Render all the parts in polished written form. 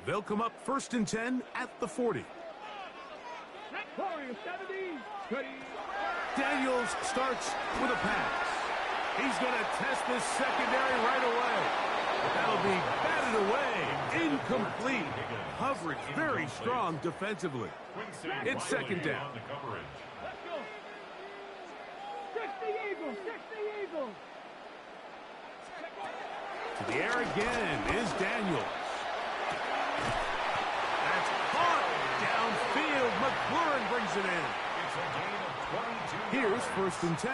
They'll come up 1st and 10 at the 40. Daniels starts with a pass. He's going to test this secondary right away. That'll be batted away. Incomplete. Coverage very strong defensively. It's 2nd down. To the air again is Daniels. That's caught downfield. McLaurin brings it in. Here's 1st and 10.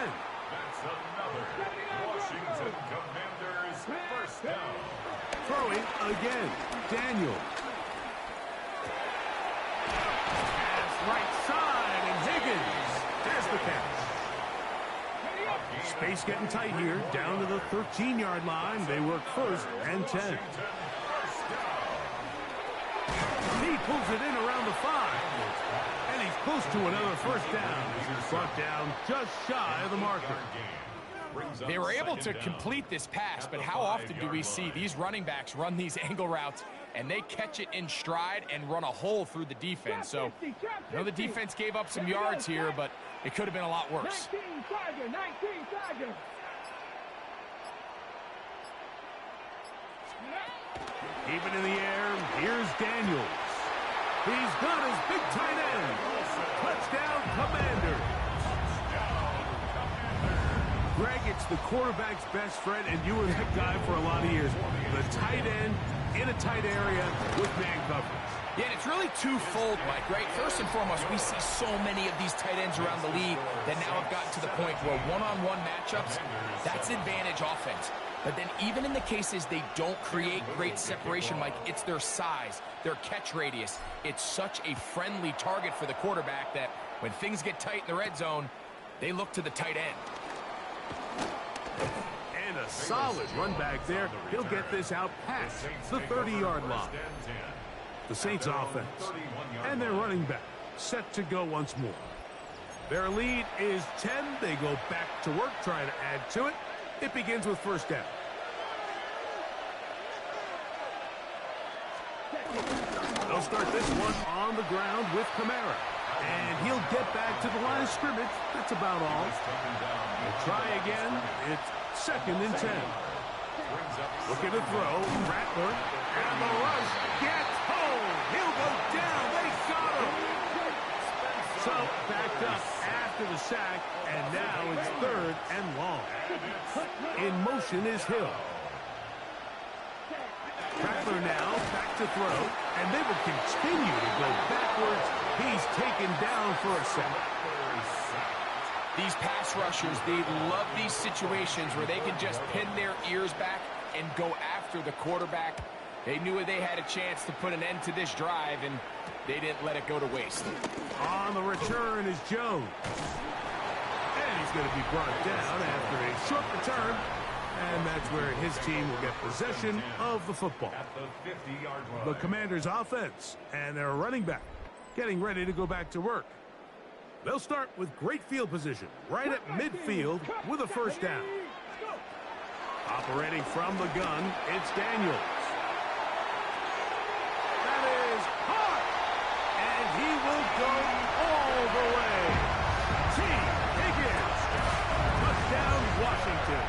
That's another Washington Commanders first down. Throwing again, Daniels. Pass right side, and Higgins has the catch. Space getting tight here, down to the 13-yard line. They work 1st and 10. He pulls it in around the 5. And he's close to another first down. He's brought down just shy of the marker. They were able to complete this pass, but how often do we see these running backs run these angle routes and they catch it in stride and run a hole through the defense? So, I know the defense gave up some yards here, but it could have been a lot worse. Keep it in the air. Here's Daniels. He's got his big tight end. Touchdown, Commanders. Greg, it's the quarterback's best friend, and you were that guy for a lot of years. The tight end in a tight area with man coverage. Yeah, and it's really twofold, Mike, right? First and foremost, we see so many of these tight ends around the league that now have gotten to the point where one-on-one matchups, that's advantage offense. But then even in the cases they don't create great separation, Mike, it's their size, their catch radius. It's such a friendly target for the quarterback that when things get tight in the red zone, they look to the tight end. And a solid run back there. He'll get this out past the 30-yard line. The Saints offense and their running back set to go once more. Their lead is 10. They go back to work, trying to add to it. It begins with 1st down. They'll start this one on the ground with Kamara. And he'll get back to the line of scrimmage. That's about all. They'll try again. It's 2nd and 10. Looking to throw. Rattler. And the rush gets home. He'll go down. They got him. So backed up after the sack. And now it's 3rd and long. In motion is Hill. Rattler now back to throw. And they will continue to go backwards. He's taken down for a sack. These pass rushers, they love these situations where they can just pin their ears back and go after the quarterback. They knew they had a chance to put an end to this drive, and they didn't let it go to waste. On the return is Jones. And he's going to be brought down after a short return. And that's where his team will get possession of the football. The Commanders' offense and their running back getting ready to go back to work. They'll start with great field position right at midfield with a 1st down. Operating from the gun, it's Daniels. That is hot, and he will go all the way. T. Higgins, touchdown, Washington.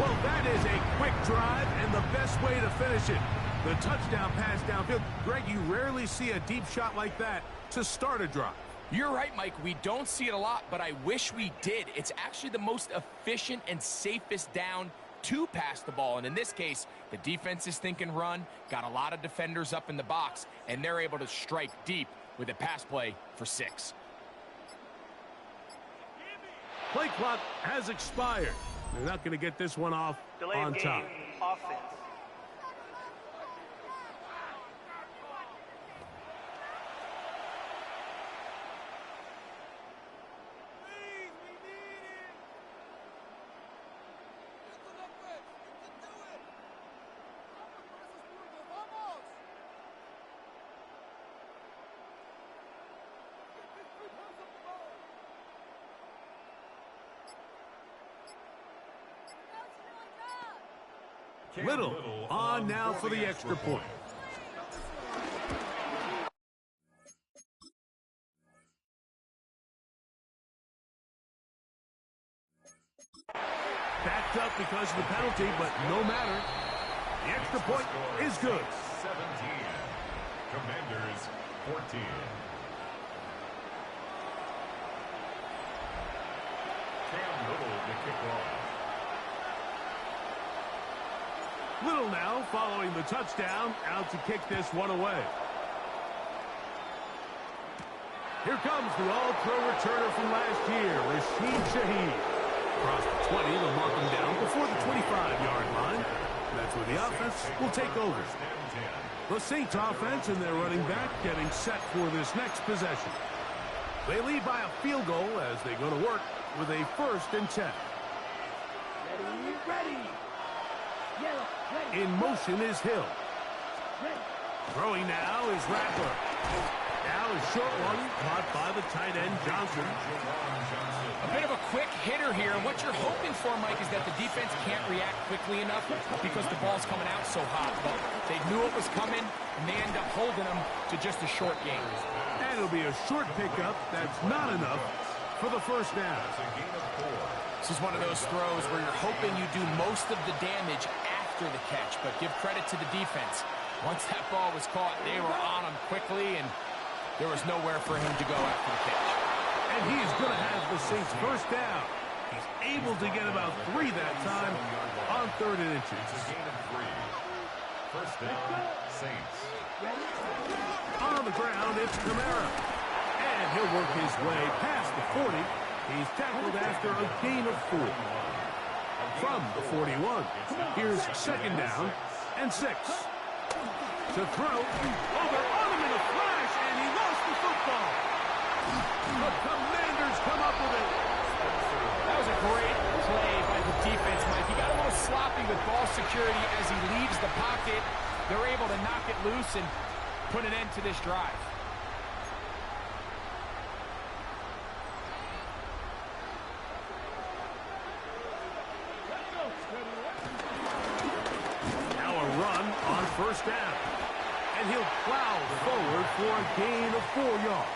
Well, that is a quick drive and the best way to finish it. The touchdown pass downfield. Greg, you rarely see a deep shot like that to start a drive. You're right, Mike. We don't see it a lot, but I wish we did. It's actually the most efficient and safest down to pass the ball. And in this case, the defense is thinking run, got a lot of defenders up in the box, and they're able to strike deep with a pass play for 6. Play clock has expired. They're not going to get this one off on time. Offense. Little on now for the extra point. Backed up because of the penalty, but no matter. The extra point is good. 17. Commanders 14. Cam Little to kick off. Little now following the touchdown, out to kick this one away. Here comes the all-pro returner from last year, Rashid Shaheed. Across the 20, they'll mark him down before the 25-yard line. That's where the offense will take over. The Saints offense and their running back getting set for this next possession. They lead by a field goal as they go to work with a 1st and 10. Ready. In motion is Hill. Throwing now is Rattler. Now a short one caught by the tight end Johnson. A bit of a quick hitter here. What you're hoping for, Mike, is that the defense can't react quickly enough because the ball's coming out so hot. But they knew it was coming, and they end up holding them to just a short gain. And it'll be a short pickup. That's not enough for the 1st down. This is one of those throws where you're hoping you do most of the damage after the catch, but give credit to the defense. Once that ball was caught, they were on him quickly, and there was nowhere for him to go after the catch. And he's going to have the Saints 1st down. He's able to get about 3 that time on 3rd and inches. Gain of 3. 1st down, Saints. On the ground, it's Kamara. And he'll work his way past the 40. He's tackled after a gain of 4. From the 41, here's 2nd down and 6. To throw. Oh, they're on him in a flash, and he lost the football. The Commanders come up with it. That was a great play by the defense, Mike. He got a little sloppy with ball security as he leaves the pocket. They're able to knock it loose and put an end to this drive. Now a run on 1st down. And he'll plow forward for a gain of 4 yards.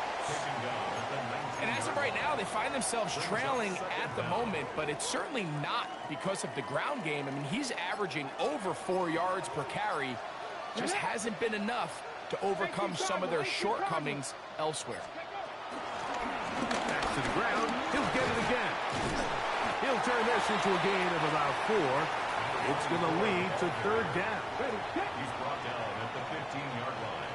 And as of right now, they find themselves trailing at the moment, but it's certainly not because of the ground game. I mean, he's averaging over 4 yards per carry. Just hasn't been enough to overcome some of their shortcomings elsewhere. Back to the ground. He'll get it again. He'll turn this into a gain of about 4. It's going to lead to 3rd down. He's brought down at the 15-yard line.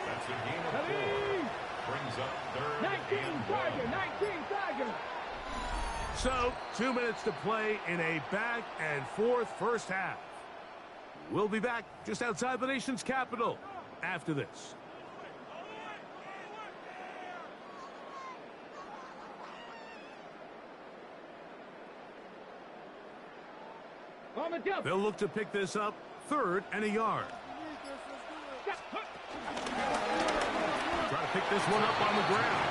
That's a gain of 4. Brings up 3rd and 1. So, 2 minutes to play in a back and forth 1st half. We'll be back just outside the nation's capital after this. They'll look to pick this up 3rd and a yard. Try to pick this one up on the ground.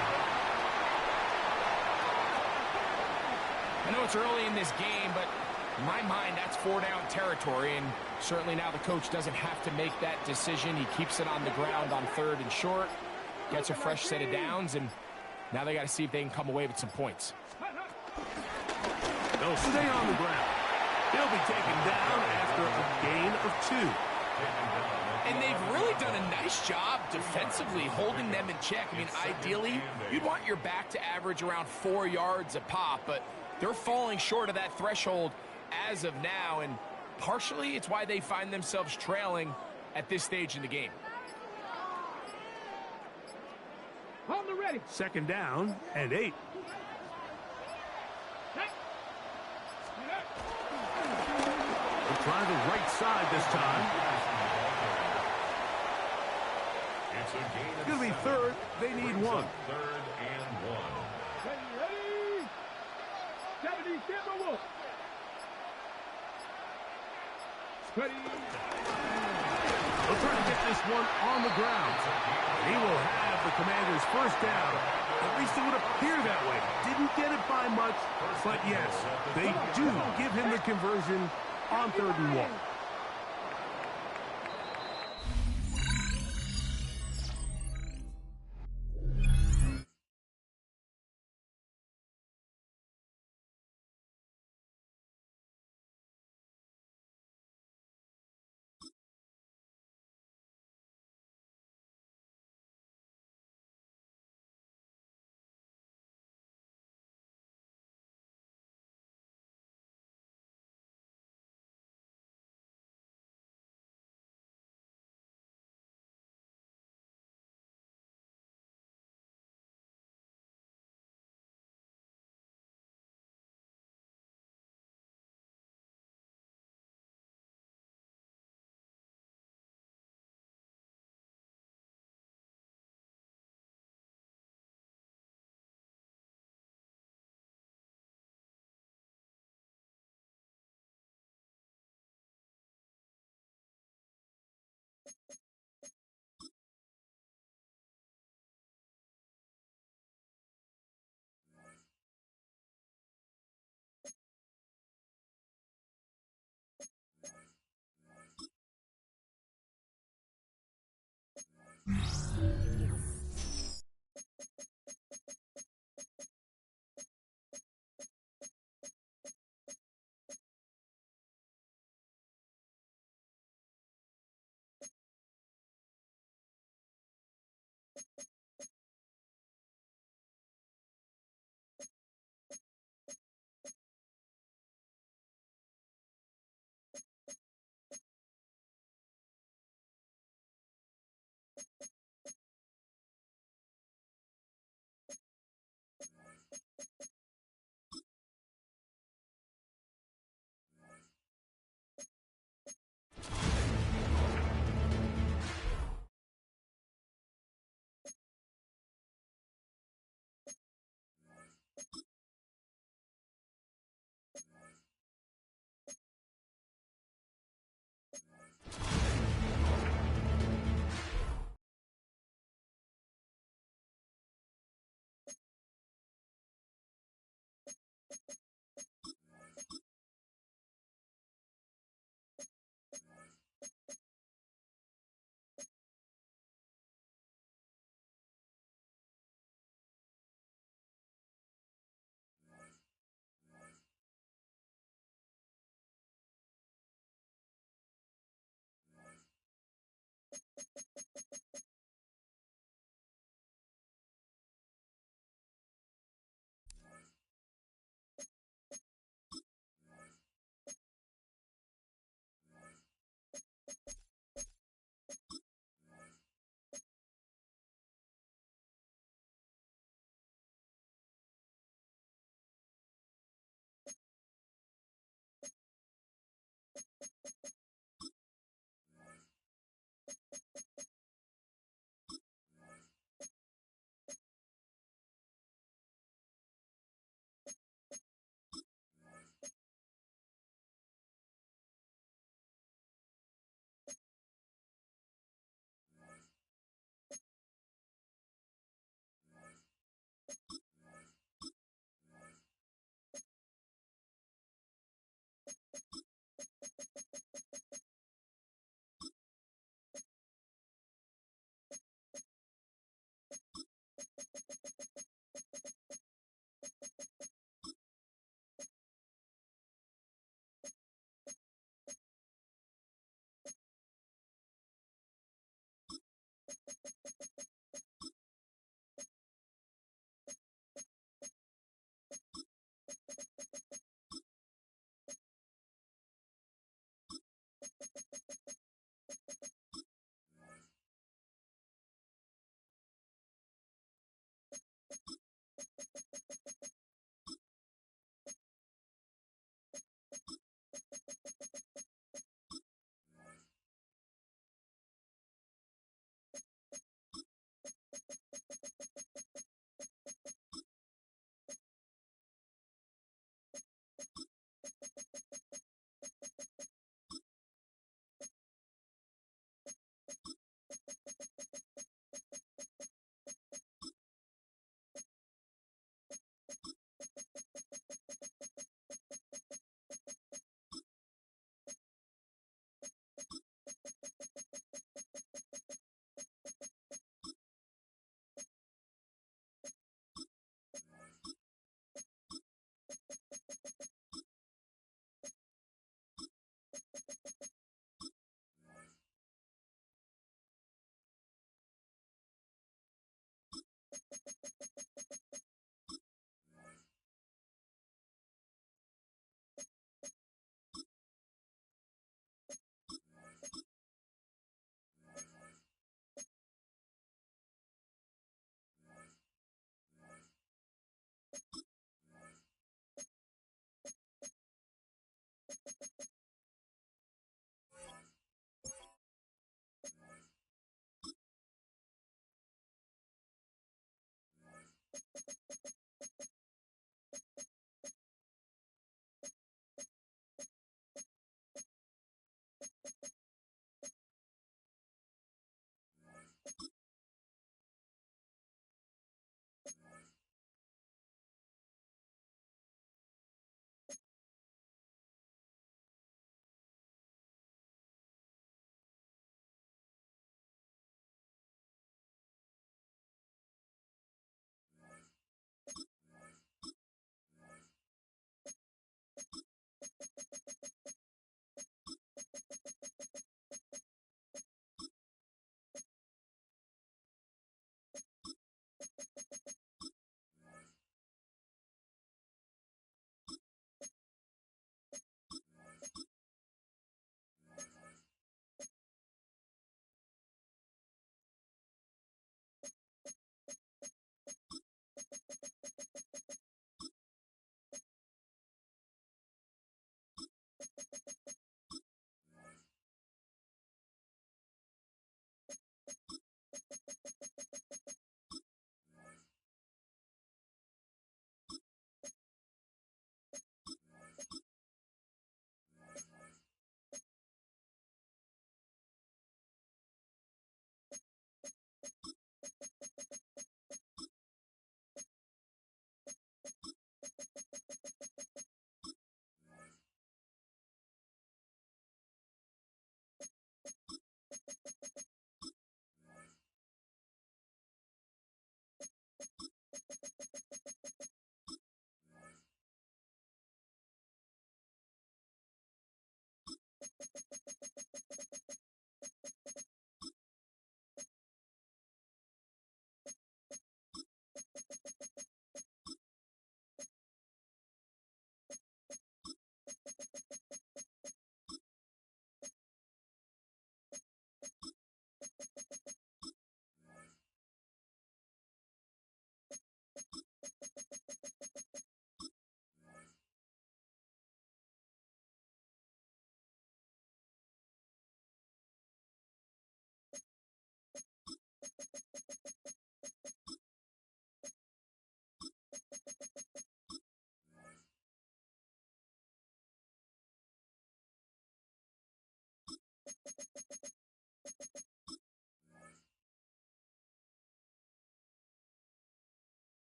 I know it's early in this game, but in my mind, that's 4-down territory, and certainly now the coach doesn't have to make that decision. He keeps it on the ground on 3rd and short, gets a fresh set of downs, and now they got to see if they can come away with some points. They'll stay on the ground. He'll be taken down after a gain of 2. And they've really done a nice job defensively holding them in check. I mean, ideally, you'd want your back to average around 4 yards a pop, but they're falling short of that threshold as of now, and partially it's why they find themselves trailing at this stage in the game. On the ready. 2nd down and 8. They'll try the right side this time. It's a gain of It's going to be 3rd. They need 1. 3rd and 1. Ready. 70 Timberwolves. Ready. They'll try to get this one on the ground. He will have the Commanders' 1st down. At least it would appear that way. Didn't get it by much, but yes, they do give him the conversion on 3rd and 1.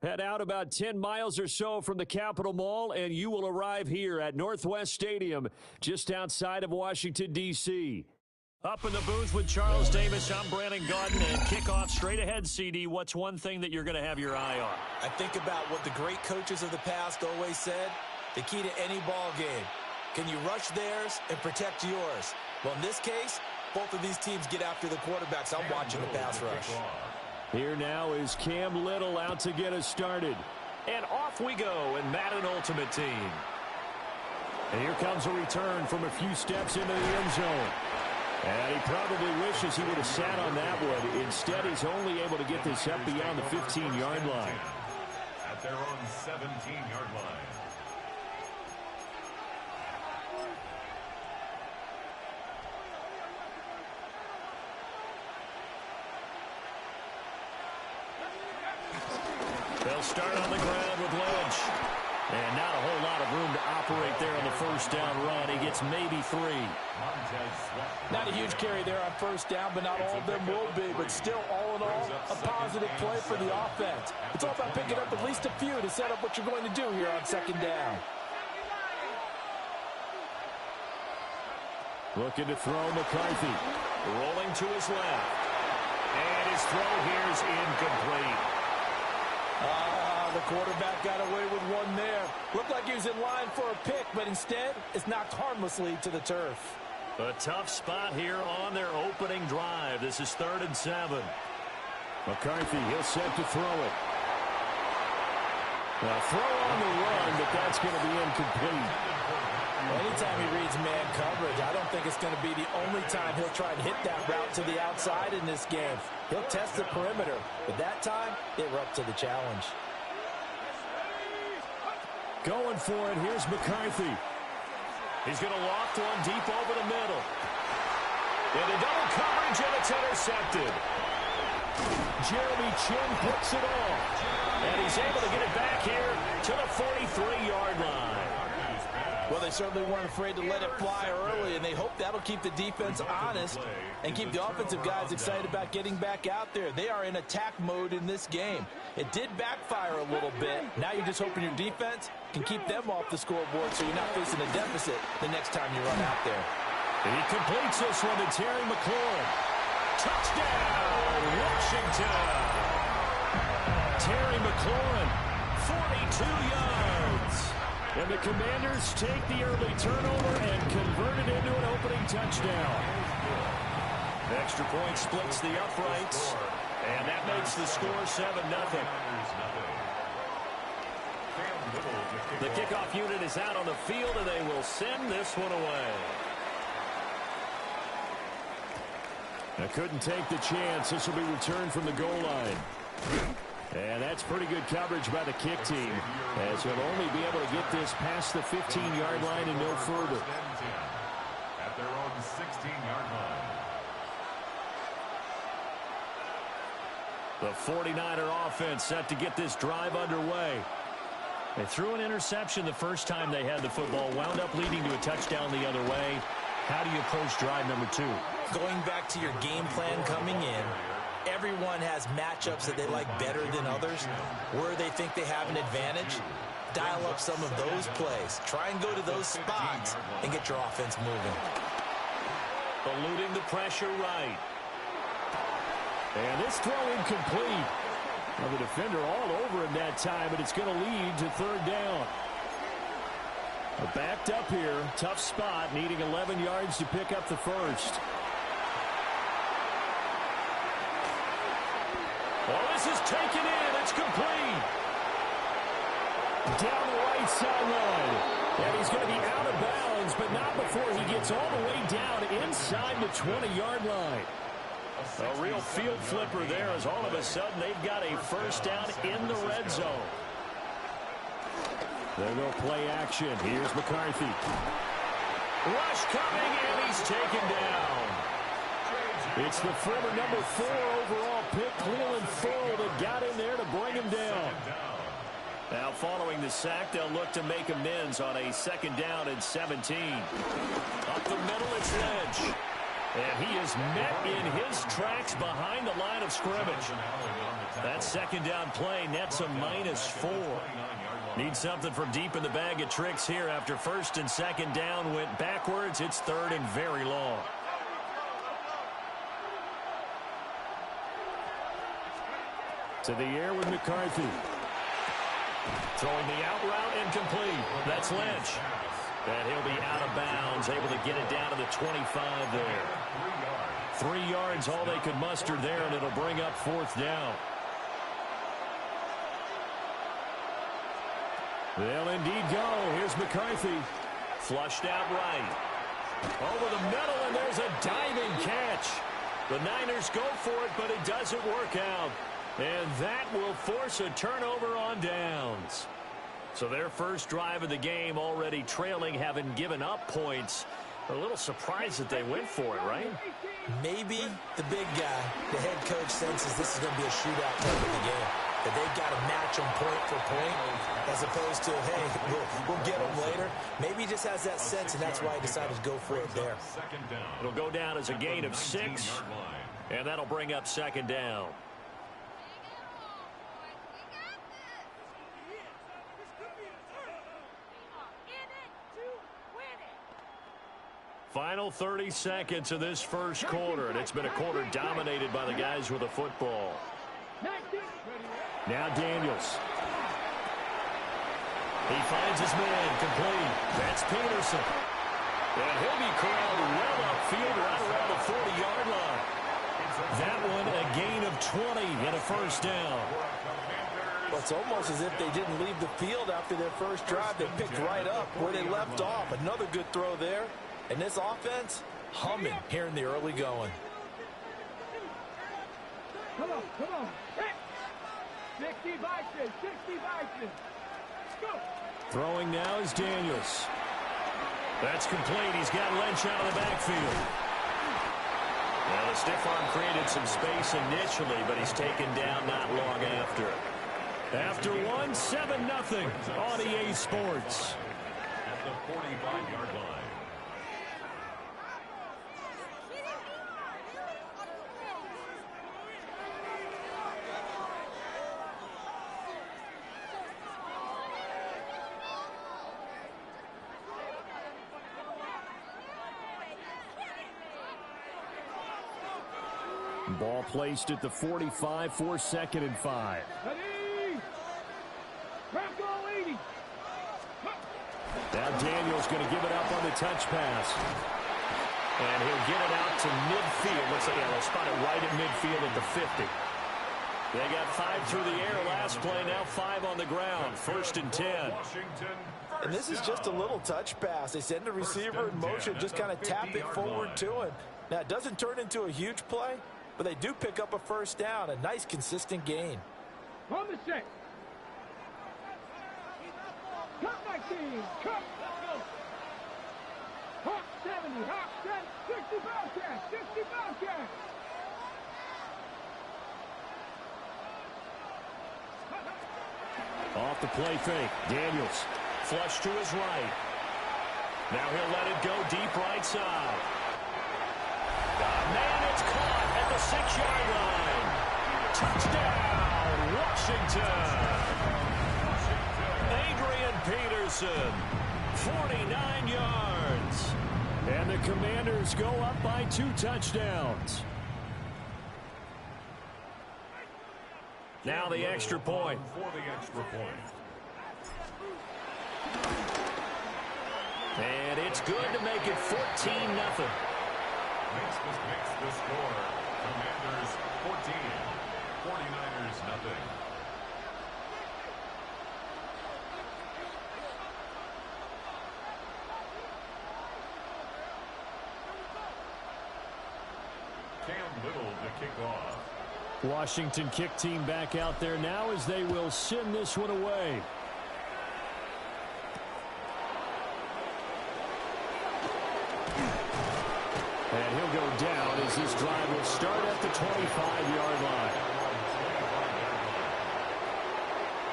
Head out about 10 miles or so from the Capitol Mall, and you will arrive here at Northwest Stadium, just outside of Washington, D.C. Up in the booth with Charles Davis, I'm Brandon Gaudin, and kickoff straight ahead, CD. What's one thing that you're going to have your eye on? I think about what the great coaches of the past always said, the key to any ball game. Can you rush theirs and protect yours? Well, in this case, both of these teams get after the quarterbacks. I'm watching the pass rush. Here now is Cam Little out to get us started. And off we go in Madden Ultimate Team. And here comes a return from a few steps into the end zone. And he probably wishes he would have sat on that one. Instead, he's only able to get this up beyond the 15-yard line. At their own 17-yard line. They'll start on the ground with Lynch. And not a whole lot of room to operate there on the first down run. He gets maybe 3. Not a huge carry there on first down, but not all of them will be. But still, all in all, a positive play for the offense. It's all about picking up at least a few to set up what you're going to do here on second down. Looking to throw McCarthy. Rolling to his left. And his throw here is incomplete. The quarterback got away with one there. Looked like he was in line for a pick, but instead, it's knocked harmlessly to the turf. A tough spot here on their opening drive. This is 3rd and 7. McCarthy, he'll set to throw it. A throw on the run, but that's going to be incomplete. Anytime he reads man coverage, I don't think it's going to be the only time he'll try and hit that route to the outside in this game. He'll test the perimeter, but that time, they were up to the challenge. Going for it, here's McCarthy. He's going to loft one deep over the middle. Into double coverage, and it's intercepted. Jeremy Chin puts it off. And he's able to get it back here to the 43-yard line. Well, they certainly weren't afraid to let it fly early, and they hope that'll keep the defense honest and keep the offensive guys excited about getting back out there. They are in attack mode in this game. It did backfire a little bit. Now you're just hoping your defense can keep them off the scoreboard so you're not facing a deficit the next time you run out there. And he completes this one to Terry McLaurin. Touchdown, Washington! Terry McLaurin, 42 yards. And the Commanders take the early turnover and convert it into an opening touchdown. The extra point splits the uprights, and that makes the score 7-0. The kickoff unit is out on the field, and they will send this one away. I couldn't take the chance. This will be returned from the goal line. And that's pretty good coverage by the kick team, as he'll only be able to get this past the 15-yard line and no further. At their own 16-yard line. The 49er offense set to get this drive underway. They threw an interception the first time they had the football, wound up leading to a touchdown the other way. How do you approach drive number 2? Going back to your game plan coming in, everyone has matchups that they like better than others, where they think they have an advantage. Dial up some of those plays. Try and go to those spots and get your offense moving. Eluding the pressure right. And this throw incomplete. Well, the defender all over him that time, but it's going to lead to third down. Backed up here, tough spot, needing 11 yards to pick up the first. Well, this is taken in. It's complete. Down the right sideline. And he's going to be out of bounds, but not before he gets all the way down inside the 20-yard line. A real field flipper there, as all of a sudden they've got a first down in the red zone. There go play action. Here's McCarthy. Rush coming, and he's taken down. It's the former number 4 overall pick, Cleveland Full, that got in there to bring him down. Now following the sack, they'll look to make amends on a second down and 17. Up the middle, it's Lynch. And he is met in his tracks behind the line of scrimmage. That second down play nets a -4. Need something from deep in the bag of tricks here after first and second down went backwards. It's third and very long. To the air with McCarthy. Throwing the out route incomplete. That's Lynch. And he'll be out of bounds, able to get it down to the 25 there. 3 yards, all they could muster there, and it'll bring up fourth down. They'll indeed go. Here's McCarthy. Flushed out right. Over the middle, and there's a diving catch. The Niners go for it, but it doesn't work out. And that will force a turnover on downs. So their first drive of the game already trailing, having given up points. A little surprised that they went for it, right? Maybe the big guy, the head coach, senses this is going to be a shootout type of the game. That they've got to match them point for point, as opposed to, hey, we'll get them later. Maybe he just has that sense, and that's why he decided to go for it there. It'll go down as a gain of 6, and that'll bring up second down. Final 30 seconds of this first quarter, and it's been a quarter dominated by the guys with the football. Now Daniels. He finds his man, complete. That's Peterson. And he'll be corralled well upfield right around the 40-yard line. That one a gain of 20 and a first down. Well, it's almost as if they didn't leave the field after their first drive. They picked right up where they left off. Another good throw there. And this offense, humming here in the early going. Come on, come on. 60 Vikings, 60 Vikings. Let's go. Throwing now is Daniels. That's complete. He's got Lynch out of the backfield. Well, the stiff arm created some space initially, but he's taken down not long after. After one, 7-0 on EA Sports. At the 45-yard line. Ball placed at the 45 for 2nd and 5. Ready? Crack all 80. Now Daniels going to give it up on the touch pass. And he'll get it out to midfield. Looks like they'll spot it right at midfield at the 50. They got 5 through the air last play, now 5 on the ground. 1st and 10. And this is just a little touch pass. They send the receiver in motion, just kind of tap it forward to him. Now, it doesn't turn into a huge play, but they do pick up a first down, a nice, consistent gain. On the set. Cut 19. Cut. Hawk 70. Hawk 10. 60 Bobcat. 60 Bobcat. Off the play fake. Daniels. Flush to his right. Now he'll let it go deep right side. Man, it's caught at the 6-yard line. Touchdown, Washington. Adrian Peterson, 49 yards. And the Commanders go up by 2 touchdowns. Now the extra point. For the extra point. And it's good to make it 14-0. Makes the score. Commanders 14. 49ers nothing. Cam Little to kick off. Washington kick team back out there now as they will send this one away. And he'll go down as this drive will start at the 25-yard line.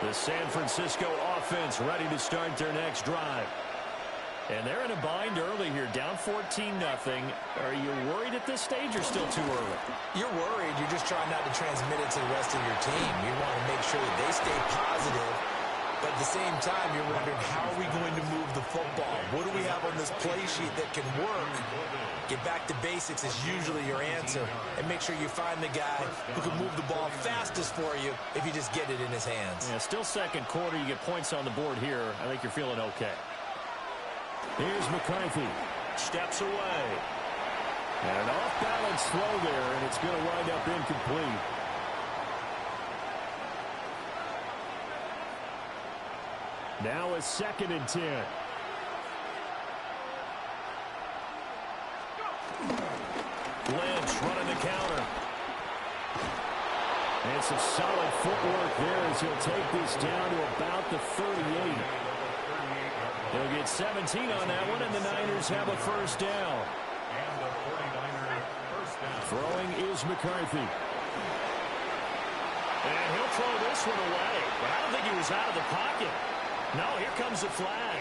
The San Francisco offense ready to start their next drive. And they're in a bind early here, down 14-0. Are you worried at this stage or still too early? You're worried. You're just trying not to transmit it to the rest of your team. You want to make sure that they stay positive. But at the same time, you're wondering, how are we going to move the football? What do we have on this play sheet that can work? Get back to basics is usually your answer. And make sure you find the guy who can move the ball fastest for you if you just get it in his hands. Yeah, still second quarter. You get points on the board here. I think you're feeling okay. Here's McCarthy. Steps away. And an off-balance throw there, and it's going to wind up incomplete. Now a 2nd and 10. Lynch running the counter. And some solid footwork there as he'll take this down to about the 38. He'll get 17 on that one, and the Niners have a first down. And the 49er first down. Throwing is McCarthy. And he'll throw this one away, but I don't think he was out of the pocket. No, here comes the flag.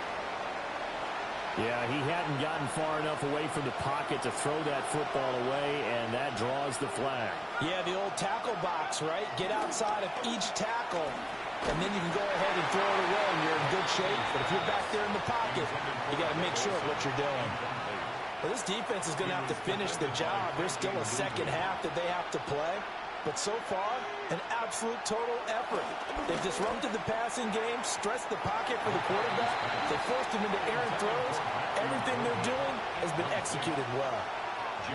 Yeah, he hadn't gotten far enough away from the pocket to throw that football away, and that draws the flag. Yeah, the old tackle box, right? Get outside of each tackle, and then you can go ahead and throw it away, and you're in good shape. But if you're back there in the pocket, you got to make sure of what you're doing. Well, this defense is going to have to finish the job. There's still a second half that they have to play. But so far, an absolute total effort. They've disrupted the passing game, stressed the pocket for the quarterback. They forced him into errant throws. Everything they're doing has been executed well.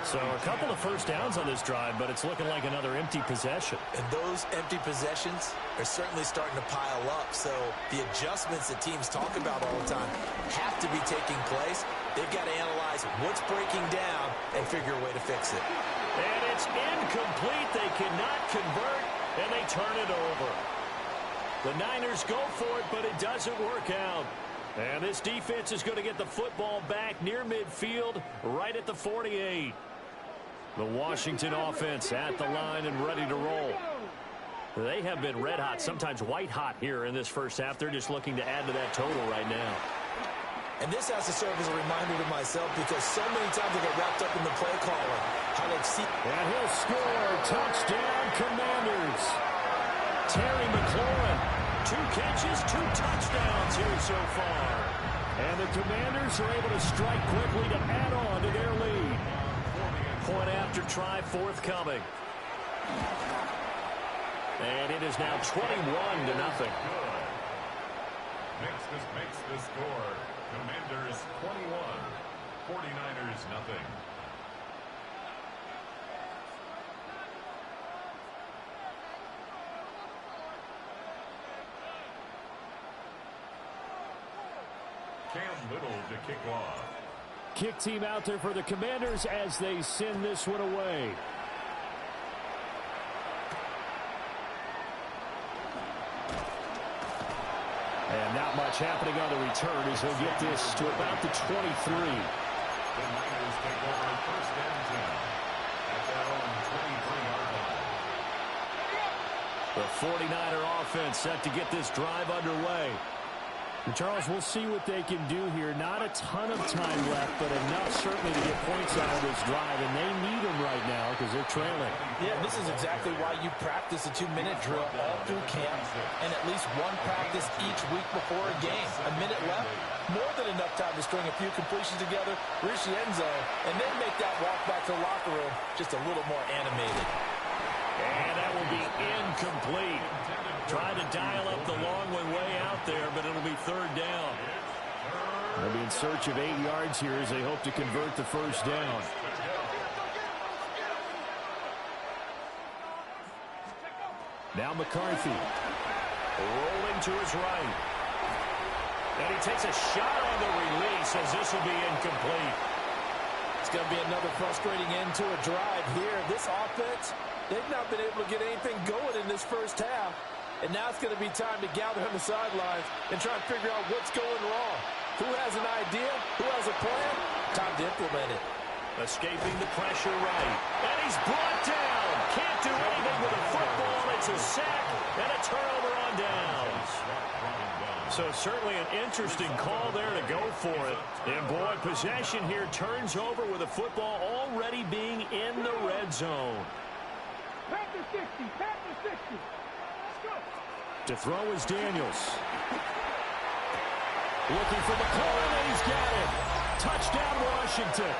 So a couple of first downs on this drive, but it's looking like another empty possession. And those empty possessions are certainly starting to pile up. So the adjustments that teams talk about all the time have to be taking place. They've got to analyze what's breaking down and figure a way to fix it. And it's incomplete. They cannot convert, and they turn it over. The Niners go for it, but it doesn't work out. And this defense is going to get the football back near midfield, right at the 48. The Washington offense at the line and ready to roll. They have been red hot, sometimes white hot here in this first half. They're just looking to add to that total right now. And this has to serve as a reminder to myself because so many times I get wrapped up in the play calling. How they've seen. And he'll score. Touchdown, Commanders. Terry McLaurin, 2 catches, 2 touchdowns here so far. And the Commanders are able to strike quickly to add on to their lead. Point after try forthcoming. And it is now 21-0. Makes the score. Commanders 21, 49ers nothing. Cam Little to kick off. Kick team out there for the Commanders as they send this one away. And not much happening on the return as he'll get this to about the 23. The Niners take over first and 10 at their own 23-yard line. The 49er offense set to get this drive underway. And Charles, we'll see what they can do here. Not a ton of time left, but enough certainly to get points out of this drive, and they need them right now because they're trailing. Yeah, this is exactly why you practice a 2-minute drill all through camp and at least one practice each week before a game. A minute left, more than enough time to string a few completions together, reach the end zone, and then make that walk back to the locker room just a little more animated. And that will be incomplete. Trying to dial up the long one way out there, but it'll be third down. They'll be in search of 8 yards here as they hope to convert the first down. Now McCarthy. Rolling to his right. And he takes a shot on the release as this will be incomplete. It's going to be another frustrating end to a drive here. This offense, they've not been able to get anything going in this first half. And now it's going to be time to gather on the sidelines and try and figure out what's going wrong. Who has an idea? Who has a plan? Time to implement it. Escaping the pressure right. And he's brought down. Can't do anything with a football. It's a sack and a turnover on downs. So certainly an interesting call there to go for it. And boy, possession here turns over with a football already being in the red zone. Panther 60, Panther 60. To throw is Daniels. Looking for McCoy, and he's got it. Touchdown, Washington.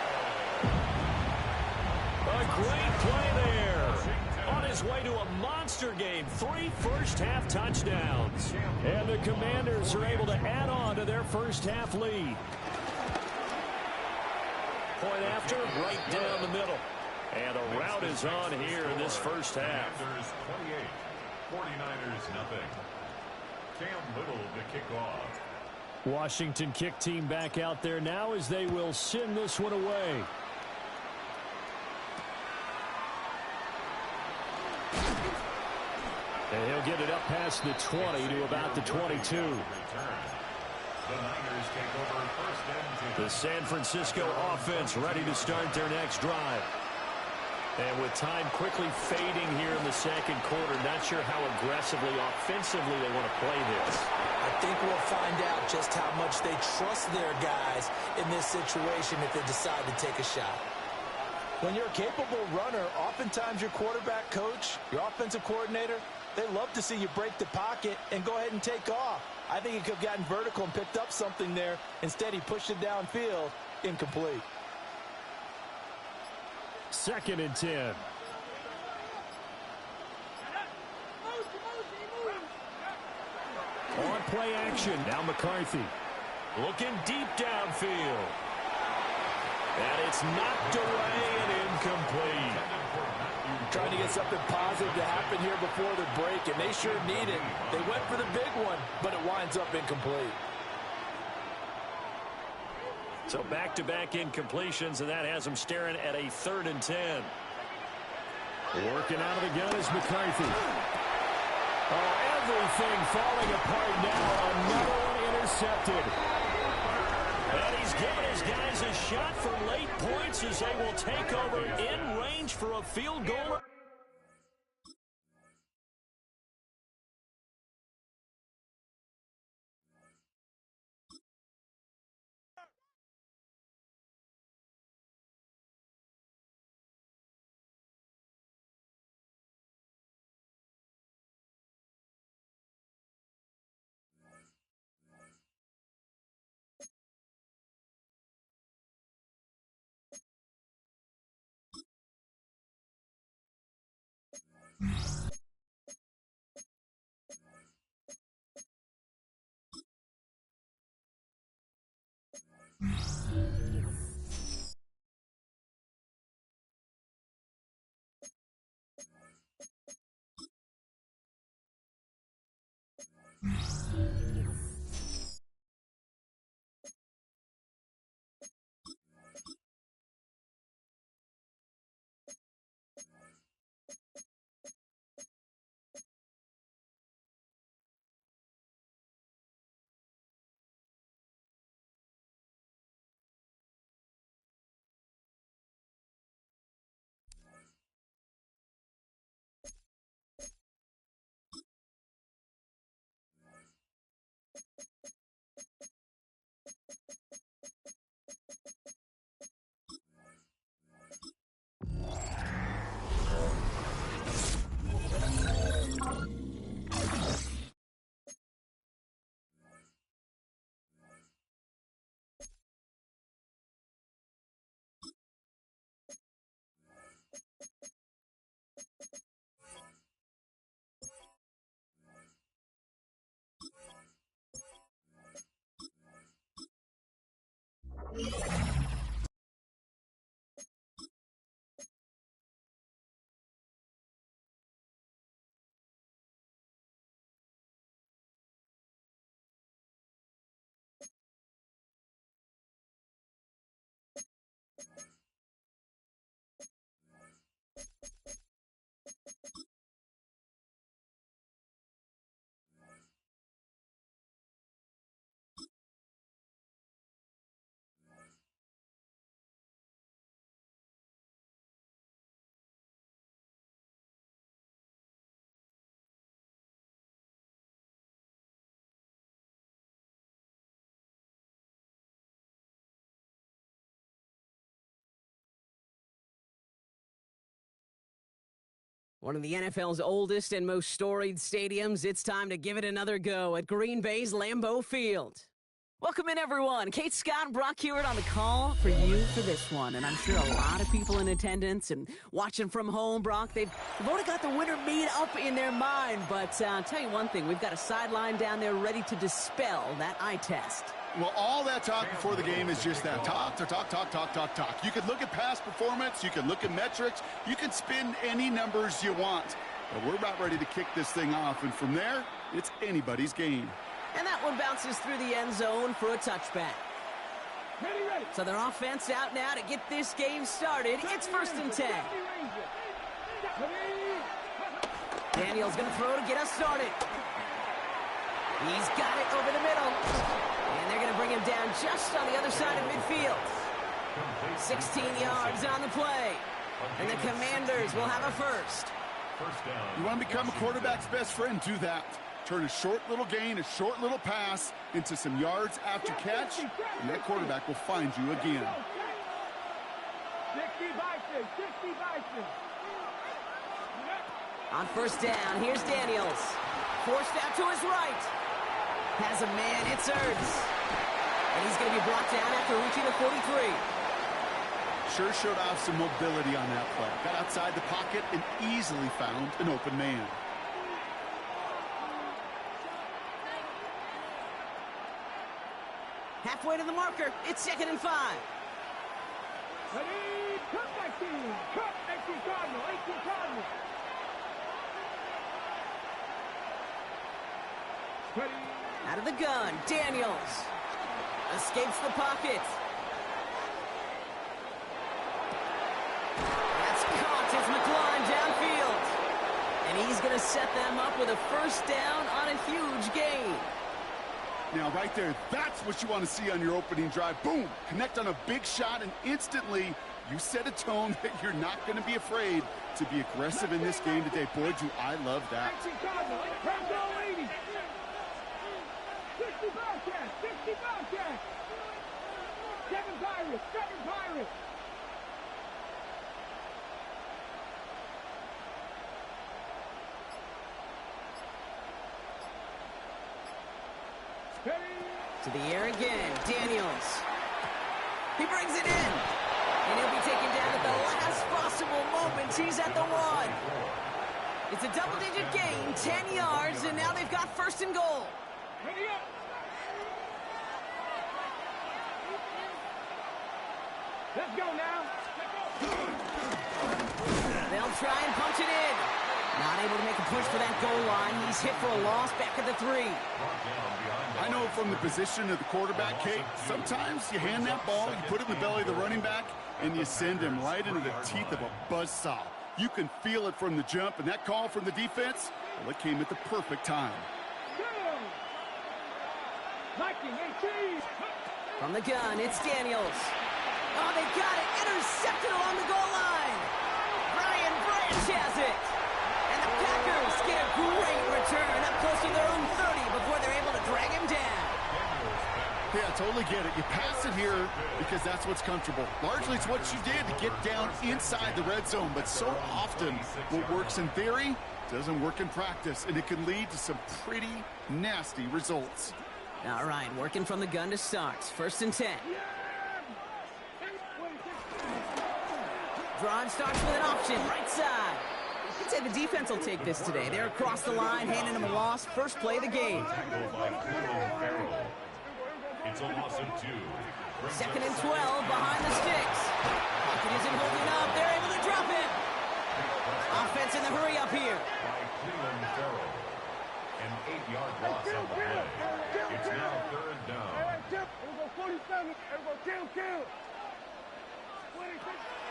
A great play there. On his way to a monster game. 3 first-half touchdowns. And the Commanders are able to add on to their first-half lead. Point after, right down the middle. And a rout is on here in this first half. 28, 49ers nothing. Cam Little to kick off. Washington kick team back out there now as they will send this one away. And he'll get it up past the 20 to about the 22. The Niners take over first and 10. The San Francisco offense ready to start their next drive. And with time quickly fading here in the second quarter, not sure how aggressively, offensively they want to play this. I think we'll find out just how much they trust their guys in this situation if they decide to take a shot. When you're a capable runner, oftentimes your quarterback coach, your offensive coordinator, they love to see you break the pocket and go ahead and take off. I think he could have gotten vertical and picked up something there. Instead, he pushed it downfield, incomplete. 2nd and 10. On play action. Now McCarthy. Looking deep downfield. And it's knocked away and incomplete. Trying to get something positive to happen here before the break, and they sure need it. They went for the big one, but it winds up incomplete. So back-to-back incompletions, and that has them staring at a 3rd and 10. Working out of the gun is McCarthy. Oh, everything falling apart now. Another one intercepted. And he's giving his guys a shot for late points as they will take over in range for a field goal. One of the NFL's oldest and most storied stadiums, it's time to give it another go at Green Bay's Lambeau Field. Welcome in, everyone. Kate, Scott, and Brock Hewitt on the call for you for this one. And I'm sure a lot of people in attendance and watching from home, Brock, they've already got the winner made up in their mind. But I'll tell you one thing, we've got a sideline down there ready to dispel that eye test. Well, all that talk before the game is just that. Talk. You can look at past performance. You can look at metrics. You can spin any numbers you want. But we're about ready to kick this thing off. And from there, it's anybody's game. And that one bounces through the end zone for a touchback. Ready. So their offense out now to get this game started. It's 1st and 10. Daniel's going to throw to get us started. He's got it over the middle. And they're going to bring him down just on the other side of midfield. 16 yards on the play. And the Commanders will have a first. You want to become a quarterback's best friend? Do that. Turn a short little gain, a short little pass into some yards after catch, and that quarterback will find you again. 60 Vikings. On 1st down, here's Daniels. Forced out to his right. Has a man, it's Ertz. And he's going to be brought down after reaching the 43. Sure showed off some mobility on that play. Got outside the pocket and easily found an open man. Halfway to the marker, it's 2nd and 5. Ready, cut back team. Cut, 18 Cardinal. Ready. Out of the gun, Daniels. Escapes the pocket. That's caught. It's McLaurin downfield. And he's going to set them up with a 1st down on a huge gain. Now, right there, that's what you want to see on your opening drive. Boom! Connect on a big shot, and instantly you set a tone that you're not going to be afraid to be aggressive in this game today. Boy, do I love that. 60 Bobcats. 7 Pirates. To the air again, Daniels. He brings it in. And he'll be taken down at the last possible moment. He's at the 1. It's a double-digit gain, 10 yards, and now they've got 1st and goal. Ready up. Let's go now. They'll try and punch it in. Not able to make a push for that goal line. He's hit for a loss back at the 3. I know from the position of the quarterback, Kate, sometimes you hand that ball, you put it in the belly of the running back, and you send him right into the teeth of a buzzsaw. You can feel it from the jump, and that call from the defense, well, it came at the perfect time. From the gun, it's Daniels. Oh, they got it. Intercepted along the goal line. Brian Branch has it. And the Packers get a great return up close to their own 30 before they're able to drag him down. Yeah, I totally get it. You pass it here because that's what's comfortable. Largely, it's what you did to get down inside the red zone. But so often, what works in theory doesn't work in practice. And it can lead to some pretty nasty results. All right, working from the gun to start. 1st and 10. Drive starts with an option, right side. I'd say the defense will take this today. They're across the line, handing them a loss. First play of the game. It's a loss of 2. 2nd and 12 behind the sticks. Pocket isn't holding up. They're able to drop it. Offense in the hurry up here. An 8-yard loss on the play. It's now 3rd down. Everybody 47. Everybody kill.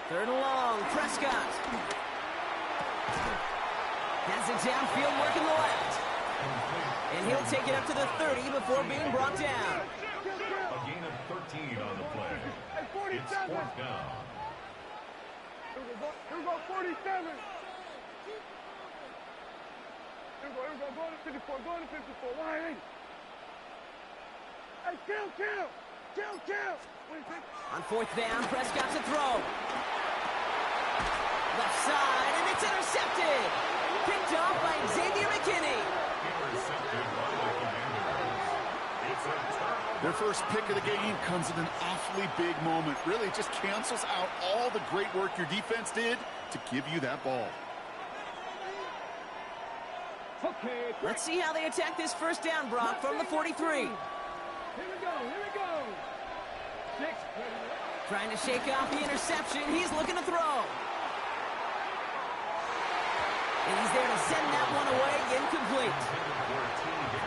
3rd and long, Prescott. Has it downfield, working the left. And he'll take it up to the 30 before being brought down. A gain of 13 on the play. It's 4th down. Here we go, 47. Here we go, go to 54, Why? Hey, kill. On 4th down, Prescott's a throw. Left side, and it's intercepted. Picked off by Xavier McKinney. Intercepted by the Commanders. It's a turnover. Their first pick of the game comes at an awfully big moment. Really just cancels out all the great work your defense did to give you that ball. Okay. Let's see how they attack this first down, Brock, from the 43. Here we go. 6. Trying to shake off the interception. He's looking to throw. And he's there to send that one away. Incomplete.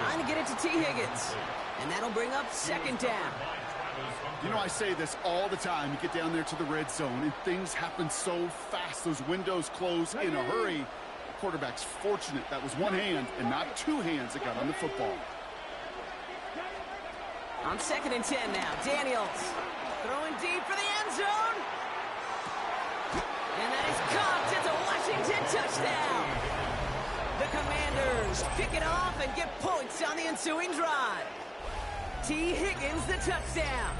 Trying to get it to T. Higgins. And that'll bring up second down. You know, I say this all the time. You get down there to the red zone, and things happen so fast. Those windows close in a hurry. The quarterback's fortunate that was one hand and not two hands that got on the football. On 2nd and 10 now. Daniels throwing deep for the end zone. And that is caught. It's a Washington touchdown. The Commanders pick it off and get points on the ensuing drive. T. Higgins, the touchdown.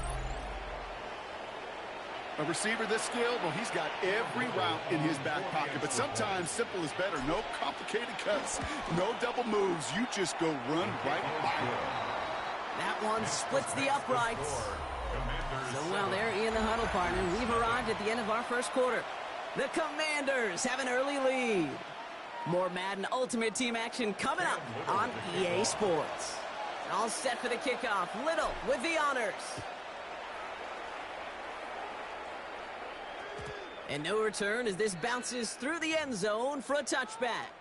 A receiver this skilled, well, he's got every route in his back pocket. But sometimes simple is better. No complicated cuts, no double moves. You just go run right by him. That one splits the uprights. So, well, there in the huddle, partner. We've arrived at the end of our first quarter. The Commanders have an early lead. More Madden Ultimate Team action coming up on EA Sports. All set for the kickoff. Little with the honors. And no return as this bounces through the end zone for a touchback.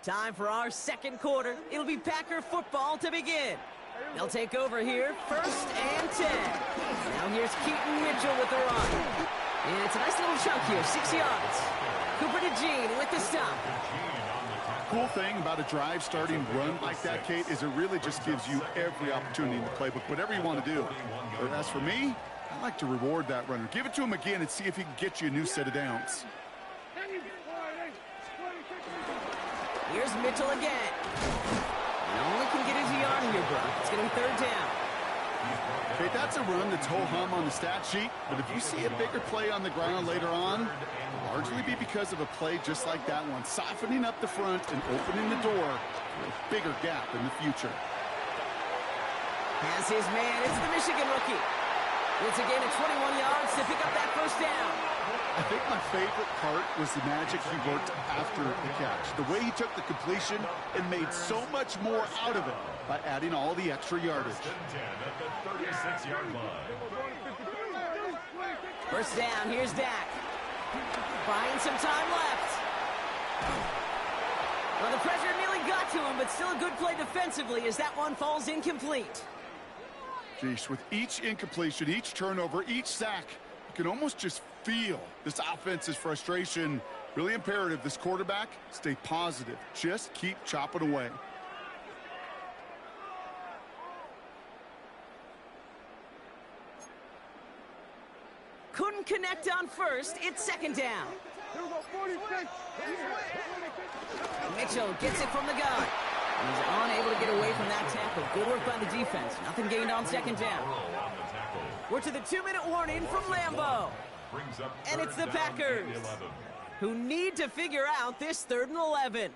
Time for our second quarter. It'll be Packer football to begin. They'll take over here, 1st and 10. Now here's Keaton Mitchell with the run. And it's a nice little chunk here, 6 yards. Cooper DeJean with the stop. Cool thing about a drive starting run like that, Kate, is it really just gives you every opportunity in the playbook, whatever you want to do. But as for me, I like to reward that runner. Give it to him again and see if he can get you a new set of downs. Here's Mitchell again. And only can get his yard here, Brock. It's going to be 3rd down. Okay, that's a run that's ho-hum on the stat sheet, but if you see a bigger play on the ground later on, it'll largely be because of a play just like that one, softening up the front and opening the door for a bigger gap in the future. Has his man. It's the Michigan rookie. It's a gain of 21 yards to pick up that first down. I think my favorite part was the magic he worked after the catch. The way he took the completion and made so much more out of it by adding all the extra yardage. 10 at the 36-yard line. First down, here's Dak. Buying some time left. Well, the pressure nearly got to him, but still a good play defensively as that one falls incomplete. Geez, with each incompletion, each turnover, each sack, you can almost just feel this offense's frustration. Really imperative this quarterback stay positive. Just keep chopping away. Couldn't connect on first. It's 2nd down. Mitchell gets it from the gun. He's unable to get away from that tackle. Good work by the defense. Nothing gained on 2nd down. We're to the 2-minute warning from Lambeau. And it's the Packers who need to figure out this 3rd and 11.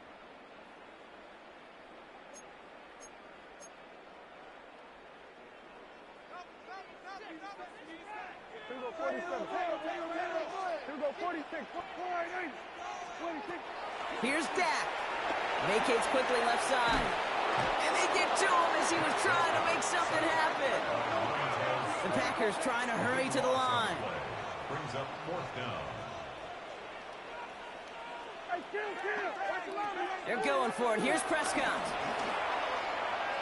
Here's Dak. Vacates quickly left side. And they get to him as he was trying to make something happen. The Packers trying to hurry to the line. Brings up 4th down. They're going for it. Here's Prescott.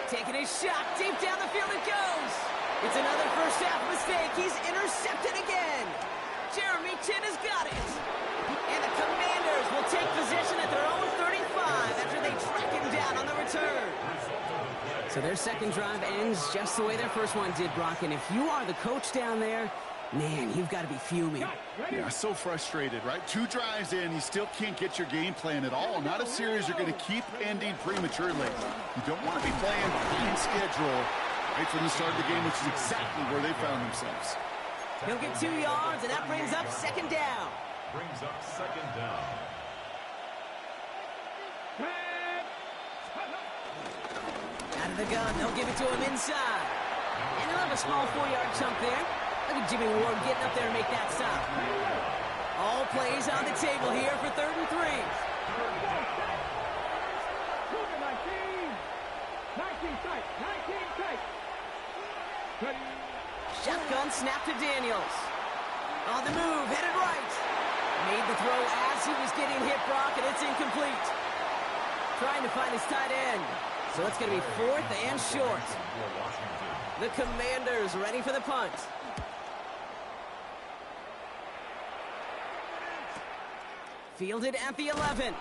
Taking his shot. Deep down the field it goes. It's another first half mistake. He's intercepted again. Jeremy Chin has got it. And the Commanders will take possession at their own 35 after they track him down on the return. So their second drive ends just the way their first one did, Brock. And if you are the coach down there, Man, you've got to be fuming. Yeah, so frustrated, right? 2 drives in, you still can't get your game plan at all. Not a series you're going to keep ending prematurely. You don't want to be playing behind schedule right from the start of the game, which is exactly where they found themselves. He'll get 2 yards, and that brings up second down. Brings up second down. Out of the gun, they'll give it to him inside. And he'll have a small 4-yard chunk there. Look at Jimmy Ward getting up there to make that stop. All plays on the table here for 3rd and 3. 19 tight. Shotgun snap to Daniels. On the move, headed right. Made the throw as he was getting hit, Brock, and it's incomplete. Trying to find his tight end. So it's going to be 4th and short. The Commanders ready for the punt. Fielded at the 11.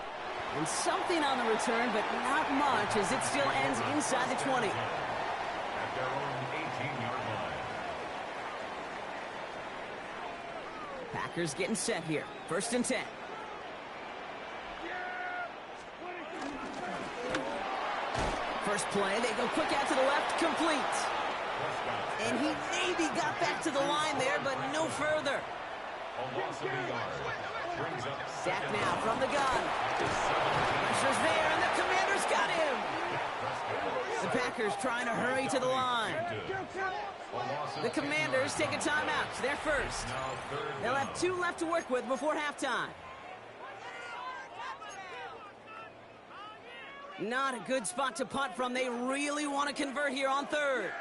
And something on the return, but not much as it still ends inside the 20. At their own 18-yard line. Packers getting set here. 1st and 10. First play, they go quick out to the left, complete. And he maybe got back to the line there, but no further. A loss of a yard. Brings up Sack now from the gun. Pressure's there, and the Commanders got him. The Packers trying to hurry to the line. The Commanders take a timeout. They're first. They'll have 2 left to work with before halftime. Not a good spot to punt from. They really want to convert here on 3rd.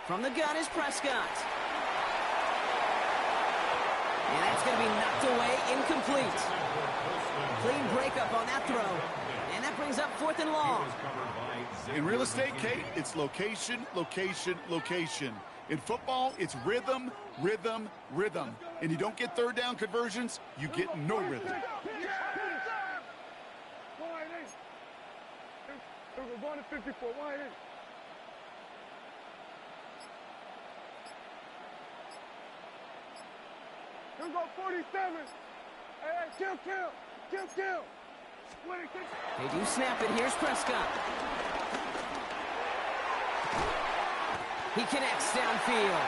From the gun is Prescott. And that's going to be knocked away, incomplete. Clean breakup on that throw. And that brings up 4th and long. In real estate, Kate, it's location, location, location. In football, it's rhythm, rhythm, rhythm. And you don't get 3rd down conversions, you get no rhythm. We're going to 54. Why is it? Here go 47. Hey, kill. 26. They do snap it. Here's Prescott. He connects downfield.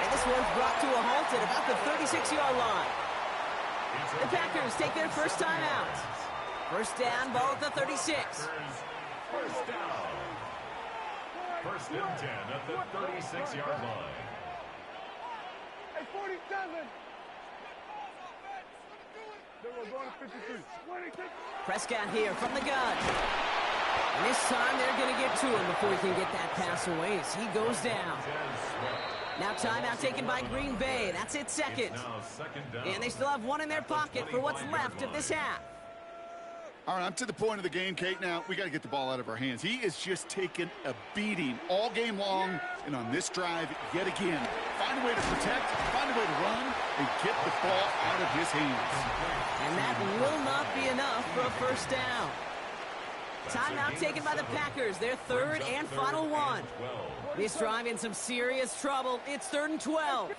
And this one's brought to a halt at about the 36-yard line. The Packers take their first time out. First down, ball at the 36. First down. 1st and 10 at the 36-yard line. Hey, 47. Then we're going to 53. 26. Prescott here from the gun. And this time they're going to get to him before he can get that pass away as he goes down. Now timeout taken by Green Bay. That's it, second. And they still have 1 in their pocket for what's left of this half. All right, I'm to the point of the game, Kate. Now, we got to get the ball out of our hands. He is just taking a beating all game long, and on this drive, yet again. Find a way to protect, find a way to run, and get the ball out of his hands. And that will not be enough for a first down. Timeout taken by the Packers, their 3rd and final one. This drive in some serious trouble. It's 3rd and 12.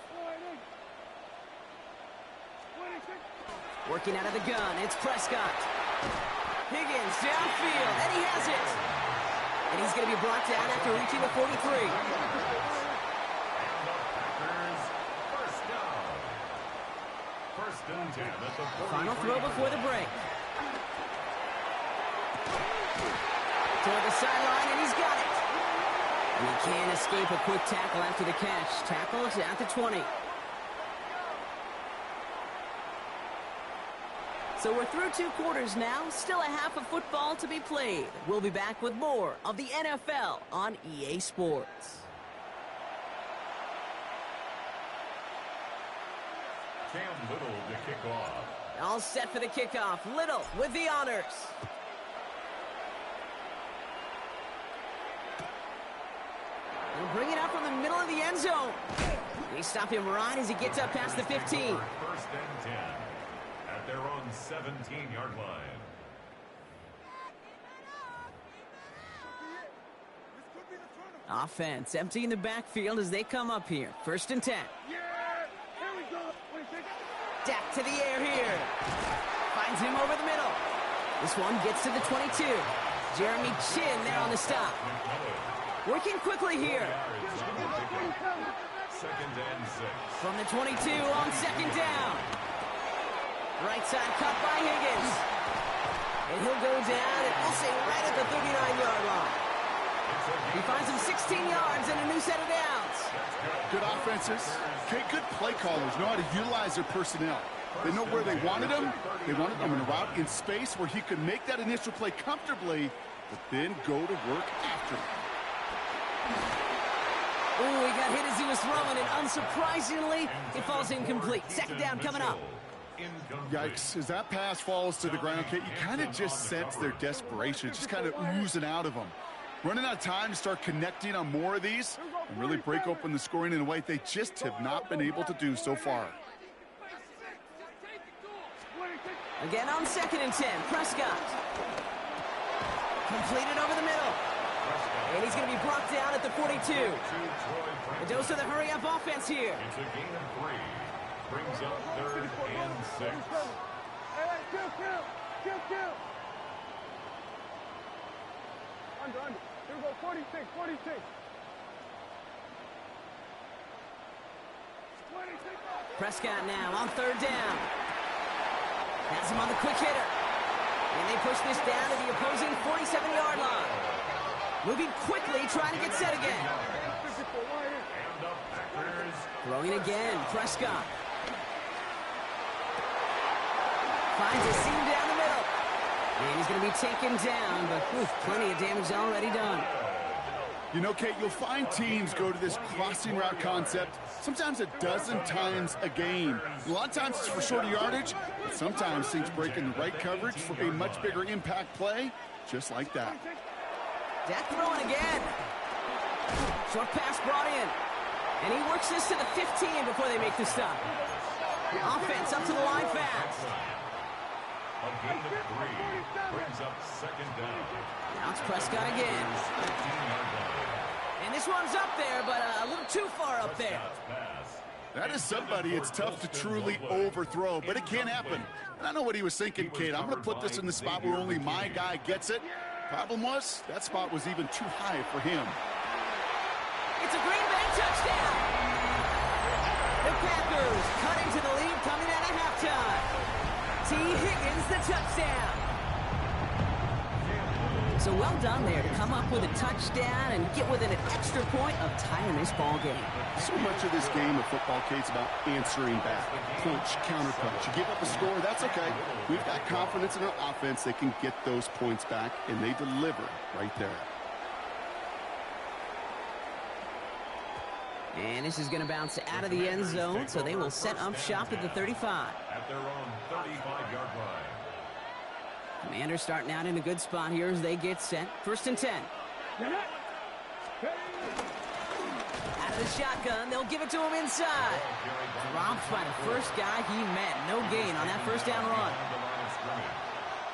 Working out of the gun, it's Prescott. Higgins downfield, and he has it. And he's going to be brought down after reaching the 43. First and 10 at the 43. Final throw before the break. Toward the sideline, and he's got it. And he can't escape a quick tackle after the catch. Tackles at the 20. So we're through 2 quarters now. Still a half of football to be played. We'll be back with more of the NFL on EA Sports. Cam Little to kick off. All set for the kickoff. Little with the honors. He'll bring it up from the middle of the end zone. They stop him right as he gets up past the 15. First and 10 at their own 17-yard line. This could be the turnover. Offense emptying the backfield as they come up here. 1st and 10. Yeah! Here we go! Dak to the air here. Finds him over the middle. This one gets to the 22. Jeremy Chin there on the stop. Working quickly here. 2nd and 6. From the 22 on 2nd down. Right side cut by Higgins. And he'll go down, and we'll say right at the 39-yard line. He finds him 16 yards and a new set of downs. Good offenses. Okay, good play callers know how to utilize their personnel. They know where they wanted him. They wanted him in a route in space where he could make that initial play comfortably, but then go to work after it. Ooh, he got hit as he was throwing, and unsurprisingly, it falls incomplete. 2nd down coming up. Yikes. As that pass falls to the ground, Kate, you kind of just sense their desperation. It's just kind of oozing out of them. Running out of time to start connecting on more of these and really break open the scoring in a way they just have not been able to do so far. Again on 2nd and 10. Prescott. Completed over the middle. And he's going to be brought down at the 42. A dose of the hurry-up offense here. It's a gain of 3. Brings up 3rd and 6. Hey, kill. Under. Here we go, 46. 26. Prescott now on 3rd down. Has him on the quick hitter. And they push this down to the opposing 47-yard line. Moving quickly, trying to get set again. Throwing again, Prescott. Finds a seam down the middle. And he's going to be taken down, but plenty of damage already done. You know, Kate, you'll find teams go to this crossing route concept sometimes a dozen times a game. A lot of times it's for shorter yardage, but sometimes things break in the right coverage for a much bigger impact play, just like that. Dak throwing again. Short pass brought in. And he works this to the 15 before they make the stop. Offense up to the line fast. A gain of 3. Brings up 2nd down. Now it's Prescott again. And this one's up there, but a little too far up there. That is somebody it's tough to truly overthrow, but it can happen. And I know what he was thinking, Kate. I'm going to put this in the spot where only my guy gets it. Problem was, that spot was even too high for him. It's a Green Bay touchdown. The Packers cut into the lead coming out of halftime. T. Higgins, the touchdown. So well done there to come up with a touchdown and get within an extra point of tying this ball game. So much of this game of football, Kate's about answering back. Punch, counterpunch. You give up a score, that's okay. We've got confidence in our offense. They can get those points back, and they deliver right there. And this is going to bounce out of the end zone, so they will set up shop at the 35. At their own 35-yard line. Commanders starting out in a good spot here as they get set. 1st and 10. Out of the shotgun, they'll give it to him inside. Dropped by the first guy he met. No gain on that 1st down run.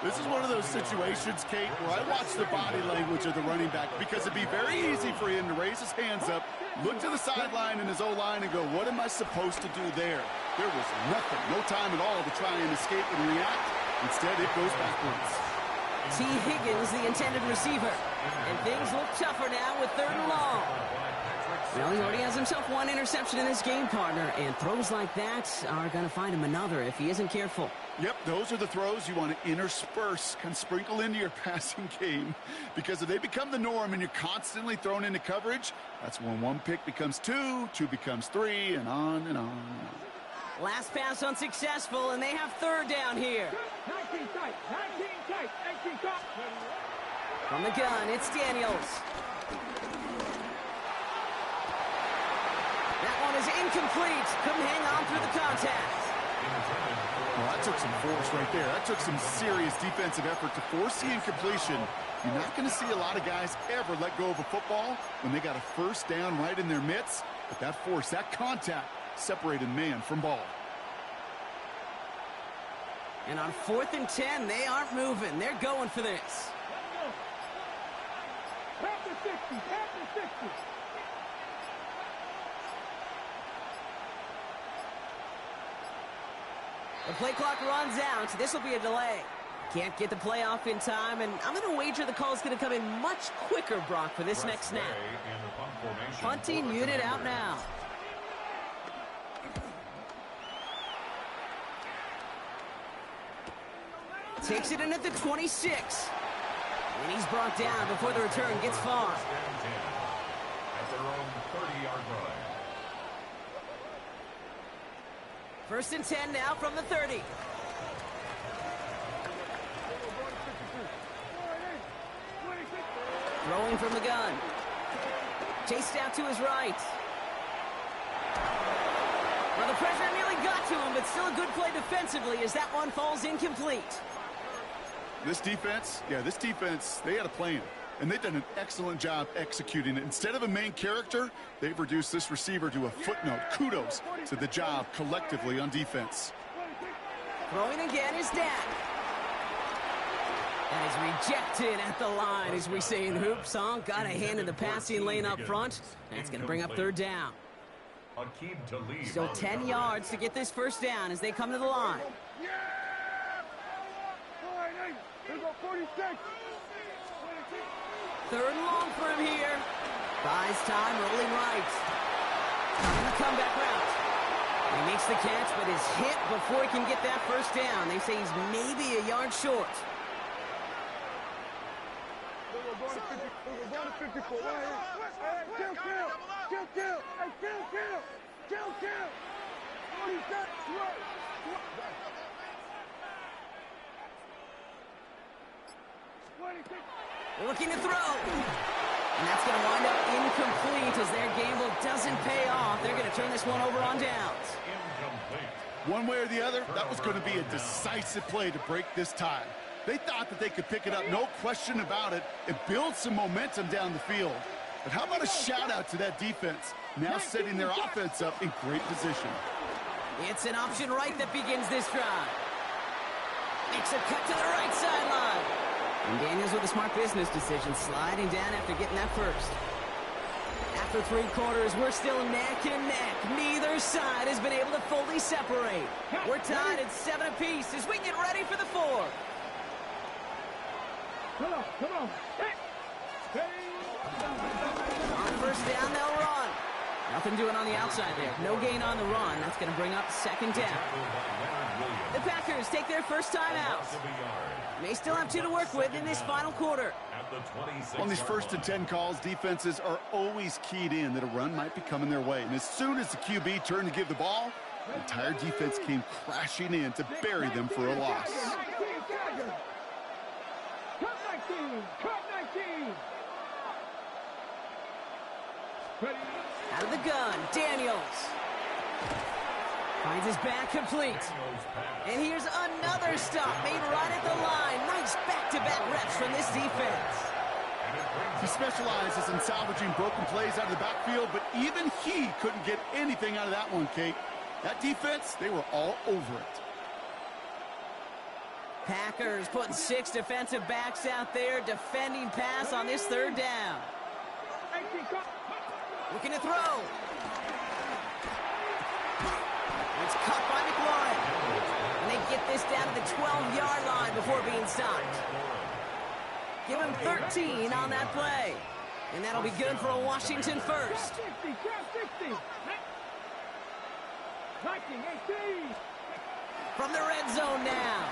This is one of those situations, Kate, where I watch the body language of the running back because it'd be very easy for him to raise his hands up, look to the sideline in his O-line and go, what am I supposed to do there? There was nothing, no time at all to try and escape and react. Instead, it goes backwards. T. Higgins, the intended receiver. And things look tougher now with 3rd and long. Well, he already has himself one interception in this game, partner, and throws like that are going to find him another if he isn't careful. Yep, those are the throws you want to intersperse, kind of sprinkle into your passing game, because if they become the norm and you're constantly thrown into coverage, that's when 1 pick becomes 2, 2 becomes 3, and on and on and on. Last pass unsuccessful, and they have 3rd down here. 19 tight, 19 tight. From the gun, it's Daniels. That one is incomplete. Couldn't hang on through the contact. Well, that took some force right there. That took some serious defensive effort to force the incompletion. You're not going to see a lot of guys ever let go of a football when they got a 1st down right in their midst. But that force, that contact, separated man from ball. And on 4th and 10, they aren't moving. They're going for this. 60. After 60. The play clock runs out. This will be a delay. Can't get the play off in time, and I'm going to wager the call is going to come in much quicker, Brock, for this next snap. Punting unit out now. Takes it in at the 26. And he's brought down before the return gets far. At their own 30-yard line. First and 10 now from the 30. Throwing from the gun. Chased out to his right. Well, the pressure nearly got to him, but still a good play defensively as that one falls incomplete. This defense, they had a plan, and they've done an excellent job executing it. Instead of a main character, they've reduced this receiver to a footnote. Kudos to the job collectively on defense. Throwing again is Dak. That is rejected at the line, as we say in hoops, huh? Got a hand in the passing lane up front. That's going to bring up third down. Still 10 yards to get this first down as they come to the line. Third and long for him here. Buys time, rolling right. Coming the comeback route. He makes the catch, but is hit before he can get that first down. They say he's maybe a yard short. Looking to throw. And that's going to wind up incomplete as their gamble doesn't pay off. They're going to turn this one over on downs. One way or the other, that was going to be a decisive play to break this tie. They thought that they could pick it up, no question about it, and build some momentum down the field. But how about a shout-out to that defense, now setting their offense up in great position. It's an option right that begins this drive. Makes a cut to the right sideline. And Daniels with a smart business decision, sliding down after getting that first. After 3 quarters, we're still neck and neck. Neither side has been able to fully separate. We're tied at 7 apiece as we get ready for the 4th. Come on. On first down, they'll run. Nothing doing on the outside there. No gain on the run. That's going to bring up second down. The Packers take their first time out. They still have 2 to work with in this final quarter. On these first and 10 calls, defenses are always keyed in that a run might be coming their way. And as soon as the QB turned to give the ball, the entire defense came crashing in to bury them for a loss. Cut 19. Out of the gun, Daniels. Finds his back complete. And here's another stop made right at the line. Nice back-to-back reps from this defense. He specializes in salvaging broken plays out of the backfield, but even he couldn't get anything out of that one, Kate. That defense, they were all over it. Packers putting 6 defensive backs out there defending pass on this third down. Looking to throw. It's caught by McLaurin. And they get this down to the 12-yard line before being stopped. Give him 13 on that play. And that'll be good for a Washington first. From the red zone now.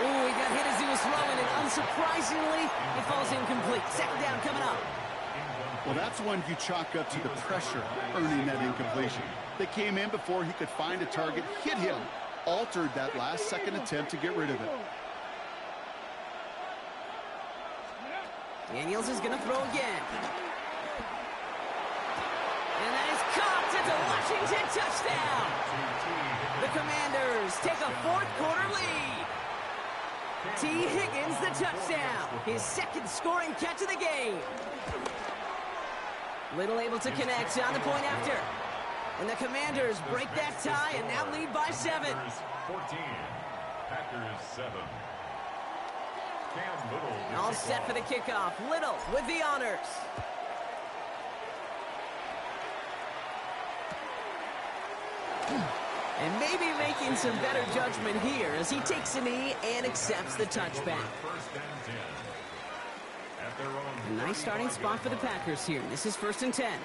Ooh, he got hit as he was throwing, and unsurprisingly, it falls incomplete. Second down coming up. Well, that's one you chalk up to the pressure earning that incompletion. They came in before he could find a target, hit him, altered that last-second attempt to get rid of it. Daniels is going to throw again. And that is caught. It's a Washington touchdown. The Commanders take a fourth-quarter lead. T. Higgins the touchdown. His second scoring catch of the game. Little able to connect on the point after. And the Commanders break that tie and now lead by 7. 14, Packers 7. Cam Little. All set for the kickoff. Little with the honors. And maybe making some better judgment here as he takes a knee and accepts the touchback. A nice starting spot for the Packers here. This is 1st and 10.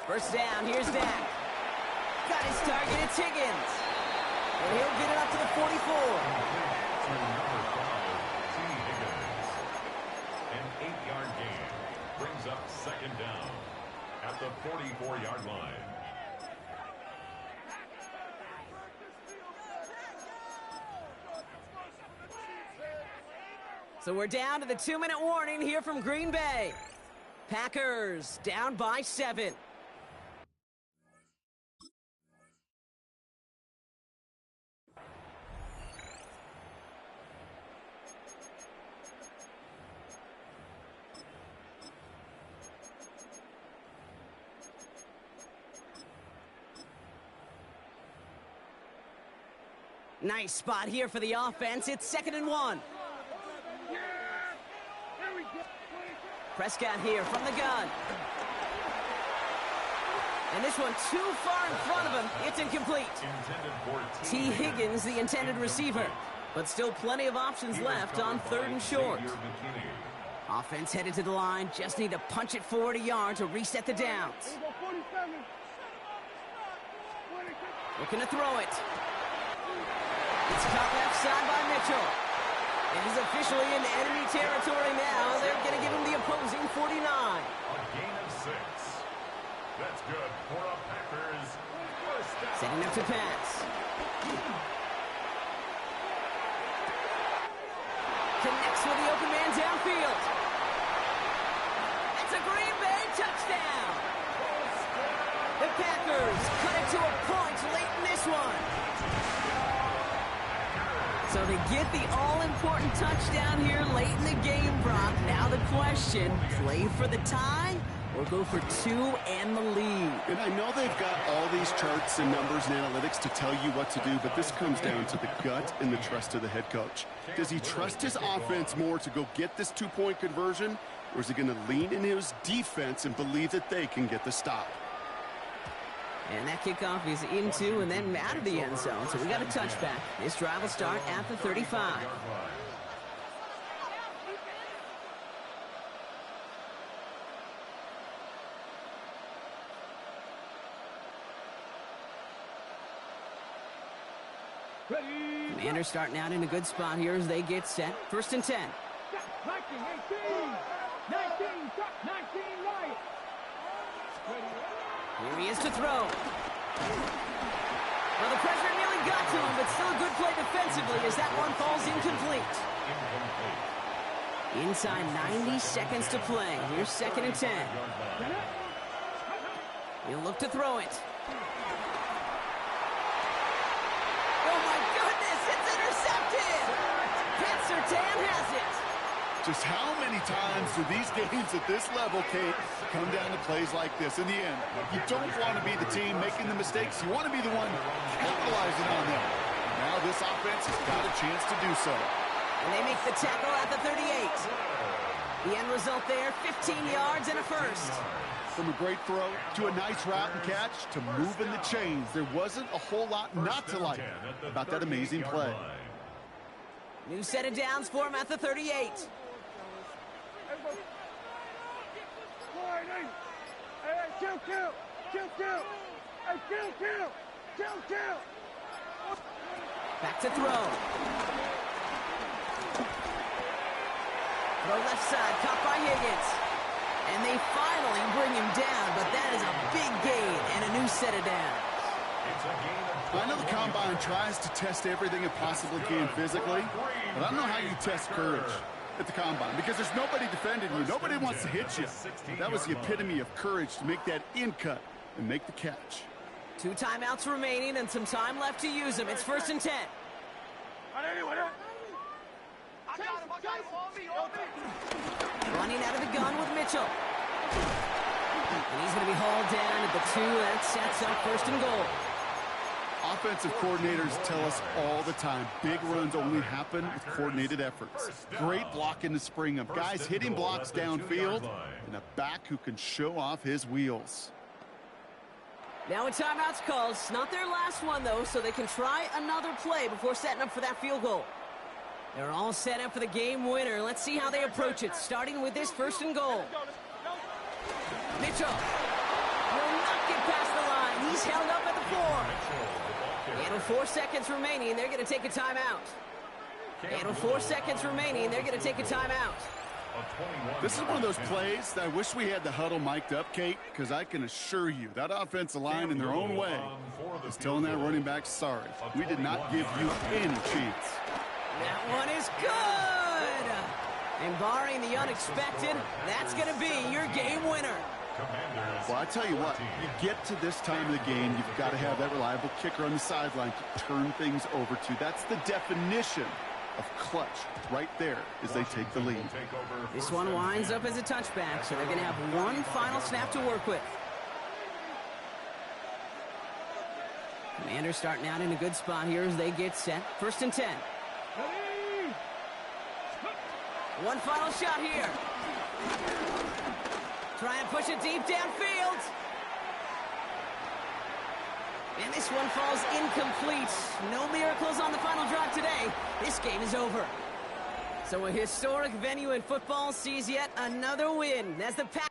First down, here's Dak. Got his target, it's Higgins. And he'll get it up to the 44. An 8-yard gain brings up 2nd down at the 44-yard line. So we're down to the 2-minute warning here from Green Bay. Packers down by 7. Nice spot here for the offense. It's 2nd and 1. Prescott here from the gun. And this one too far in front of him. It's incomplete. T. Higgins, the intended receiver. But still plenty of options left on 3rd and short. Offense headed to the line. Just need to punch it forward a yard to reset the downs. Looking to throw it. It's caught left side by Mitchell. And he's officially in enemy territory now. They're going to give him the opposing 49. A gain of 6. That's good for a Packers first down. Setting up to pass. Connects with the open man downfield. It's a Green Bay touchdown. The Packers cut it to a point late in this one. So they get the all-important touchdown here late in the game, Brock. Now the question, play for the tie or go for 2 and the lead? And I know they've got all these charts and numbers and analytics to tell you what to do, but this comes down to the gut and the trust of the head coach. Does he trust his offense more to go get this 2-point conversion, or is he going to lean in his defense and believe that they can get the stop? And that kickoff is into and then out of the end zone. So we got a touchback. This drive will start at the 35. Commanders starting out in a good spot here as they get set. 1st and 10. 19, 19, right. Here he is to throw. Well, the pressure nearly got to him, but still a good play defensively as that one falls incomplete. Inside 90 seconds to play. Here's 2nd and 10. He'll look to throw it. Oh, my goodness, it's intercepted. Pat Surtain has it. Just how many times do these games at this level, Kate, come down to plays like this? In the end, you don't want to be the team making the mistakes. You want to be the one capitalizing on them. Now this offense has got a chance to do so. And they make the tackle at the 38. The end result there, 15 yards and a first. From a great throw to a nice route and catch to moving the chains, there wasn't a whole lot not to like about that amazing play. New set of downs for him at the 38. Back to throw. Throw left side, caught by Higgins. And they finally bring him down, but that is a big gain and a new set of downs. I know the Combine tries to test everything it possibly can physically, but I don't know how you test courage at the Combine because there's nobody defending you. Nobody wants to hit you. That was the epitome of courage to make that in cut and make the catch. 2 timeouts remaining and some time left to use them. It's 1st and 10. Running out of the gun with Mitchell. And he's going to be hauled down at the 2. That sets up 1st and goal. Offensive coordinators tell us all the time, big runs only happen with coordinated efforts. Great block in the spring of guys hitting blocks downfield and a back who can show off his wheels. Now a timeout's called. It's not their last one, though, so they can try another play before setting up for that field goal. They're all set up for the game winner. Let's see how they approach it, starting with this 1st and goal. Mitchell will not get past the line. He's held up at the 4. And with 4 seconds remaining, they're going to take a timeout. And with 4 seconds remaining, they're going to take a timeout. This is one of those plays that I wish we had the huddle mic'd up, Kate, because I can assure you that offensive line in their own way is telling that running back, sorry, we did not give you any chance. That one is good! And barring the unexpected, that's going to be your game winner. Well, I tell you what, you get to this time of the game, you've got to have that reliable kicker on the sideline to turn things over to. That's the definition of clutch right there as they take the lead. This one winds up as a touchback, so they're going to have one final snap to work with. Commanders starting out in a good spot here as they get set. 1st and 10. One final shot here. Try and push it deep downfield. And this one falls incomplete. No miracles on the final drive today. This game is over. So a historic venue in football sees yet another win as the Packers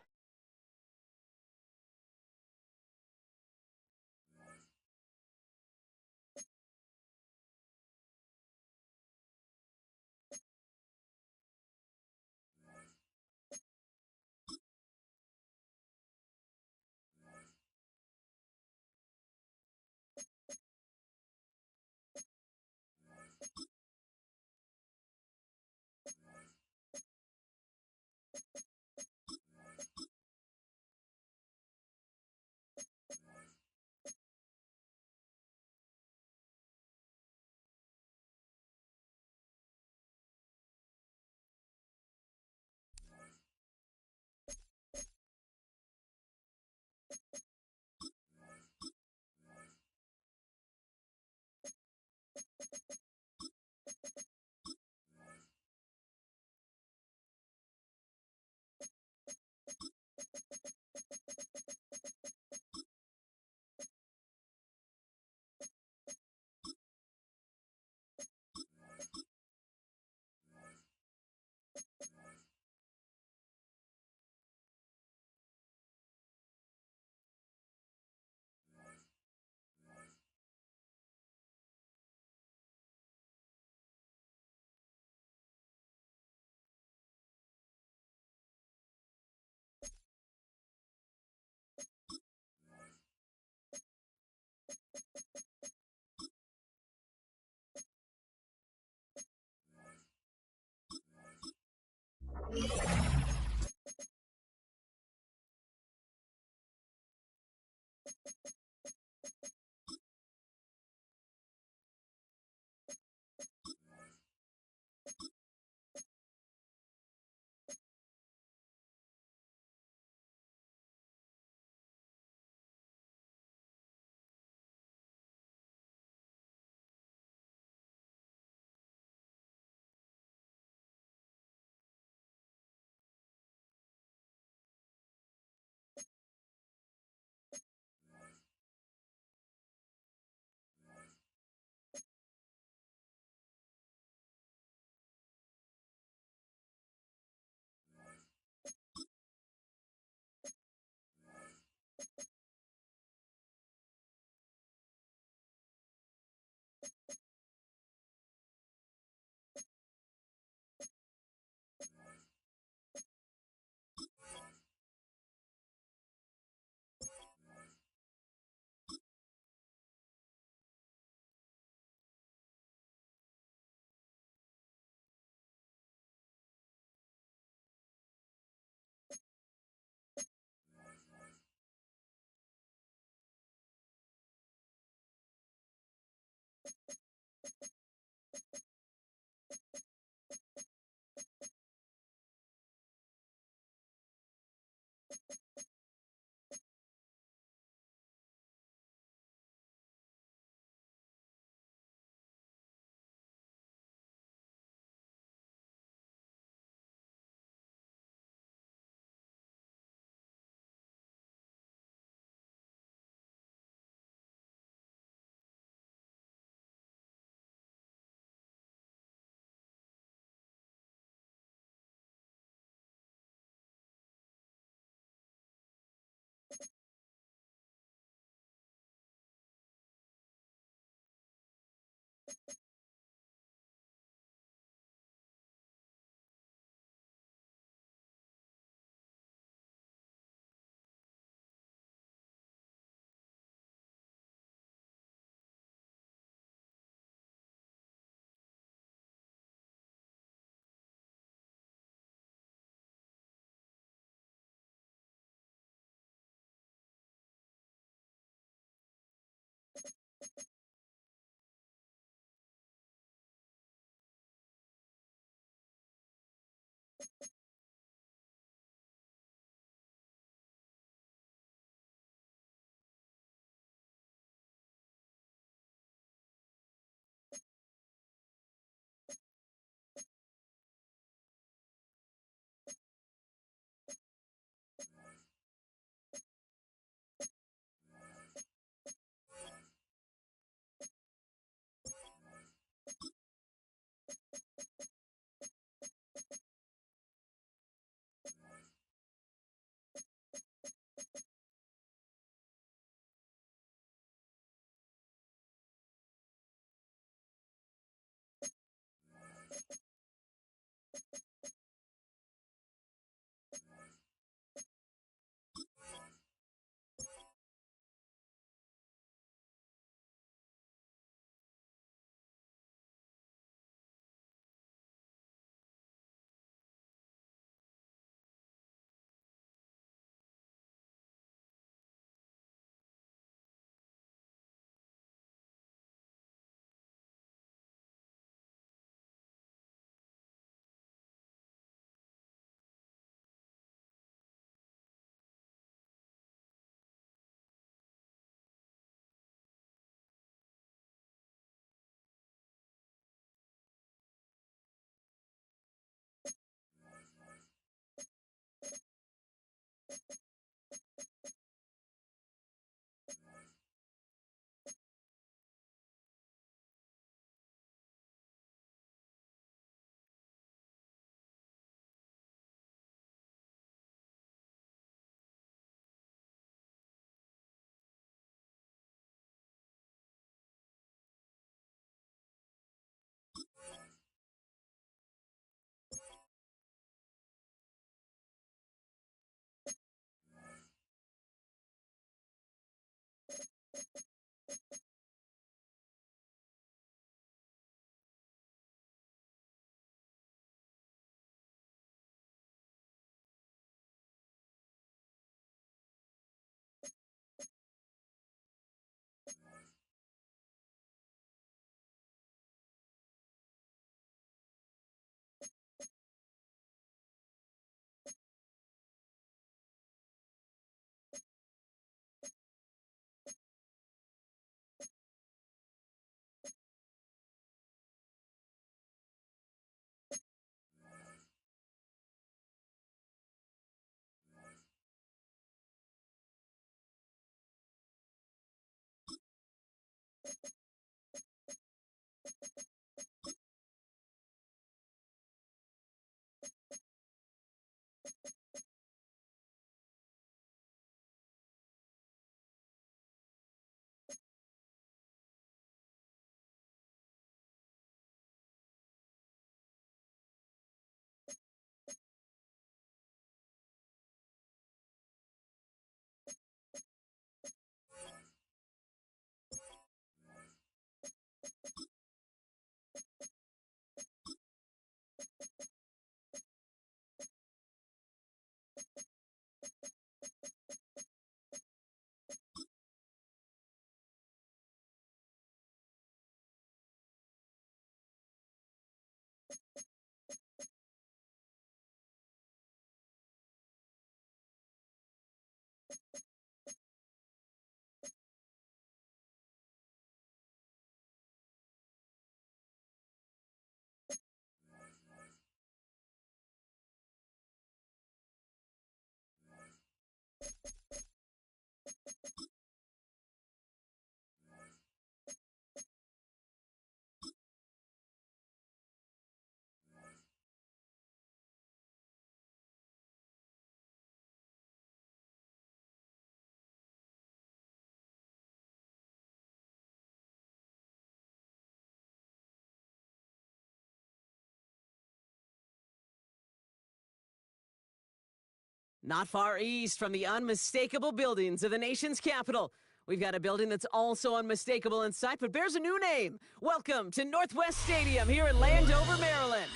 Not far east from the unmistakable buildings of the nation's capital, we've got a building that's also unmistakable in sight, but bears a new name. Welcome to Northwest Stadium here in Landover, Maryland.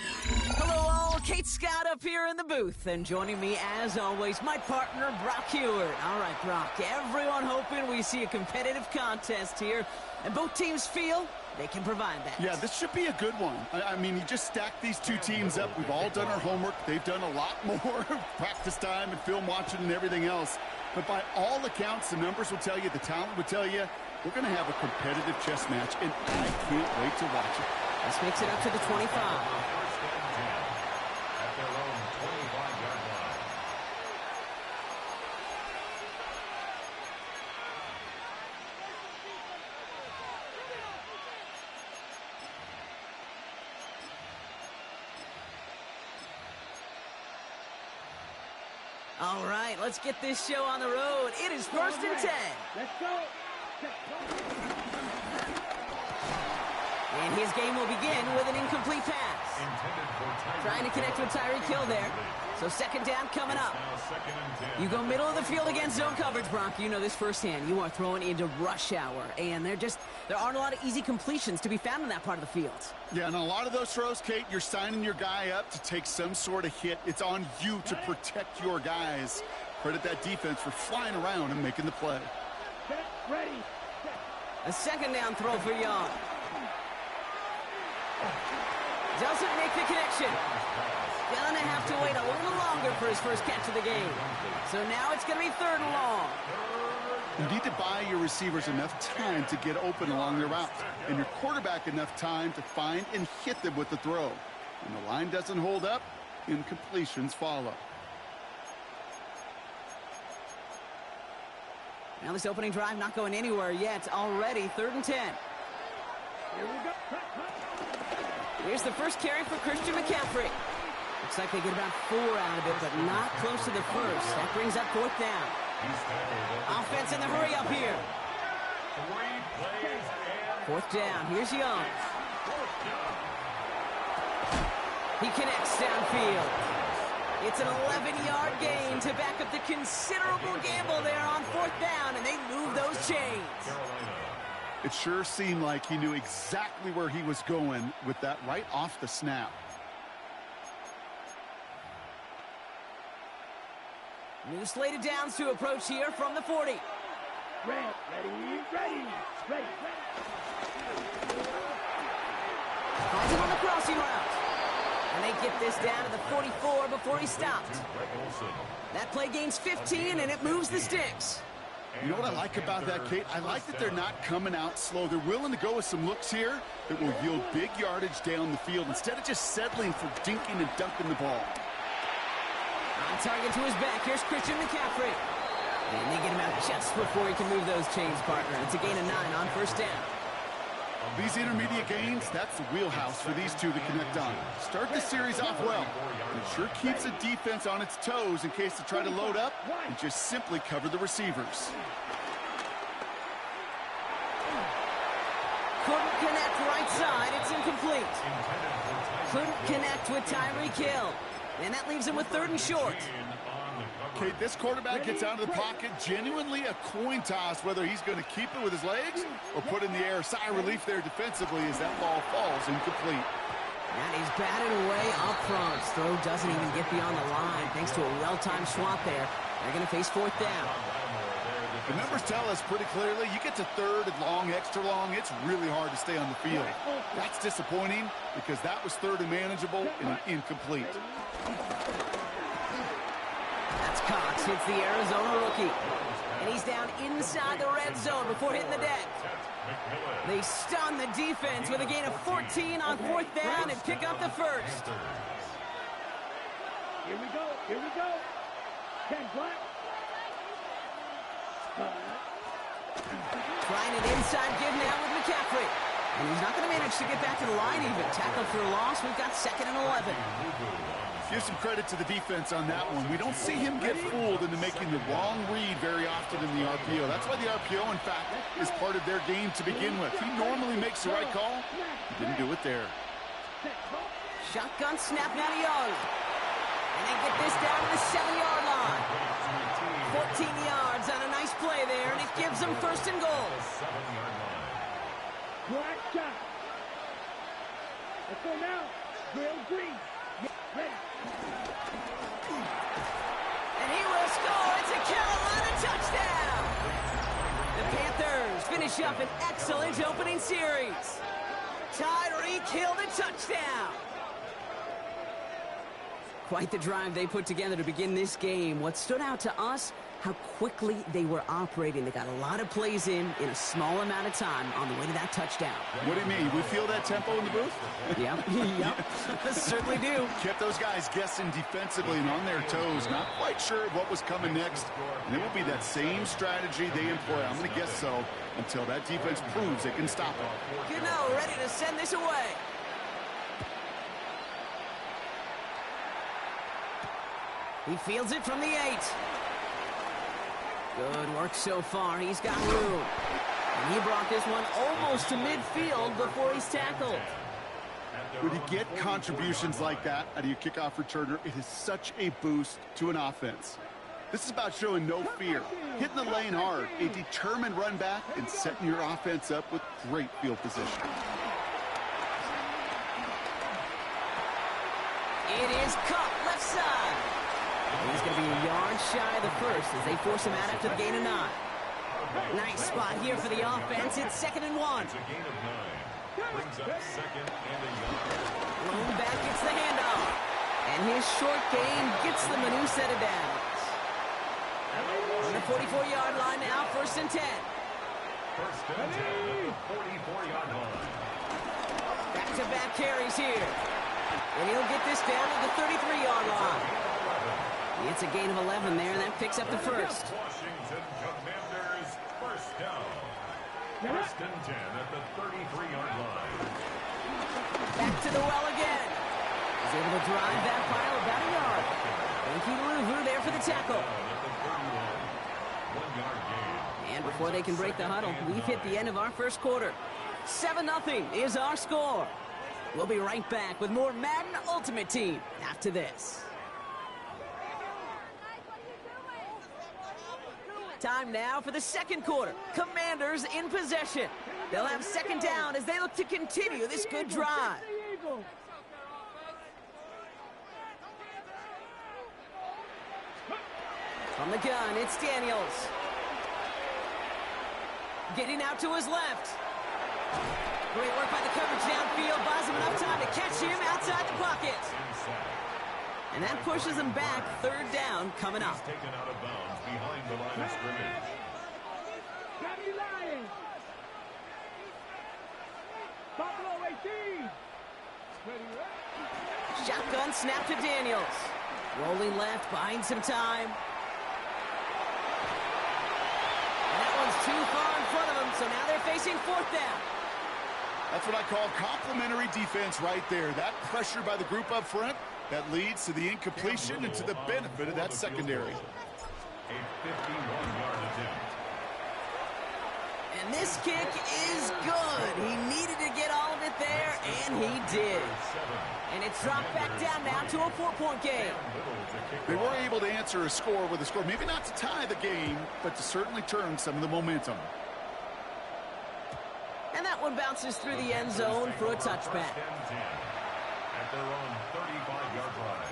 Hello all, Kate Scott up here in the booth, and joining me as always, my partner, Brock Heward. All right, Brock, everyone hoping we see a competitive contest here, and both teams feel they can provide that. Yeah, this should be a good one. I mean, you just stack these two teams up. We've all done our homework. They've done a lot more practice time and film watching and everything else. But by all accounts, the numbers will tell you, the talent will tell you, we're going to have a competitive chess match, and I can't wait to watch it. This makes it up to the 25. At their own 25-yard line. All right, let's get this show on the road. It is 1st and 10. Let's go. And his game will begin with an incomplete pass. Trying to connect with Tyreek Hill there. So 2nd down coming up. You go middle of the field against zone coverage, Bronk. You know this firsthand. You are throwing into rush hour. And there aren't a lot of easy completions to be found in that part of the field. Yeah, and a lot of those throws, Kate, you're signing your guy up to take some sort of hit. It's on you to protect your guys. Credit that defense for flying around and making the play. Set, ready. A 2nd down throw for Young. Doesn't make the connection. Gonna have to wait a little longer for his first catch of the game. So now it's gonna be 3rd and long. You need to buy your receivers enough time to get open along their route, and your quarterback enough time to find and hit them with the throw. When the line doesn't hold up, incompletions follow. Now this opening drive not going anywhere yet. Already 3rd and 10. Here we go. Here's the first carry for Christian McCaffrey. Looks like they get about 4 out of it, but not close to the first. That brings up 4th down. Offense in the hurry up here. 4th down. Here's Young. He connects downfield. It's an 11-yard gain to back up the considerable gamble there on 4th down, and they move those chains. It sure seemed like he knew exactly where he was going with that right off the snap. New slated downs to approach here from the 40. Ready. Finds him on the crossing route. And they get this down to the 44 before he stopped. That play gains 15, and it moves the sticks. You know what I like about that, Kate? I like that they're not coming out slow. They're willing to go with some looks here that will yield big yardage down the field instead of just settling for dinking and dunking the ball. On target to his back. Here's Christian McCaffrey. And they get him out just before he can move those chains, partner. It's a gain of 9 on 1st down. These intermediate gains, that's the wheelhouse for these two to connect on. Start the series off well. It sure keeps the defense on its toes in case they try to load up and just simply cover the receivers. Couldn't connect right side. It's incomplete. Couldn't connect with Tyreek Hill. And that leaves him with 3rd and short. Okay, this quarterback gets out of the pocket, genuinely a coin toss whether he's going to keep it with his legs or put in the air. Sigh of relief there defensively as that ball falls incomplete. And he's batted away up front. His throw doesn't even get beyond the line thanks to a well-timed swat there. They're going to face 4th down. The numbers tell us pretty clearly, you get to 3rd and long, extra long, it's really hard to stay on the field. That's disappointing because that was 3rd and manageable and an incomplete. That's Cox, hits the Arizona rookie. And he's down inside the red zone before hitting the deck. They stun the defense with a gain of 14 on 4th down and pick up the first. Here we go. 10 black. Trying an inside give now with McCaffrey. And he's not going to manage to get back to the line even. Tackle for a loss. We've got 2nd and 11. Give some credit to the defense on that one. We don't see him get fooled into making the wrong read very often in the RPO. That's why the RPO, in fact, is part of their game to begin with. He normally makes the right call. He didn't do it there. Shotgun snap now to Young. And they get this down to the 7-yard line. 14 yards on a nice play there, and it gives them 1st and goal. Black shot. Let's go now. Real green. Ready. And he will score. It's a Carolina touchdown. The Panthers finish up an excellent opening series. Tyreek Hill to touchdown. Quite the drive they put together to begin this game. What stood out to us, how quickly they were operating. They got a lot of plays in a small amount of time on the way to that touchdown. What do you mean? We feel that tempo in the booth? Yep, certainly do. Kept those guys guessing defensively and on their toes, not quite sure of what was coming next. And it will be that same strategy they employ, I'm going to guess so, until that defense proves they can stop it. Gano ready to send this away. He fields it from the 8. Good work so far. He's got room. And he brought this one almost to midfield before he's tackled. When you get contributions like that out of your kickoff returner, it is such a boost to an offense. This is about showing no fear, hitting the lane hard, a determined run back, and setting your offense up with great field position. It is caught left side. He's going to be a yard shy of the first as they force him out after the gain of 9. Nice spot here for the offense. It's 2nd and 1. It's a gain of 9. Brings up 2nd and a yard. Lone back gets the handoff. And his short gain gets them a new set of downs. On the 44-yard line now, 1st and 10. 1st and 10 at the 44-yard line. Back-to-back carries here. And he'll get this down to the 33-yard line. It's a gain of 11 there, and that picks up the first. Washington Commanders, 1st down. 1st and 10 at the 33-yard line. Back to the well again. He's able to drive that pile about a yard. Thank you to Luvu there for the tackle. And before they can break the huddle, we've hit the end of our first quarter. 7-0 is our score. We'll be right back with more Madden Ultimate Team after this. Time now for the second quarter. Commanders in possession. They'll have 2nd down as they look to continue this good drive. From the gun, it's Daniels. Getting out to his left. Great work by the coverage downfield. Buys him enough time to catch him outside the pocket. And that pushes him back. 3rd down coming up. He's taken out of bounds behind the line of scrimmage. Shotgun snap to Daniels. Rolling left, buying some time. And that one's too far in front of him, so now they're facing 4th down. That's what I call complementary defense right there. That pressure by the group up front, that leads to the incompletion and to the benefit of that secondary. A 51-yard attempt. And this kick is good. He needed to get all of it there, and he did. And it's dropped back down now to a 4-point game. They were able to answer a score with a score, maybe not to tie the game, but to certainly turn some of the momentum. And that one bounces through the end zone for a touchback. At their own 35-yard line.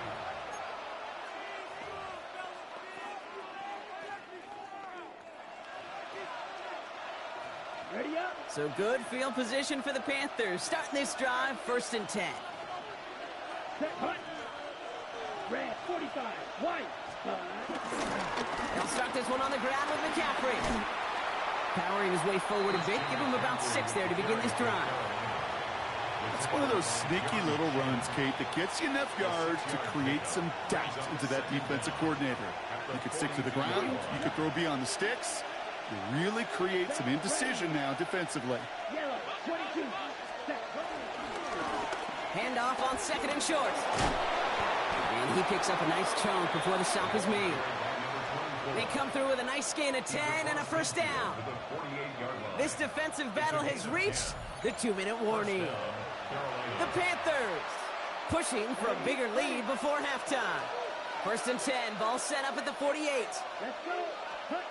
Ready up. So good field position for the Panthers. Starting this drive, 1st and 10. Set, hunt. Red, 45. White. They'll start this one on the ground with McCaffrey. Powering his way forward a bit. Give him about 6 there to begin this drive. It's one of those sneaky little runs, Kate, that gets you enough yards to create some doubt into that defensive coordinator. You could stick to the ground. You could throw beyond the sticks. You really create some indecision now defensively. Yellow, 22. Set. Handoff on 2nd and short. And he picks up a nice chunk before the stop is made. They come through with a nice gain of 10 and a 1st down. This defensive battle has reached the 2-minute warning. The Panthers pushing for a bigger lead before halftime. 1st and 10, ball set up at the 48. Let's go. Hunt.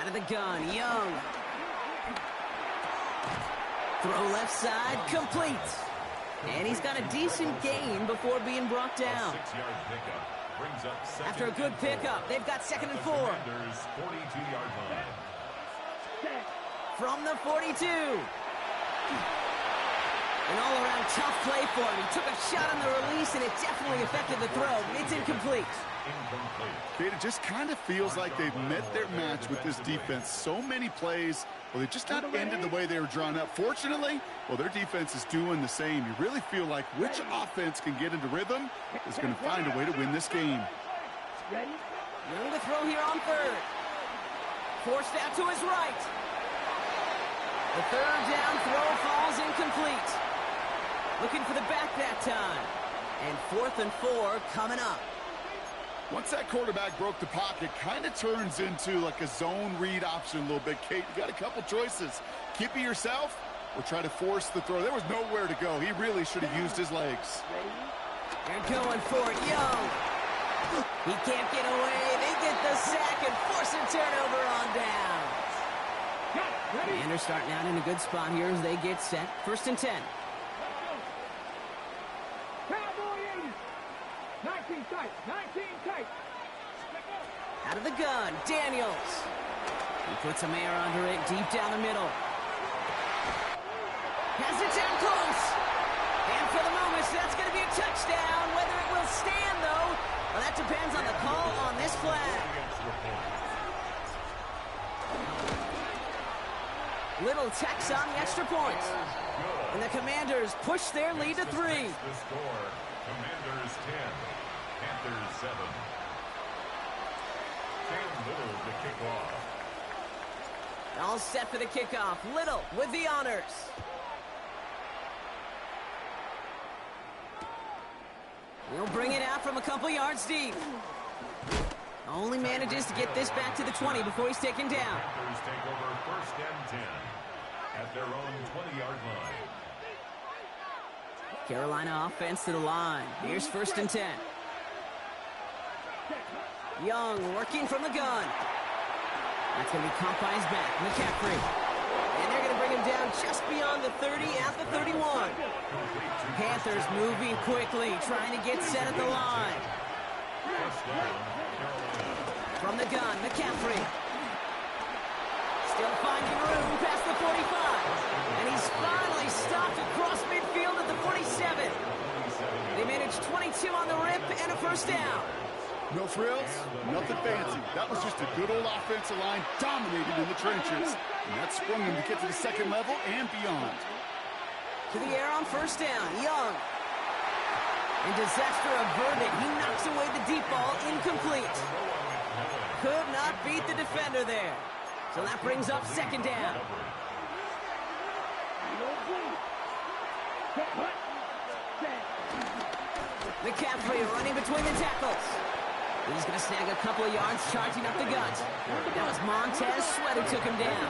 Out of the gun, Young. Throw left side, complete. And he's got a decent gain before being brought down. 6-yard pickup brings up 2nd. After a good pickup, they've got 2nd and 4. 42-yard line. Set. From the 42. An all-around tough play for him. He took a shot on the release, and it definitely affected the throw. It's incomplete. Kate, it just kind of feels like they've met their match with this defense. So many plays, well, they just not ended the way they were drawn up. Fortunately, well, their defense is doing the same. You really feel like which offense can get into rhythm is going to find a way to win this game. Young to throw here on third. Forced out to his right. The third down throw falls incomplete. Looking for the back that time. And 4th and 4 coming up. Once that quarterback broke the pocket, kind of turns into like a zone read option a little bit. Kate, you got a couple choices. Keep it yourself or try to force the throw. There was nowhere to go. He really should have used his legs. They're going for it. Young. He can't get away. They get the sack and force a turnover on down. Commanders starting out in a good spot here as they get set. 1st and 10. Cowboy 80. 19 tight. 19 tight. Out of the gun, Daniels. He puts some air under it, deep down the middle. Has it down close. And for the moment, that's going to be a touchdown. Whether it will stand, though, well, that depends on the call on this flag. Little tacks on the extra point. And the Commanders push their lead to 3. The score, Commanders 10, Panthers 7. Cam Little to kick off. All set for the kickoff. Little with the honors. He'll bring it out from a couple yards deep. Only manages to get this back to the 20 before he's taken down. Panthers take over 1st and 10 at their own 20-yard line. Carolina offense to the line. Here's 1st and 10. Young working from the gun. That's going to be caught by his back. McCaffrey. And they're going to bring him down just beyond the 30 at the 31. Panthers moving quickly, trying to get set at the line. From the gun, McCaffrey. Still finding room past the 45. And he's finally stopped across midfield at the 47. They managed 22 on the rip and a 1st down. No frills, nothing fancy. That was just a good old offensive line dominated in the trenches. And that sprung him to get to the 2nd level and beyond. To the air on 1st down, Young. And disaster averted. He knocks away the deep ball, incomplete. Could not beat the defender there. So that brings up 2nd down. McCaffrey running between the tackles. He's going to snag a couple of yards, charging up the gut. That was Montez Sweat who took him down.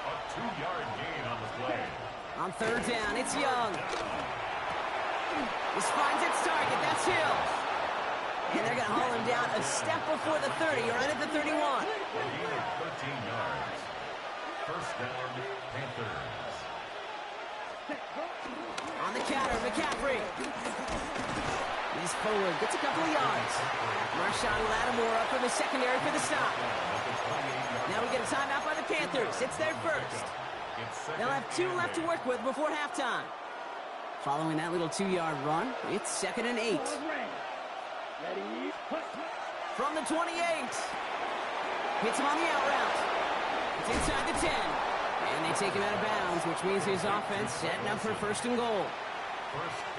A 2-yard gain on the play. On 3rd down, it's Young. This finds its target. That's Hill. And they're going to haul him down a step before the 30, right at the 31. A gain of 13 yards. 1st down, Panthers. On the counter, McCaffrey. He's forward, gets a couple of yards. Marshawn Lattimore up from the secondary for the stop. Now we get a timeout by the Panthers. It's their 1st. They'll have 2 left to work with before halftime. Following that little 2-yard run, it's 2nd and 8. From the 28. Hits him on the out route. It's inside the 10. And they take him out of bounds, which means his offense setting up for 1st and goal.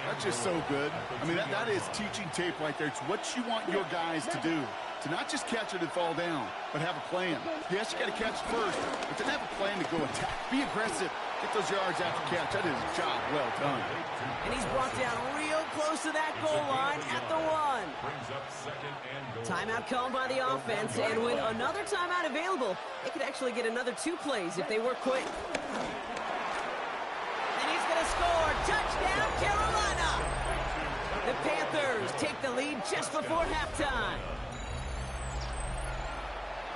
That's just so good. I mean, that is teaching tape right there. It's what you want your guys to do. To not just catch it and fall down, but have a plan. Yes, you got to catch it first, but then have a plan to go attack. Be aggressive. Get those yards after catch. That is a job well done. And he's brought down real close to that goal line at the 1. Brings up 2nd and goal. Timeout called by the offense, and with another timeout available, they could actually get another 2 plays if they work quick. And he's going to score. Touchdown, Carolina! The Panthers take the lead just before halftime.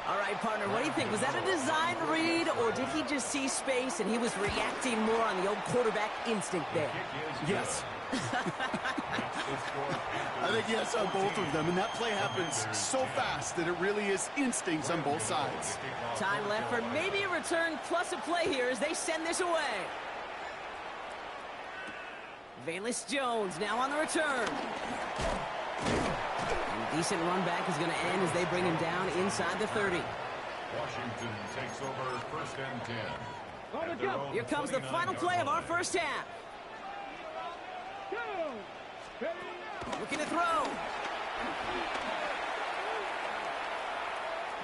All right, partner, what do you think? Was that a design read, or did he just see space and he was reacting more on the old quarterback instinct there? Yes. I think yes on both of them, and that play happens so fast that it really is instincts on both sides. Time left for maybe a return plus a play here as they send this away. Valus Jones now on the return. And decent run back is going to end as they bring him down inside the 30. Washington takes over first and 10. Here comes the final play of our first half. Looking to throw.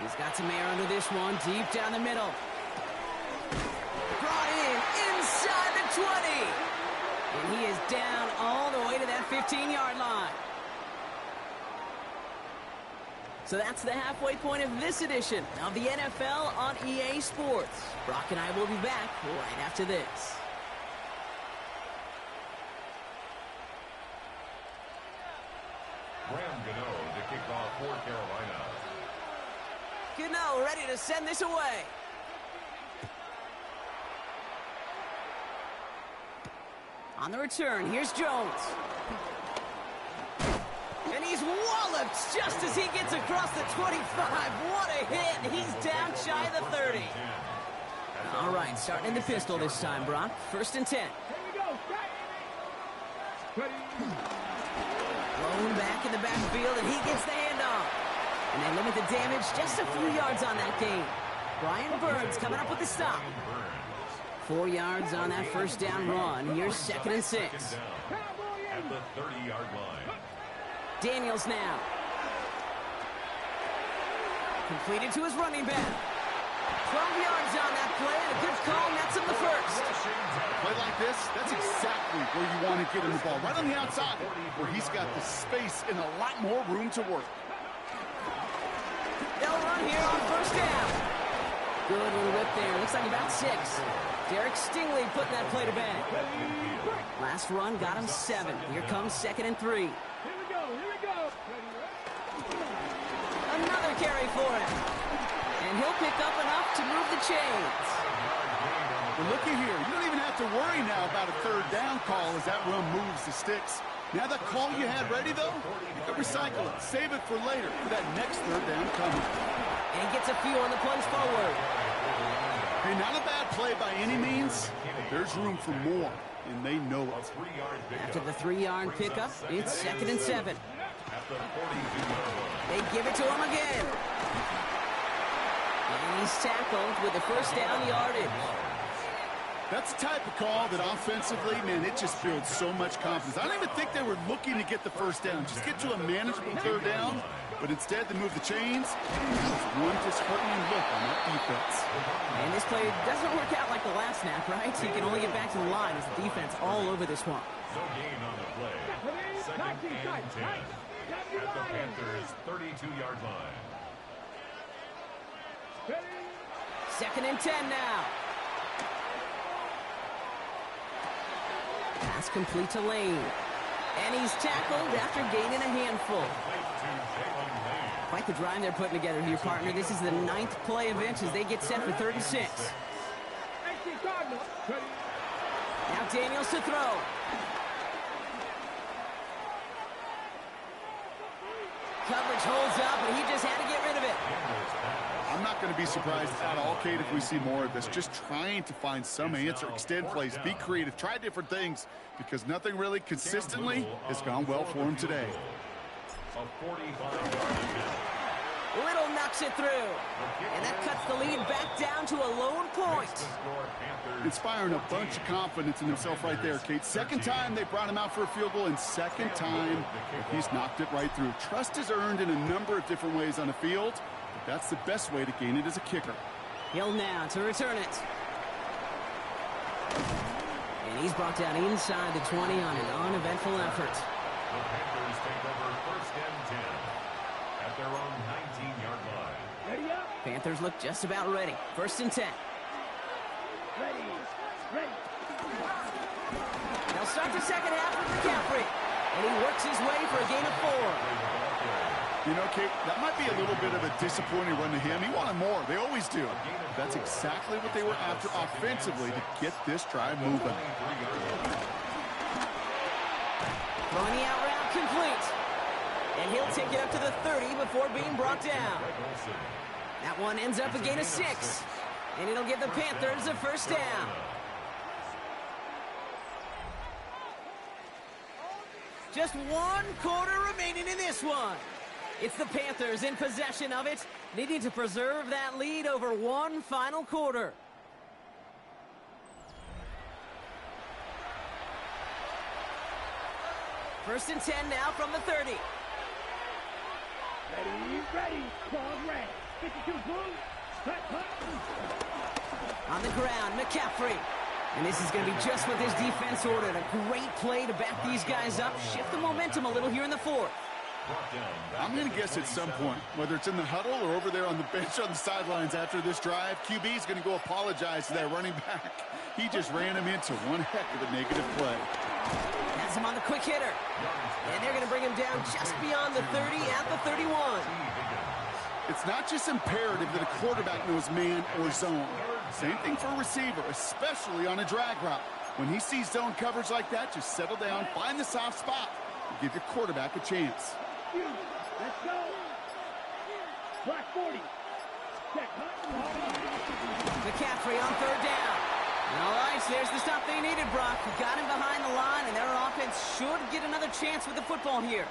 He's got some air under this one, deep down the middle. Brought in inside the 20. And he is down all the way to that 15-yard line. So that's the halfway point of this edition of the NFL on EA Sports. Brock and I will be back right after this. Graham Gano to kick off for Carolina. Gano ready to send this away. On the return, here's Jones. And he's walloped just as he gets across the 25. What a hit. He's down shy of the 30. All right, starting in the pistol this time, Brock. First and 10. Blown back in the backfield, and he gets the handoff. And they limit the damage just a few yards on that gain. Brian Burns coming up with the stop. 4 yards on that first down run. Here's second and 6. At the 30-yard line. Daniels now. Completed to his running back. 12 yards on that play, and a good call nets him the first. A play like this, that's exactly where you want to get him the ball. Right on the outside, where he's got the space and a lot more room to work. They'll run here on first down. Good little whip there. Looks like about 6. Derek Stingley putting that play to bed. Last run got him 7. Here comes second and 3. Here we go. Another carry for him. And he'll pick up enough to move the chains. Well, looky here. You don't even have to worry now about a third down call as that run moves the sticks. Now that call you had ready, though, you can recycle it. Save it for later for that next third down coming. And he gets a few on the plunge forward. Hey, not a bad play by any means, but there's room for more, and they know it. After the 3-yard pickup, it's second and 7. They give it to him again. And he's tackled with the first down yardage. That's the type of call that offensively, man, it just builds so much confidence. I don't even think they were looking to get the first down. Just get to a manageable third down, but instead they move the chains. One disheartening look on that defense. And this play doesn't work out like the last snap, right? So he can only get back to the line as the defense all over this one. No gain on the play. Second and 10. At the Panthers' 32-yard line. Second and 10 now. Pass complete to Lane. And he's tackled after gaining a handful. Quite the drive they're putting together here, partner. This is the 9th play of inches. They get set for 36. Now Daniels to throw. Coverage holds up, and he just had to get rid of it. I'm not going to be surprised at all, Kate, if we see more of this. Just trying to find some answer, extend plays, be creative, try different things, because nothing really consistently has gone well for him today. A 45-yard attempt. Little knocks it through. And that cuts the lead back down to a lone point. Inspiring a bunch of confidence in himself right there, Kate. Second time they brought him out for a field goal, and second time he's knocked it right through. Trust is earned in a number of different ways on the field, but that's the best way to gain it as a kicker. Hill now to return it. And he's brought down inside the 20 on an uneventful effort. The Panthers take over first and 10 at their own 19-yard line. Ready up. Panthers look just about ready. First and 10. Ready. They'll start the second half with McCaffrey. And he works his way for a gain of 4. You know, Kate, that might be a little bit of a disappointing run to him. He wanted more. They always do. That's exactly what they were after offensively to get this drive moving. Throwing the out route complete. And he'll take it up to the 30 before being brought down. That one ends up a gain of 6. And it'll give the Panthers a first down. Just 1 quarter remaining in this one. It's the Panthers in possession of it, needing to preserve that lead over 1 final quarter. First and 10 now from the 30. Ready, ball red. 52 blue. On the ground, McCaffrey. And this is going to be just what this defense ordered. A great play to back these guys up, shift the momentum a little here in the 4th. I'm going to guess at some point, whether it's in the huddle or over there on the bench on the sidelines after this drive, QB is going to go apologize to that running back. He just ran him into one heck of a negative play. Has him on the quick hitter. And they're going to bring him down just beyond the 30 at the 31. It's not just imperative that a quarterback knows man or zone. Same thing for a receiver, especially on a drag route. When he sees zone coverage like that, just settle down, find the soft spot, and give your quarterback a chance. Let's go. Black 40. Check. McCaffrey on 3rd down. All right, so there's the stop they needed, Brock. Got him behind the line, and their offense should get another chance with the football here.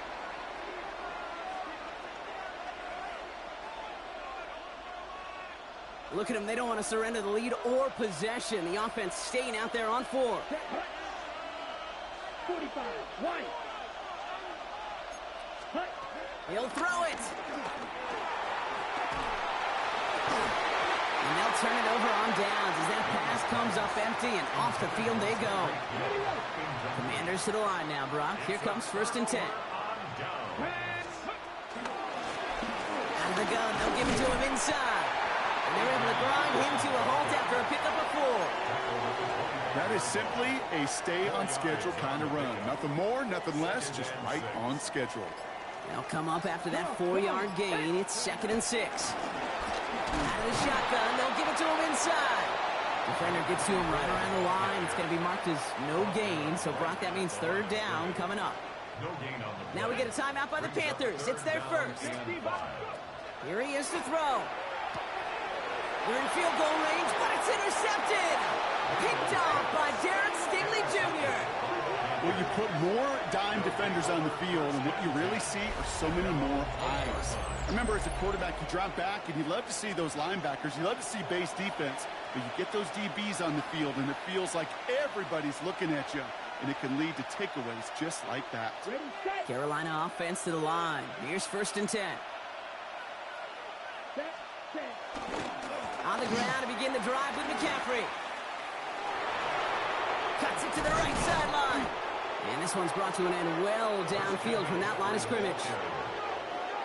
Look at them. They don't want to surrender the lead or possession. The offense staying out there on 4. 45. White. He'll throw it. And they'll turn it over on downs as that pass comes up empty, and off the field they go. Commanders to the line now, Brock. Here comes 1st and 10. Out of the gun. They'll give it to him inside. And they're able to grind him to a halt after a pickup of 4. That is simply a stay-on-schedule kind of run. Nothing more, nothing less, just right on schedule. They'll come up after that 4-yard gain. It's 2nd and 6. Out of the shotgun, they'll give it to him inside. Defender gets to him right around the line. It's going to be marked as no gain. So, Brock, that means 3rd down coming up. Now we get a timeout by the Panthers. It's their first. Here he is to throw. We're in field goal range, but it's intercepted. Picked off by Derek Stingley Jr. Well, you put more dime defenders on the field, and what you really see are so many more eyes. Remember, as a quarterback, you drop back, and you love to see those linebackers. You love to see base defense, but you get those DBs on the field, and it feels like everybody's looking at you, and it can lead to takeaways just like that. Carolina offense to the line. Here's 1st and 10. On the ground to begin the drive with McCaffrey. Cuts it to the right sideline. And this one's brought to an end well downfield from that line of scrimmage.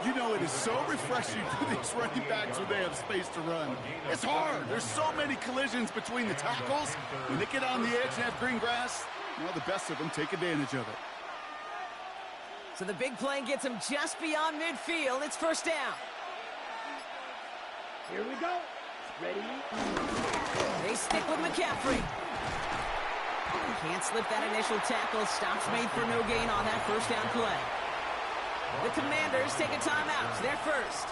You know, it is so refreshing for these running backs when they have space to run. It's hard. There's so many collisions between the tackles. When they get on the edge and have green grass, well, the best of them take advantage of it. So the big play gets them just beyond midfield. It's 1st down. Here we go. Ready? They stick with McCaffrey. Can't slip that initial tackle. Stops made for no gain on that 1st down play. The Commanders take a timeout. They're first.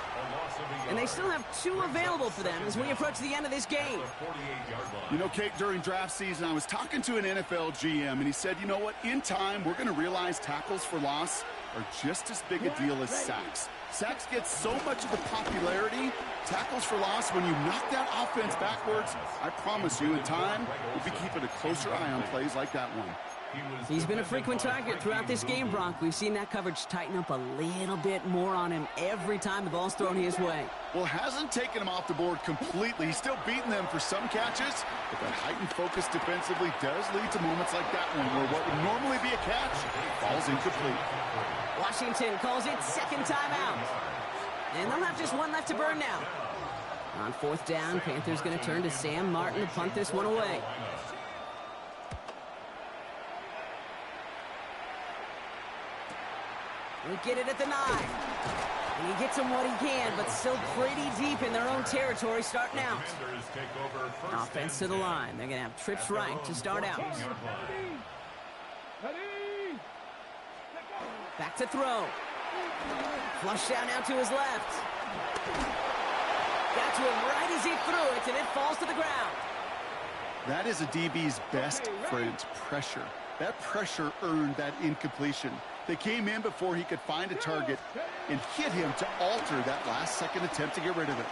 And they still have 2 available for them as we approach the end of this game. You know, Kate, during draft season, I was talking to an NFL GM, and he said, you know what, in time, we're going to realize tackles for loss are just as big a deal as sacks. Sacks get so much of the popularity. Tackles for loss, when you knock that offense backwards, I promise you, in time, we'll be keeping a closer eye on plays like that one. He's been a frequent target throughout this game, Brock. We've seen that coverage tighten up a little bit more on him every time the ball's thrown his way. Well, hasn't taken him off the board completely. He's still beating them for some catches, but that heightened focus defensively does lead to moments like that one where what would normally be a catch falls incomplete. Washington calls it 2nd timeout. And they'll have just 1 left to burn now. On 4th down, Panthers going to turn to Sam Martin to punt this one away. They get it at the 9. And he gets him what he can, but still pretty deep in their own territory starting out. Offense to the line. They're going to have trips right to start out. Back to throw. Flush down now to his left. Got to him right as he threw it, and it falls to the ground. That is a DB's best friend, pressure. That pressure earned that incompletion. They came in before he could find a target and hit him to alter that last-second attempt to get rid of it.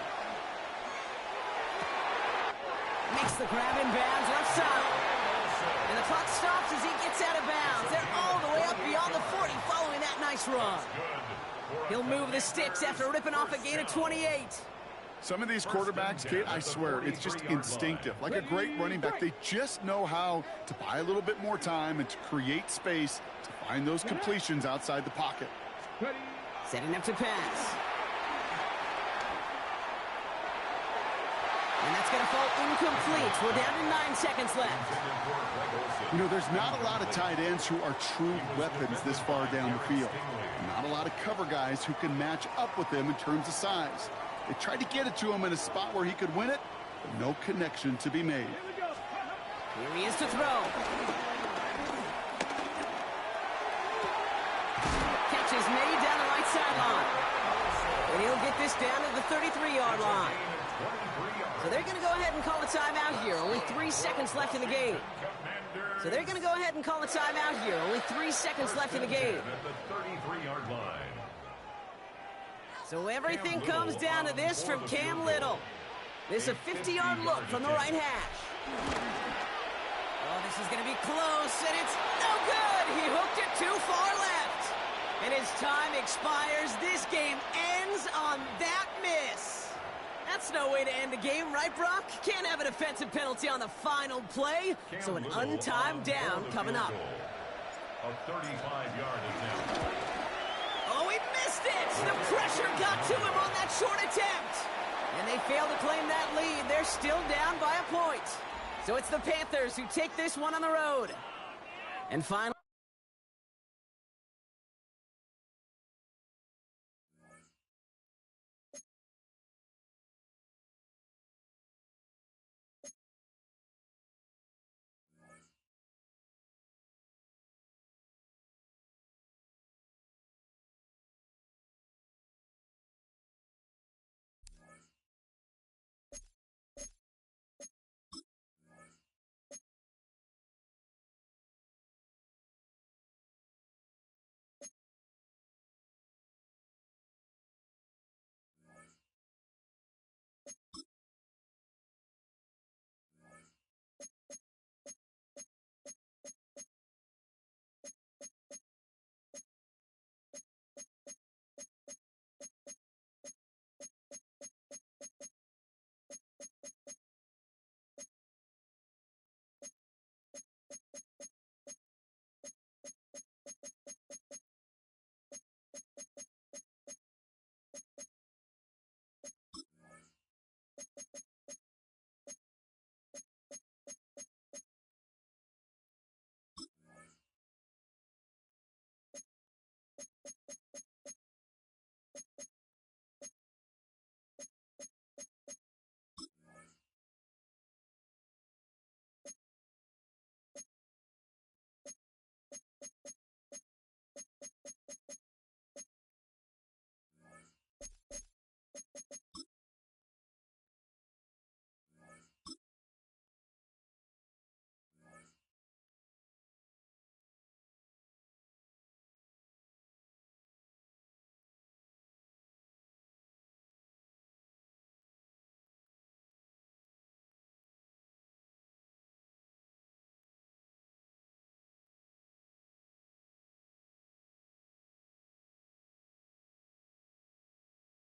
Makes the grab in bounds left side. And the clock stops as he gets out of bounds. They're all the way up beyond the 40 following that nice run. He'll move the sticks after ripping off a gain of 28. Some of these quarterbacks, Kate, I swear, it's just instinctive. Like a great running back, they just know how to buy a little bit more time and to create space to find those completions outside the pocket. Setting up to pass. And that's going to fall incomplete. We're down to 9 seconds left. You know, there's not a lot of tight ends who are true weapons this far down the field. Not a lot of cover guys who can match up with them in terms of size. They tried to get it to him in a spot where he could win it, but no connection to be made. Here he is to throw. Catch is made down the right sideline. And he'll get this down to the 33-yard line. So they're going to go ahead and call a timeout here. Only 3 seconds left in the game. So they're going to go ahead and call a timeout here. Only 3 seconds left in the game. So everything comes down to this from Cam Little. This is a 50-yard look from the right hash. Oh, this is going to be close, and it's no good. He hooked it too far left. And his time expires. This game ends on that miss. That's no way to end a game, right, Brock? Can't have a defensive penalty on the final play, so an untimed down coming up. A 35-yard attempt. Oh, he missed it! The pressure got to him on that short attempt. And they fail to claim that lead. They're still down by a point. So it's the Panthers who take this one on the road. And finally,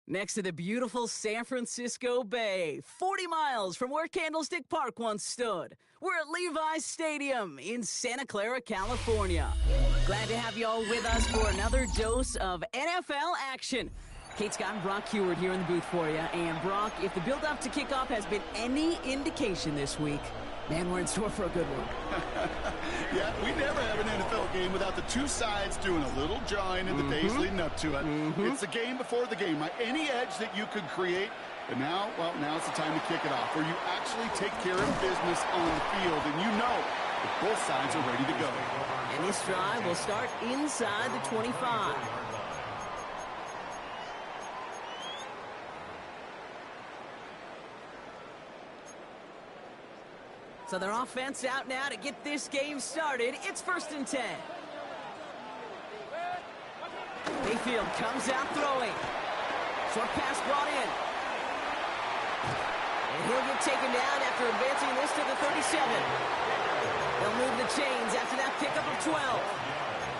next to the beautiful San Francisco Bay, 40 miles from where Candlestick Park once stood, we're at Levi's Stadium in Santa Clara, California. Glad to have you all with us for another dose of NFL action. Kate Scott and Brock Heward here in the booth for you. And Brock, if the build-up to kickoff has been any indication this week, man, we're in store for a good one. Yeah, we never have an NFL game without the two sides doing a little jawing in the days leading up to it. It's the game before the game, right? Any edge that you could create, but now, well, now's the time to kick it off, where you actually take care of business on the field, and you know that both sides are ready to go. And this drive will start inside the 25. So their offense out now to get this game started. It's 1st and 10. Mayfield comes out throwing. Short pass brought in. And he'll get taken down after advancing this to the 37. They'll move the chains after that pickup of 12.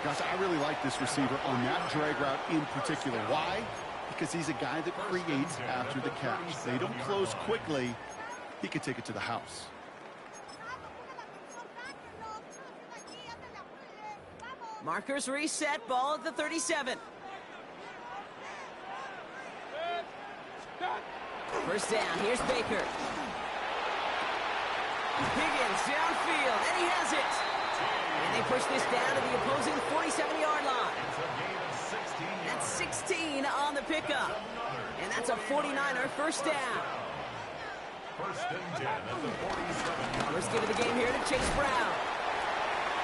Gosh, I really like this receiver on that drag route in particular. Why? Because he's a guy that creates after the catch. They don't close quickly. He could take it to the house. Markers reset, ball at the 37. First down, here's Baker. Higgins downfield, and he has it. And they push this down to the opposing 47-yard line. That's 16 on the pickup. And that's a 49er first down. First and 10 at the 47. First give of the game here to Chase Brown.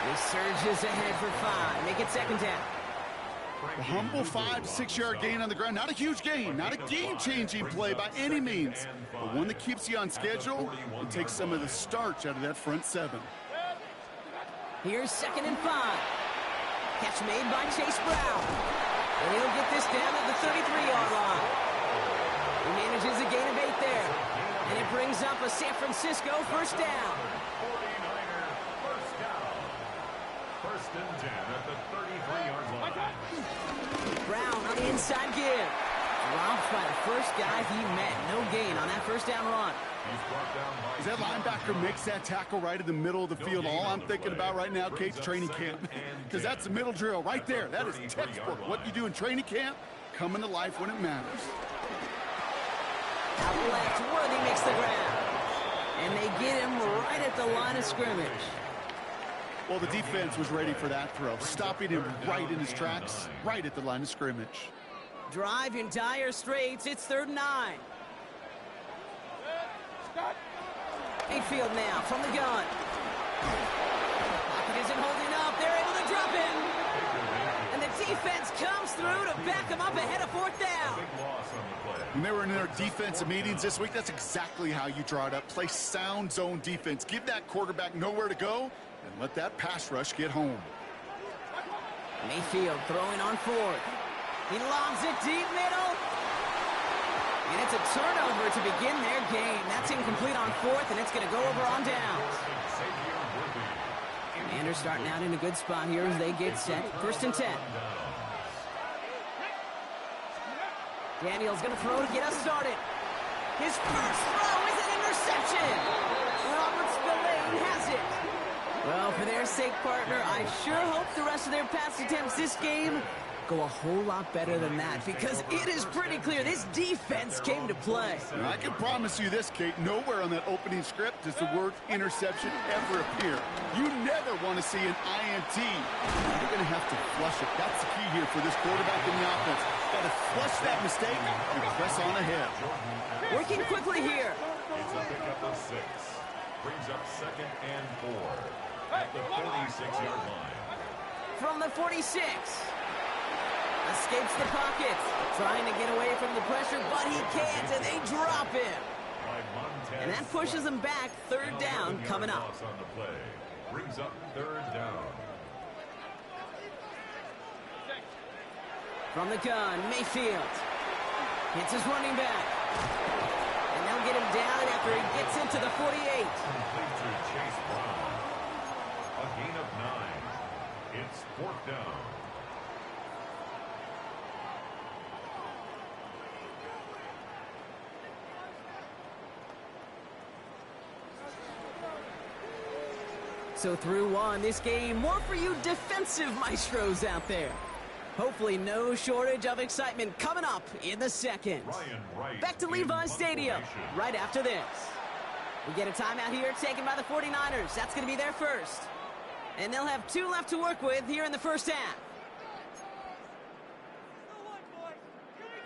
He surges ahead for 5. Make it second down. A humble 5 to 6 yard gain on the ground. Not a huge gain, not a game-changing play by any means, but one that keeps you on schedule and takes some of the starch out of that front 7. Here's second and 5. Catch made by Chase Brown. And he'll get this down at the 33-yard line. He manages a gain of 8 there. And it brings up a San Francisco first down. 49er first down. First and 10 at the 33-yard line. Brown on the inside give. Dropped by the first guy he met. No gain on that first down run. He's brought down by As that linebacker makes that tackle right in the middle of the field, all I'm thinking about right now, Kate's training camp. Because that's the middle drill right there. That is textbook. What you do in training camp, coming to life when it matters. Out left, Worthy makes the grab. And they get him right at the line of scrimmage. Well, the defense was ready for that throw, stopping him right in his tracks, right at the line of scrimmage. Drive in dire straits. It's 3rd and 9. Mayfield now from the gun. Pocket isn't holding up. They're able to drop him. And the defense comes through to back him up ahead of 4th down. big loss on the play. When they were in their defensive meetings this week, that's exactly how you draw it up. Play sound zone defense. Give that quarterback nowhere to go and let that pass rush get home. Mayfield throwing on 4th. He lobs it deep middle. And it's a turnover to begin their game. That's incomplete on 4th, and it's going to go over on downs. Commanders starting out in a good spot here as they get set. 1st and 10. Daniel's going to throw to get us started. His first throw is an interception. Robert Spillane has it. Well, for their sake, partner, I sure hope the rest of their pass attempts this game go a whole lot better than that, because it is pretty clear this defense came to play. And I can promise you this, Kate, nowhere on that opening script does the word interception ever appear. You never want to see an INT. You're going to have to flush it. That's the key here for this quarterback in the offense. Got to flush that mistake and press on ahead. Working quickly here. It's a pickup of 6. Brings up 2nd and 4 at the 46-yard line. From the 46. Escapes the pocket. Trying to get away from the pressure, but he can't, and they drop him. And that pushes them back. 3rd down coming up. On the play. Brings up 3rd down. From the gun, Mayfield. Hits his running back. And they'll get him down after he gets into the 48. Complete to Chase Brown. A gain of 9. It's 4th down. So through 1, this game, more for you defensive maestros out there. Hopefully no shortage of excitement coming up in the 2nd. Back to Levi Stadium right after this. We get a timeout here taken by the 49ers. That's going to be their first. And they'll have 2 left to work with here in the first half.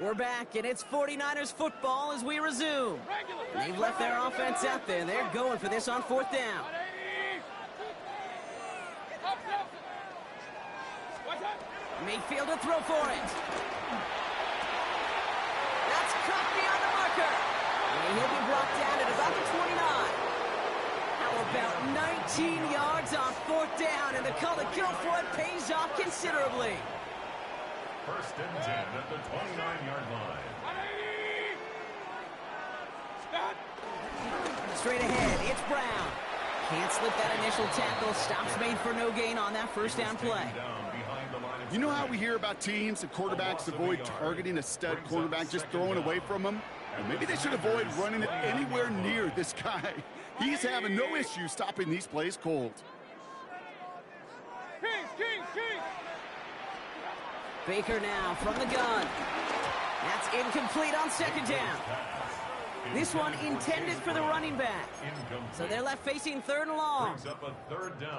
We're back, and it's 49ers football as we resume. They've left their offense out there. They're going for this on 4th down. Mayfield to throw for it. That's caught beyond the marker. And he'll be brought down at about the 29. How about 19 yards on 4th down, and the call to go for it pays off considerably. First and 10 at the 29-yard line. Straight ahead, it's Brown. Can't slip that initial tackle. Stops made for no gain on that first down play. You know how we hear about teams and quarterbacks avoid targeting a stud quarterback, just throwing away from him? And maybe they should avoid running it anywhere near this guy. He's having no issue stopping these plays cold. Baker now from the gun. That's incomplete on second down. This one intended for the running back. So they're left facing third and long.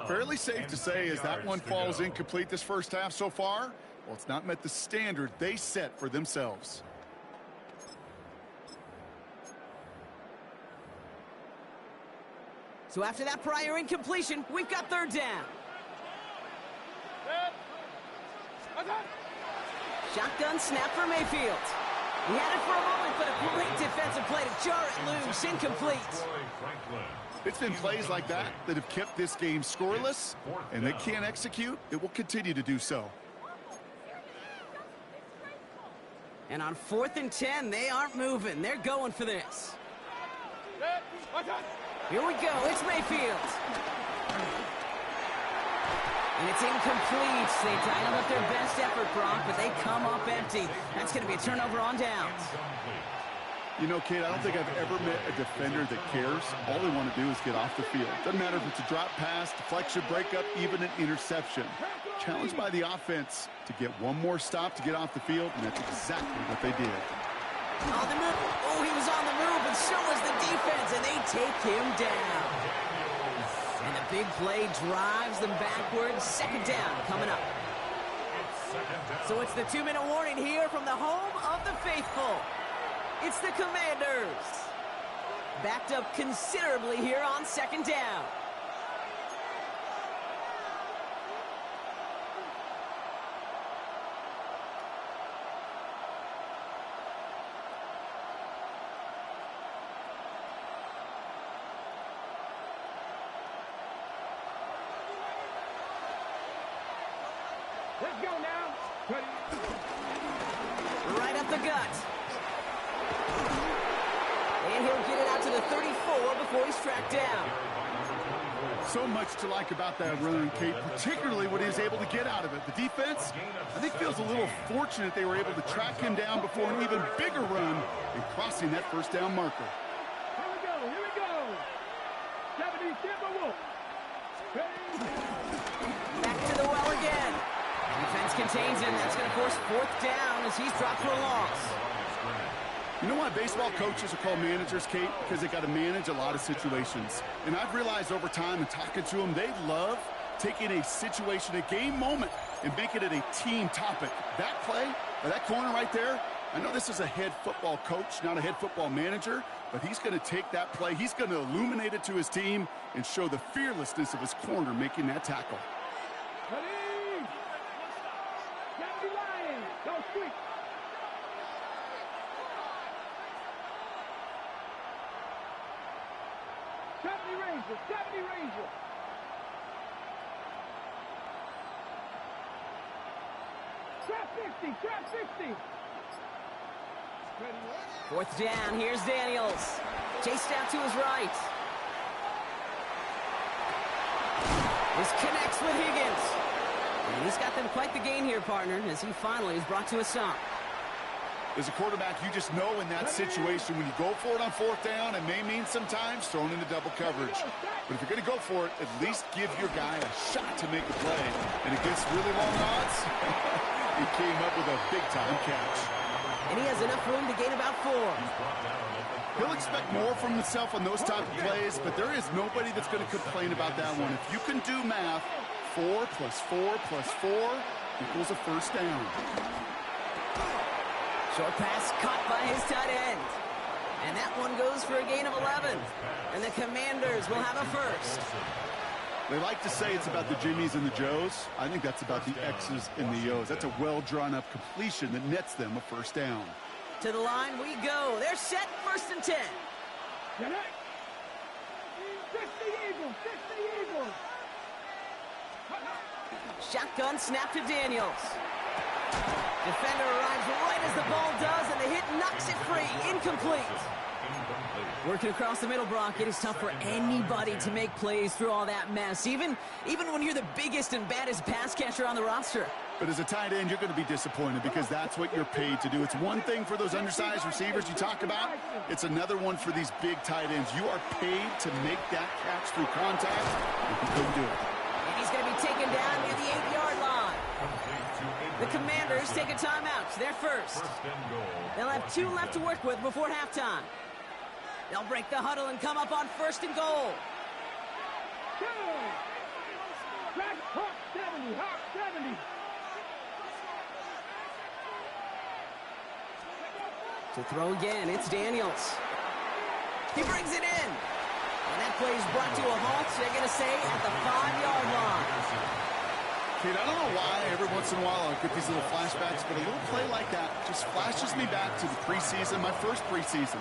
Fairly safe to say as that one falls incomplete this first half so far, well, it's not met the standard they set for themselves. So after that prior incompletion, we've got third down. Shotgun snap for Mayfield. He had it for a moment, but a great defensive play to jar it loose. Incomplete. It's been plays like that that have kept this game scoreless, and they can't execute. It will continue to do so. And on 4th and 10, they aren't moving. They're going for this. Here we go. It's Mayfield. And it's incomplete. They tied up their best effort, Brock, but they come up empty. That's going to be a turnover on downs. You know, Kate, I don't think I've ever met a defender that cares. All they want to do is get off the field. Doesn't matter if it's a drop pass, deflection, breakup, even an interception. Challenged by the offense to get one more stop to get off the field, and that's exactly what they did. On the move. Oh, he was on the move, but so was the defense, and they take him down. And the big play drives them backwards. Second down coming up. So it's the 2-minute warning here from the home of the faithful. It's the Commanders. Backed up considerably here on second down. Let's go now. Right up the gut. And he'll get it out to the 34 before he's tracked down. So much to like about that run, Kate, particularly what he was able to get out of it. The defense, I think, feels a little fortunate they were able to track him down before an even bigger run and crossing that first down marker. Here we go. 70 Timberwolves. Back to the well again. Defense contains him. That's going to force 4th down as he's dropped for a loss. You know why baseball coaches are called managers, Kate? Because they got to manage a lot of situations. And I've realized over time and talking to them, they love taking a situation, a game moment, and making it a team topic. That play, or that corner right there, I know this is a head football coach, not a head football manager, but he's going to take that play, he's going to illuminate it to his team and show the fearlessness of his corner making that tackle. Ranger. Trap 60. 4th down, here's Daniels. Chased out to his right. This connects with Higgins. And he's got them quite the gain here, partner, as he finally is brought to a stop. As a quarterback, you just know in that situation when you go for it on 4th down, it may mean sometimes thrown into double coverage. But if you're going to go for it, at least give your guy a shot to make a play. And against really long odds, he came up with a big-time catch. And he has enough room to gain about 4. He'll expect more from himself on those type of plays, but there is nobody that's going to complain about that one. If you can do math, 4 plus 4 plus 4 equals a first down. Short pass caught by his tight end. And that one goes for a gain of 11. And the Commanders will have a first. They like to say it's about the Jimmies and the Joes. I think that's about the X's and the O's. That's a well-drawn-up completion that nets them a first down. To the line we go. They're set, 1st and 10. 60 Eagles. Shotgun snap to Daniels. Defender arrives right as the ball does, and the hit knocks it free. Incomplete. Working across the middle, Brock, it is tough for anybody to make plays through all that mess, even when you're the biggest and baddest pass catcher on the roster. But as a tight end, you're going to be disappointed because that's what you're paid to do. It's one thing for those undersized receivers you talk about. It's another one for these big tight ends. You are paid to make that catch through contact, and you couldn't do it. And he's going to be taken down near the 8-yard line. The Commanders take a timeout. They're first. They'll have 2 left to work with before halftime. They'll break the huddle and come up on 1st and goal. Hawk 70, Hawk 70. To throw again, it's Daniels. He brings it in. And that play is brought to a halt, they're going to say, at the 5-yard line. Kate, I don't know why every once in a while I get these little flashbacks, but a little play like that just flashes me back to the preseason, my first preseason.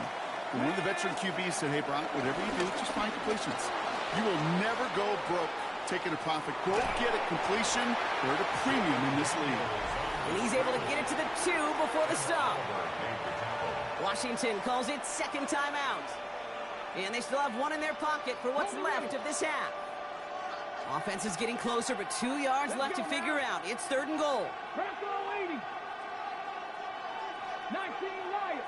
And one of the veteran QBs said, hey, Brock, whatever you do, just find completions. You will never go broke taking a profit. Go get a completion. They're at a premium in this league. And he's able to get it to the 2 before the stop. Washington calls it 2nd timeout. And they still have 1 in their pocket for what's left of this half. Offense is getting closer, but 2 yards left to figure out. It's 3rd and goal. Bronco 80. 19 Lions.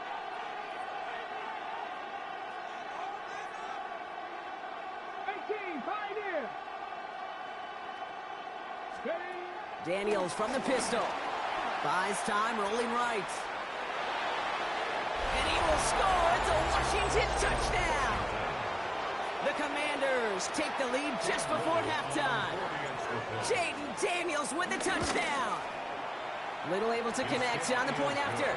18 Pioneer. Daniels from the pistol. Buys time, rolling right. And he will score. It's a Washington touchdown. The Commanders take the lead just before halftime. Jaden Daniels with the touchdown. Little able to connect on the point after.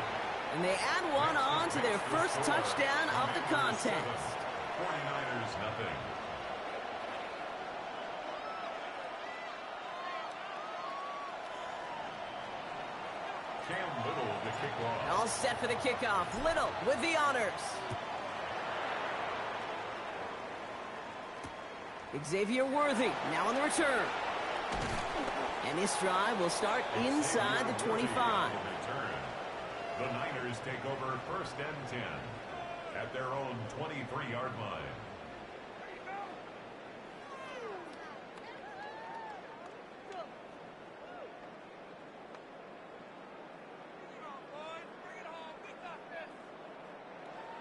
And they add 1 on to their first touchdown of the contest. 49ers nothing. Cam Little, the kickoff. All set for the kickoff. Little with the honors. Xavier Worthy now on the return. And this drive will start inside the 25. The Niners take over 1st and 10 at their own 23-yard line.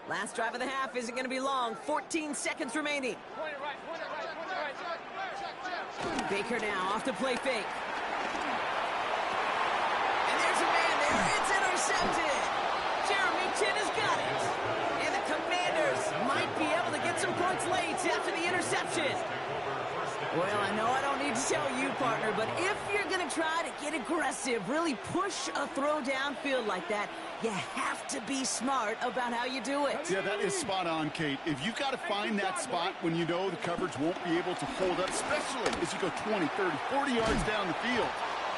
Last drive of the half isn't going to be long. 14 seconds remaining. Baker now off the play fake. And there's a man there. It's intercepted. Jeremy Chin has got it. And the Commanders might be able to get some points late after the interception. Well, I know I don't need to tell you, partner, but if you're going to try to get aggressive, really push a throw downfield like that, you have to be smart about how you do it. Yeah, that is spot on, Kate. If you've got to find that spot when you know the coverage won't be able to hold up, especially as you go 20, 30, 40 yards down the field.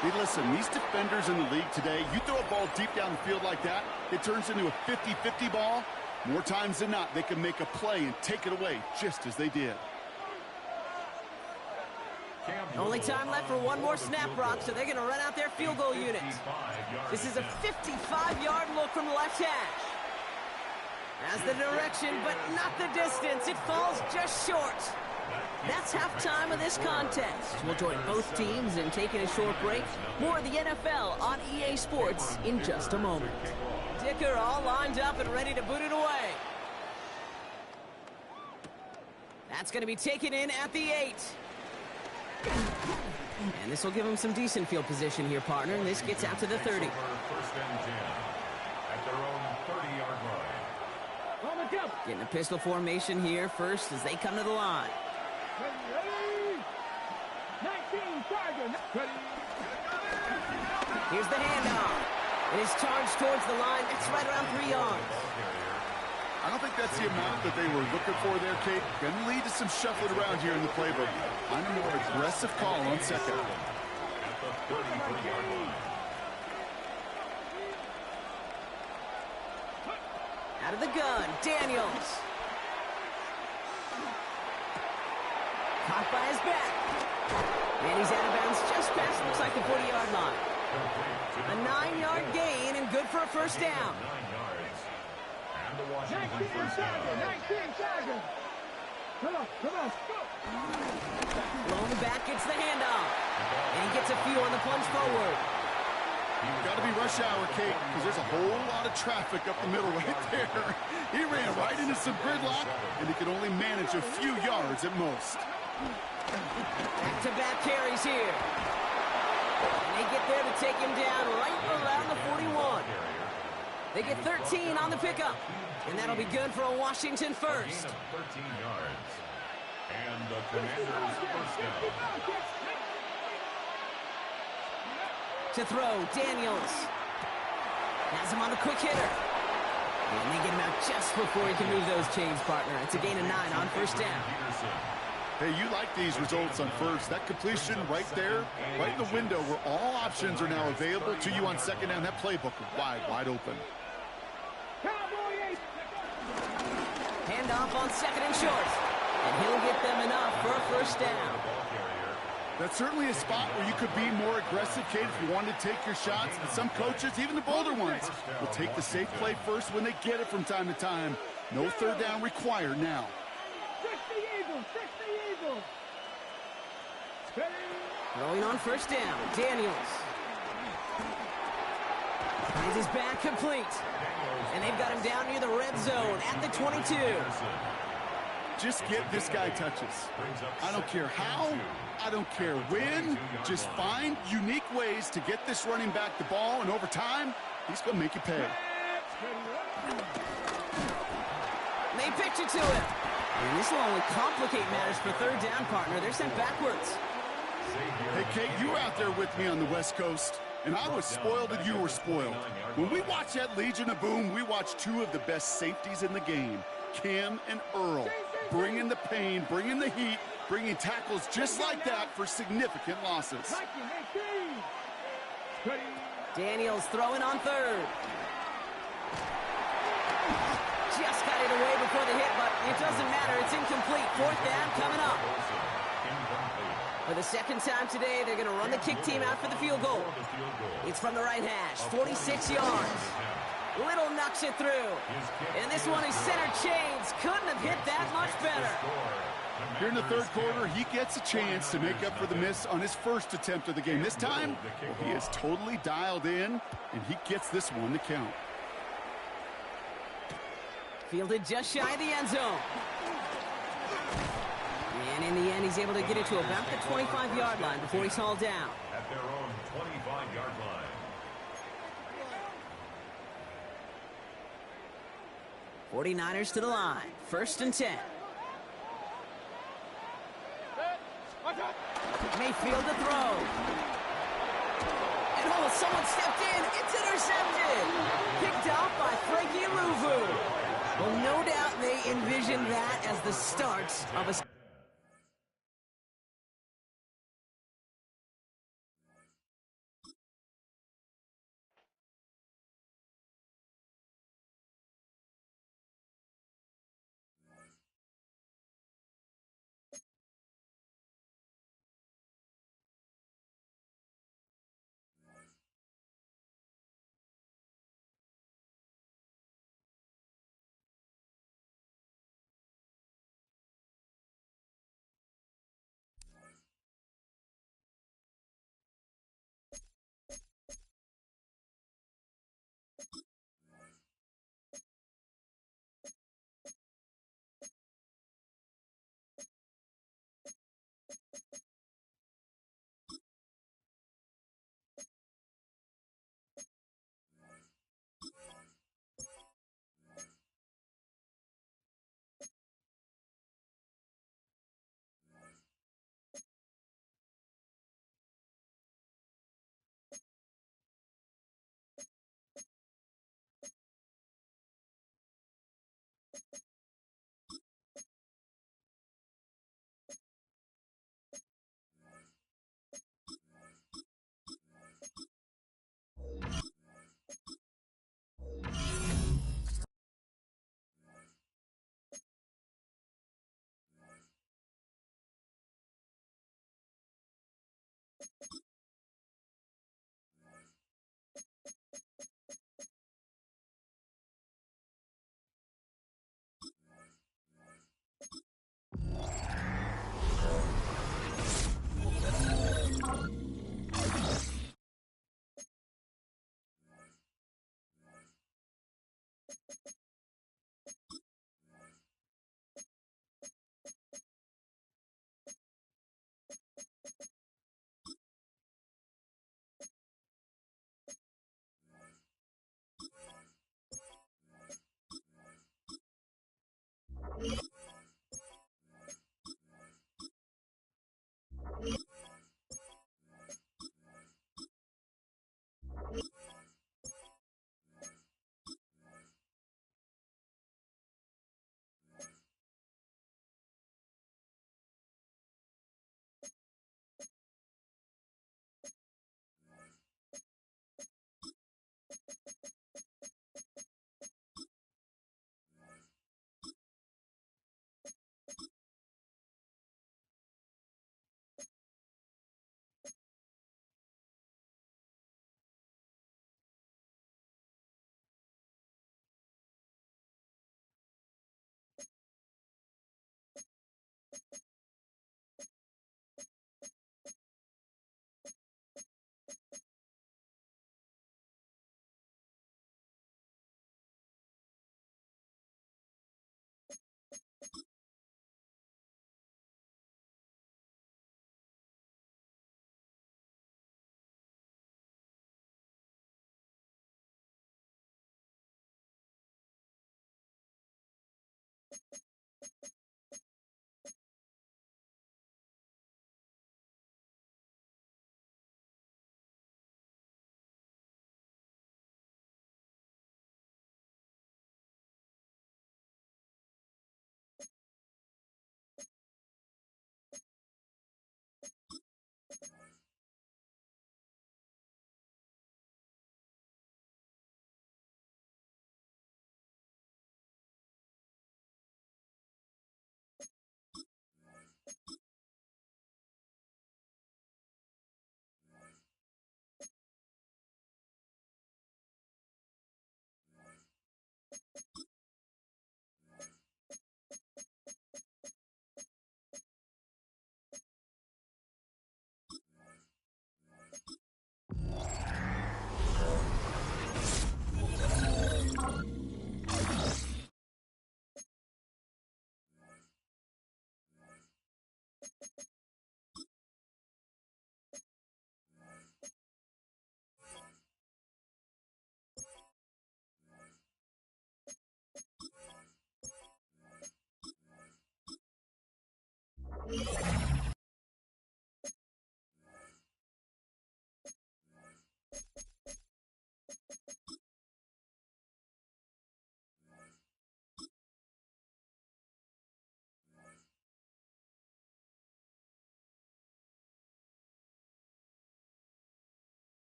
Hey, listen, these defenders in the league today, you throw a ball deep down the field like that, it turns into a 50-50 ball. More times than not, they can make a play and take it away just as they did. Only time left for 1 more snap, Brock, so they're going to run out their field goal unit. This is a 55-yard look from the left hash. Has the direction, but not the distance. It falls just short. That's halftime of this contest. We'll join both teams in taking a short break. More of the NFL on EA Sports in just a moment. Dicker all lined up and ready to boot it away. That's going to be taken in at the 8. And this will give him some decent field position here, partner. And this gets out to the 30. 1st and 10 at their own 30-yard line. Getting a pistol formation here first as they come to the line. 19 Tiger. Here's the handoff. It is charged towards the line. It's right around 3 yards. I don't think that's the amount that they were looking for there, Kate. Going to lead to some shuffling around here in the playbook. Find a more aggressive call on second. At the 33-yard line. Out of the gun, Daniels. Caught by his back. And he's out of bounds just past, looks like, the 40-yard line. A 9-yard gain and good for a first down. 9 yards. And the Washington 19 first down. seconds, 19 seconds. Come on, go. Blown back, gets the handoff. And he gets a few on the plunge forward. Got to be rush hour, Kate, because there's a whole lot of traffic up the middle right there. He ran right into some gridlock, and he could only manage a few yards at most. Back-to-back carries here. And they get there to take him down right around the 41. They get 13 on the pickup. And that'll be good for a Washington first. 13 yards. And the Commanders first down. To throw, Daniels. Has him on the quick hitter. And they get him out just before he can move those chains, partner. It's a gain of 9 on first down. Hey, you like these results on first. That completion right there, right in the window where all options are now available to you on second down. That playbook wide open. Handoff on second and short. And he'll get them enough for a first down. That's certainly a spot where you could be more aggressive, Kate, if you wanted to take your shots. And some coaches, even the bolder ones, will take the safe play first when they get it from time to time. No third down required now. 60 Eagles. Throwing on first down, Daniels. Finds his back complete. And they've got him down near the red zone at the 22. Just get this guy touches. I don't care how, I don't care when. Just find unique ways to get this running back the ball, and over time, he's going to make you pay. They pitch it to him. And this will only complicate matters for third down, partner. They're sent backwards. Hey, Kate, you were out there with me on the West Coast, and I was spoiled and you were spoiled. When we watch that Legion of Boom, we watch two of the best safeties in the game, Cam and Earl, bringing the pain, bringing the heat, bringing tackles just like that for significant losses. Daniels throwing on third. Just got it away before the hit, but it doesn't matter. It's incomplete. Fourth down coming up. For the second time today, they're going to run the kick team out for the field goal. It's from the right hash, 46 yards. Little knocks it through. And this one is center chains. Couldn't have hit that much better. Here in the third quarter, he gets a chance to make up for the miss on his first attempt of the game. This time, he is totally dialed in, and he gets this one to count. Fielded just shy of the end zone. And in the end, he's able to get it to about the 25-yard line before he's hauled down. At their own 25-yard line. 49ers to the line. First and 10. Mayfield to throw. And oh, someone stepped in. It's intercepted. Picked off by Frankie Louvu. Well, no doubt they envisioned that as the start of a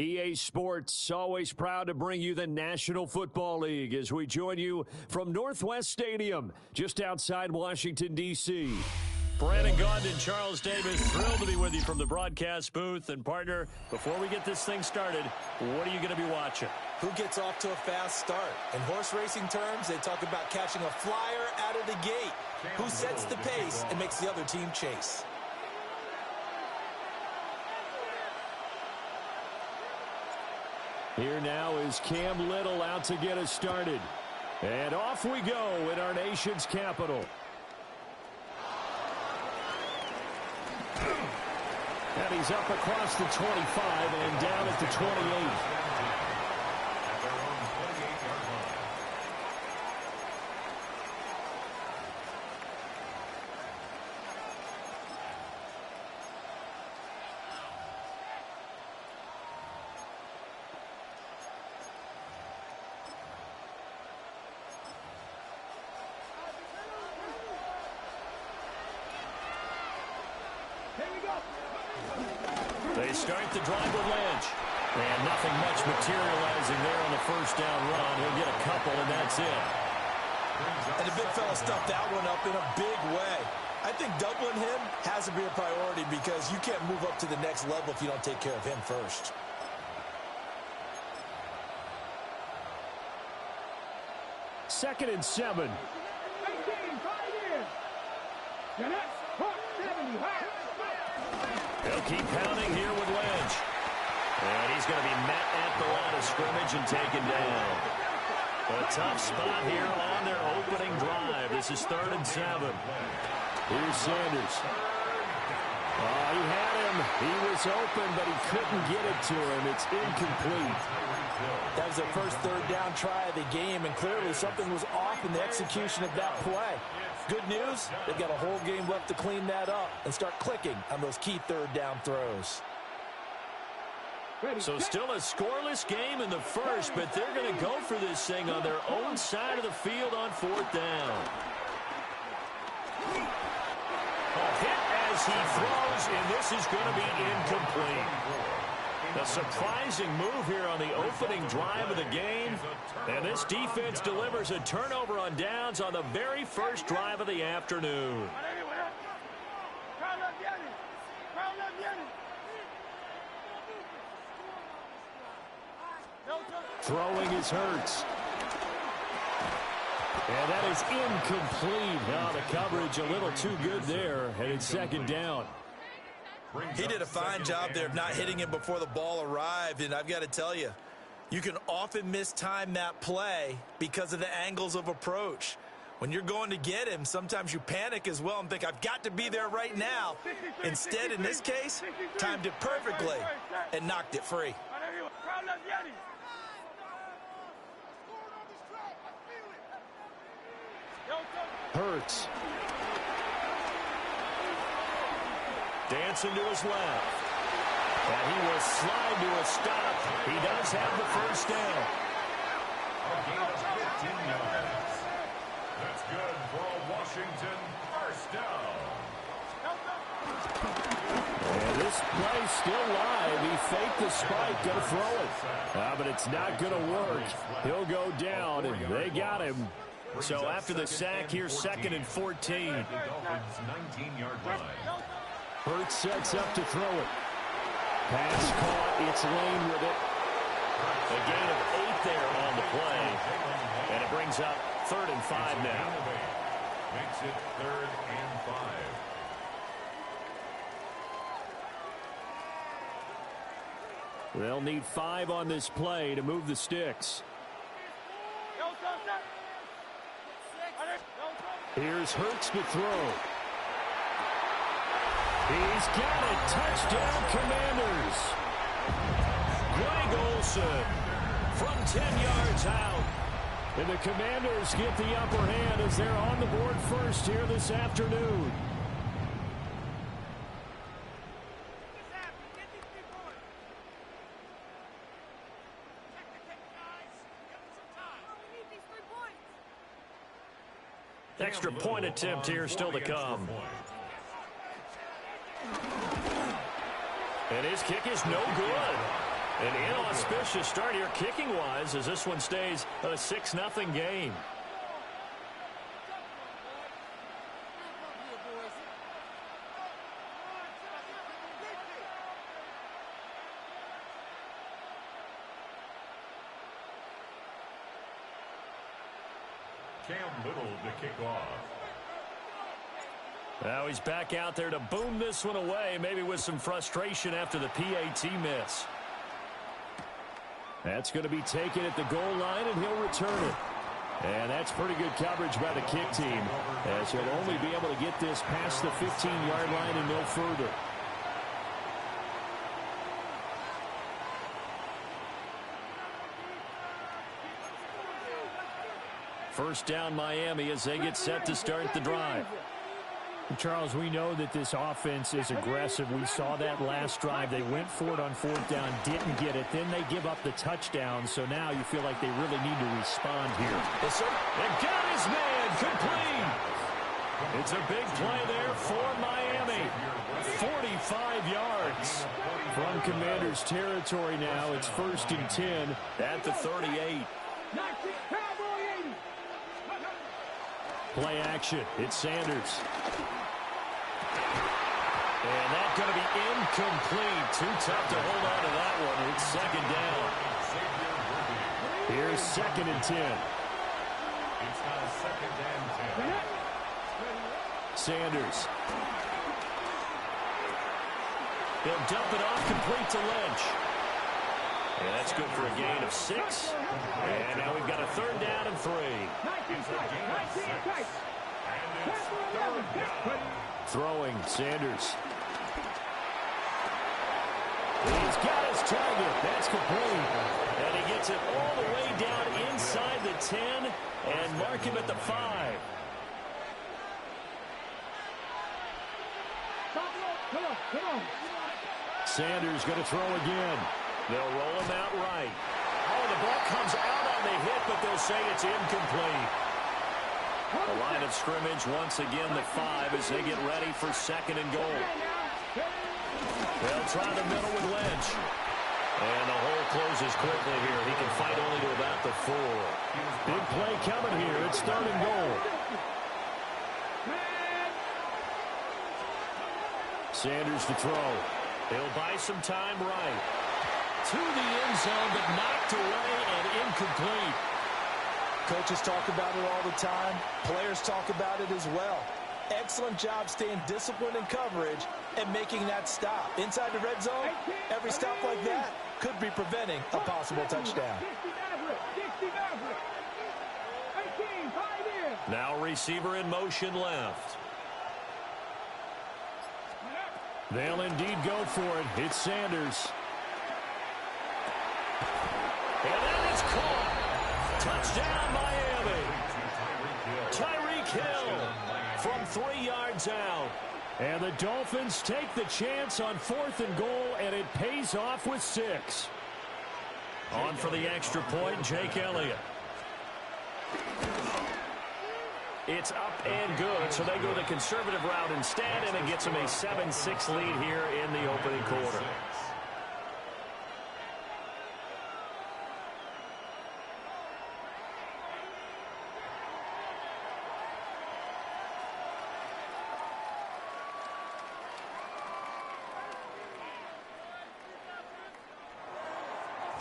EA Sports, always proud to bring you the National Football League as we join you from Northwest Stadium, just outside Washington, D.C. Brandon Gaudin, Charles Davis, thrilled to be with you from the broadcast booth. And, partner, before we get this thing started, what are you going to be watching? Who gets off to a fast start? In horse racing terms, they talk about catching a flyer out of the gate. Who sets the pace and makes the other team chase? Here now is Cam Little out to get us started. And off we go in our nation's capital. And he's up across the 25 and down at the 28. They start the drive with Lynch. And nothing much materializing there on the first down run. He'll get a couple, and that's it. And the big fella stuffed that one up in a big way. I think doubling him has to be a priority because you can't move up to the next level if you don't take care of him first. Second and 7. 18, 5 years. Jeanette, 70, They'll keep pounding here with Lynch. And he's going to be met at the line of scrimmage and taken down. A tough spot here on their opening drive. This is 3rd and 7. Here's Sanders. He had him. He was open, but he couldn't get it to him. It's incomplete. That was their first 3rd down try of the game, and clearly something was off in the execution of that play. Good news, they've got a whole game left to clean that up and start clicking on those key 3rd down throws. So still a scoreless game in the first, but they're going to go for this thing on their own side of the field on 4th down. A hit as he throws, and this is going to be incomplete. A surprising move here on the opening drive of the game. And this defense delivers a turnover on downs on the very first drive of the afternoon. Throwing is Hurts. And that is incomplete. Now the coverage a little too good there, and it's 2nd down. He did a fine job there of not hitting him before the ball arrived, and I've got to tell you, you can often mistime that play because of the angles of approach. When you're going to get him, sometimes you panic as well and think, I've got to be there right now. Instead, in this case, timed it perfectly and knocked it free. Hurts. Dancing to his left. And he will slide to a stop. He does have the first down. A gain of 15 yards. That's good for a Washington first down. And this play's still live. He faked the spike, going to throw it. But it's not going to work. He'll go down, and they got him. So after the sack, here's 2nd and 14. 19-yard line. Hurts sets up to throw it. Pass caught. It's Lane with it. A gain of 8 there on the play. And it brings up 3rd and 5 now. Makes it 3rd and 5. They'll need 5 on this play to move the sticks. Here's Hurts to throw. He's got it. Touchdown, Commanders. Greg Olsen from 10 yards out. And the Commanders get the upper hand as they're on the board first here this afternoon. Extra point attempt here still to come. And his kick is no good. An inauspicious start here kicking-wise as this one stays a 6-0 game. Cam Little to kick off. Now he's back out there to boom this one away, maybe with some frustration after the PAT miss. That's going to be taken at the goal line, and he'll return it. And that's pretty good coverage by the kick team, as he'll only be able to get this past the 15-yard line and no further. First down, Miami, as they get set to start the drive. Charles, we know that this offense is aggressive. We saw that last drive. They went for it on 4th down, didn't get it. Then they give up the touchdown. So now you feel like they really need to respond here. Yes, sir. And got his man complete. It's a big play there for Miami. 45 yards. From Commanders territory now, it's 1st and 10 at the 38. Play action. It's Sanders. And that's going to be incomplete. Too tough to hold on to that one. It's 2nd down. Here's 2nd and 10. It's now 2nd and 10. Sanders. He'll dump it off complete to Lynch. And that's good for a gain of 6. And now we've got a 3rd down and 3. Throwing, Sanders. He's got his target. That's complete. And he gets it all the way down inside the 10 and mark him at the 5. Sanders going to throw again. They'll roll him out right. Oh, the ball comes out on the hit, but they'll say it's incomplete. The line of scrimmage once again the 5 as they get ready for 2nd and goal. They'll try the middle with Lynch. And the hole closes quickly here. He can fight only to about the 4. Big play coming here. It's 3rd and goal. Sanders to throw. He'll buy some time right. To the end zone, but knocked away and incomplete. Coaches talk about it all the time. Players talk about it as well. Excellent job staying disciplined in coverage and making that stop. Inside the red zone, every stop like that could be preventing a possible touchdown. 60 Maverick. 18, 5 in. Now receiver in motion left. They'll indeed go for it. It's Sanders. And then it's caught. Touchdown, Miami. Tyreek Hill from 3 yards out. And the Dolphins take the chance on 4th and goal, and it pays off with 6. On for the extra point, Jake Elliott. It's up and good, so they go the conservative route instead, and it gets them a 7-6 lead here in the opening quarter.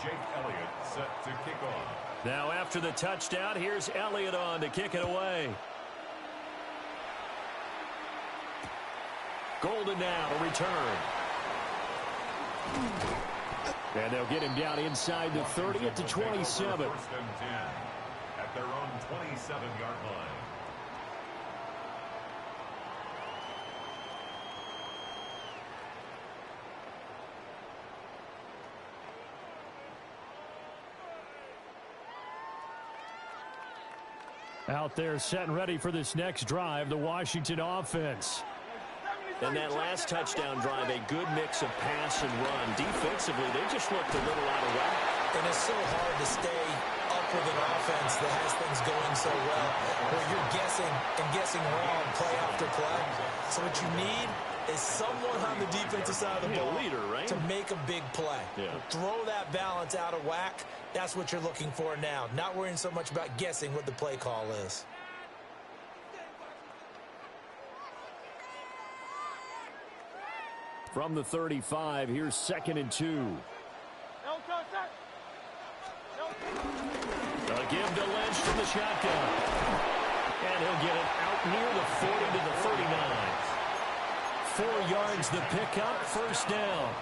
Jake Elliott set to kick off. Now after the touchdown, here's Elliott on to kick it away. Golden now to return. And they'll get him down inside the 30 at the 27. First and 10 at their own 27-yard line. Out there set and ready for this next drive, the Washington offense. And that last touchdown drive, a good mix of pass and run. Defensively, they just looked a little out of whack. And it's so hard to stay up with an offense that has things going so well, where you're guessing and guessing wrong play after play. So what you need is someone on the defensive side of the ball to make a big play. Throw that balance out of whack. That's what you're looking for now. Not worrying so much about guessing what the play call is. From the 35, here's 2nd and 2. A give to Lynch from the shotgun. And he'll get it out near the 40 to the 39. 4 yards the pickup, first down.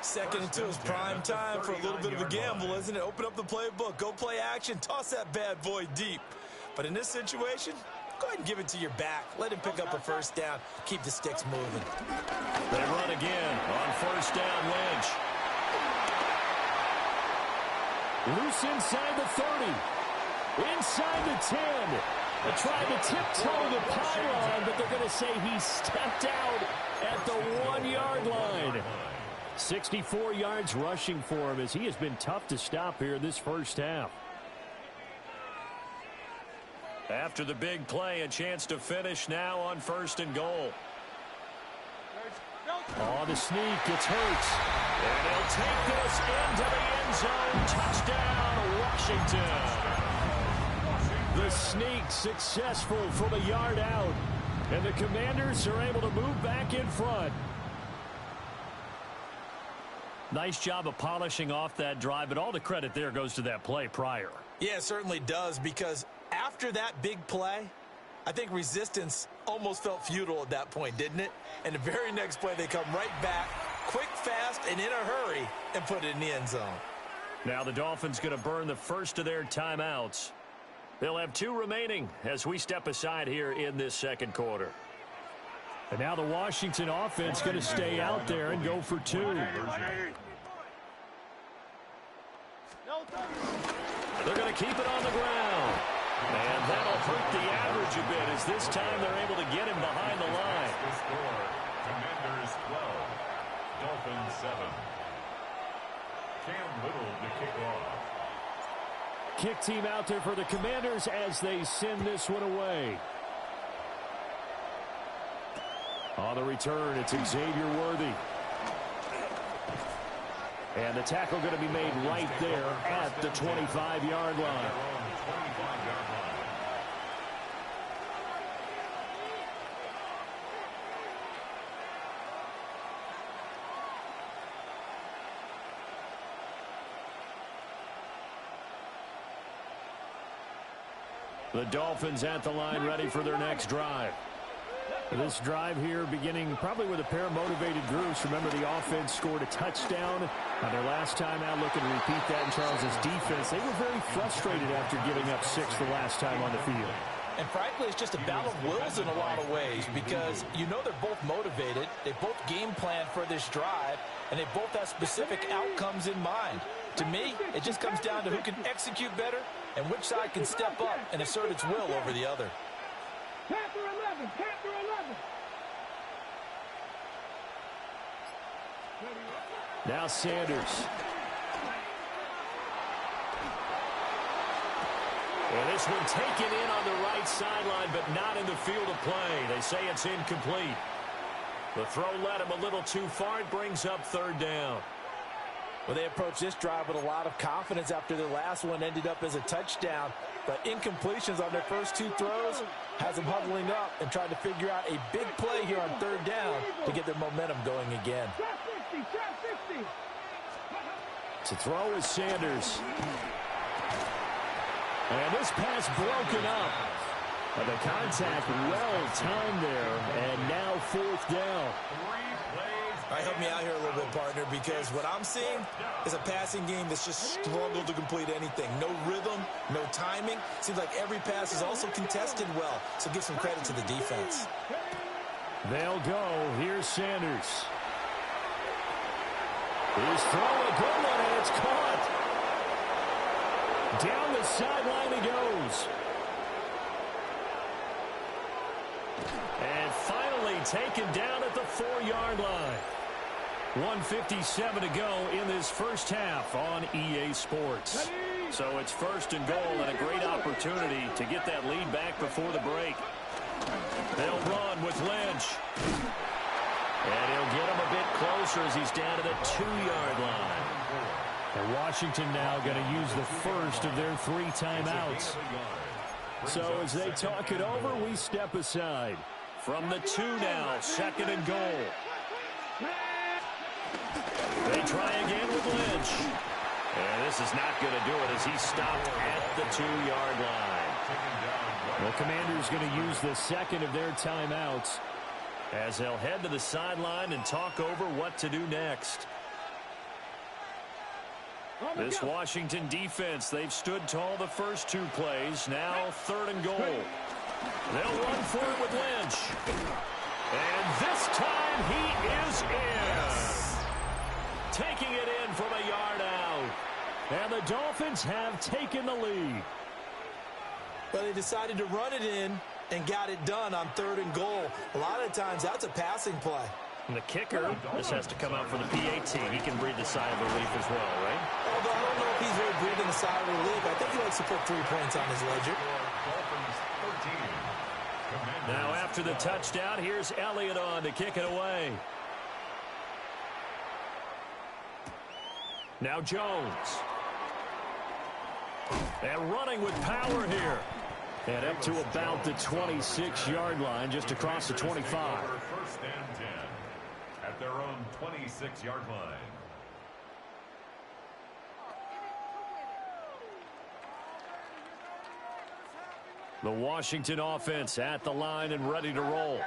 2nd and 2 is prime time for a little bit of a gamble, isn't it? Open up the playbook, go play action, toss that bad boy deep. But in this situation, go ahead and give it to your back. Let him pick up a first down. Keep the sticks moving. They run again on first down, Lynch. Loose inside the 30. Inside the 10. They tried to tiptoe the pylon, but they're going to say he stepped out at the 1-yard line. 64 yards rushing for him as he has been tough to stop here this first half. After the big play, a chance to finish now on 1st and goal. Oh, the sneak gets Hurts. And he'll take this into the end zone. Touchdown, Washington. The sneak successful from a yard out. And the Commanders are able to move back in front. Nice job of polishing off that drive, but all the credit there goes to that play prior. Yeah, it certainly does, because after that big play, I think resistance almost felt futile at that point, didn't it? And the very next play, they come right back, quick, fast, and in a hurry, and put it in the end zone. Now the Dolphins going to burn the first of their timeouts. They'll have 2 remaining as we step aside here in this second quarter. And now the Washington offense going to stay out there and go for 2. They're going to keep it on the ground. And that'll hurt the average a bit as this time they're able to get him behind the line. The score, Commanders 12, Dolphins 7. Cam Little to kick off. Kick team out there for the Commanders as they send this one away. On the return, it's Xavier Worthy. And the tackle going to be made right there at the 25-yard line. The Dolphins at the line ready for their next drive. This drive here beginning probably with a pair of motivated groups. Remember, the offense scored a touchdown on their last time out. Looking to repeat that in Charles's defense. They were very frustrated after giving up 6 the last time on the field. And frankly, it's just a battle of wills in a lot of ways because you know they're both motivated. They both game plan for this drive, and they both have specific outcomes in mind. To me, it just comes down to who can execute better and which side can step up and assert its will over the other. Panther 11, Panther 11. Now Sanders. And this one taken in on the right sideline, but not in the field of play. They say it's incomplete. The throw led him a little too far. It brings up third down. Well, they approached this drive with a lot of confidence after their last one ended up as a touchdown. But incompletions on their first two throws has them huddling up and trying to figure out a big play here on third down to get their momentum going again. To throw is Sanders. And this pass broken up. The contact well timed there, and now fourth down. All right, help me out here a little bit, partner, because what I'm seeing is a passing game that's just struggled to complete anything. No rhythm, no timing. Seems like every pass is also contested well, so give some credit to the defense. They'll go. Here's Sanders. He's throwing a good one, and it's caught. Down the sideline he goes. And finally taken down at the 4-yard line. 1:57 to go in this first half on EA Sports. So it's first and goal and a great opportunity to get that lead back before the break. They'll run with Lynch. And he'll get him a bit closer as he's down to the 2-yard line. And Washington now going to use the first of their 3 timeouts. So as they talk it over, we step aside. From the 2 now, second and goal. They try again with Lynch. And this is not going to do it as he's stopped at the 2-yard line. The Commanders going to use the second of their timeouts as they'll head to the sideline and talk over what to do next. This Washington defense, they've stood tall the first 2 plays. Now third and goal. They'll run for it with Lynch. And this time he is in. Taking it in from a yard out. And the Dolphins have taken the lead. But they decided to run it in and got it done on third and goal. A lot of times that's a passing play. And the kicker, this has to come out for the PAT. He can breathe a sigh of relief as well, right? Although I don't know if he's really breathing a sigh of relief. I think he likes to put 3 points on his ledger. Now after the touchdown, here's Elliott on to kick it away. Now Jones. And running with power here. And up to about the 26-yard line, just across the 25. First and 10 at their own 26-yard line. The Washington offense at the line and ready to roll.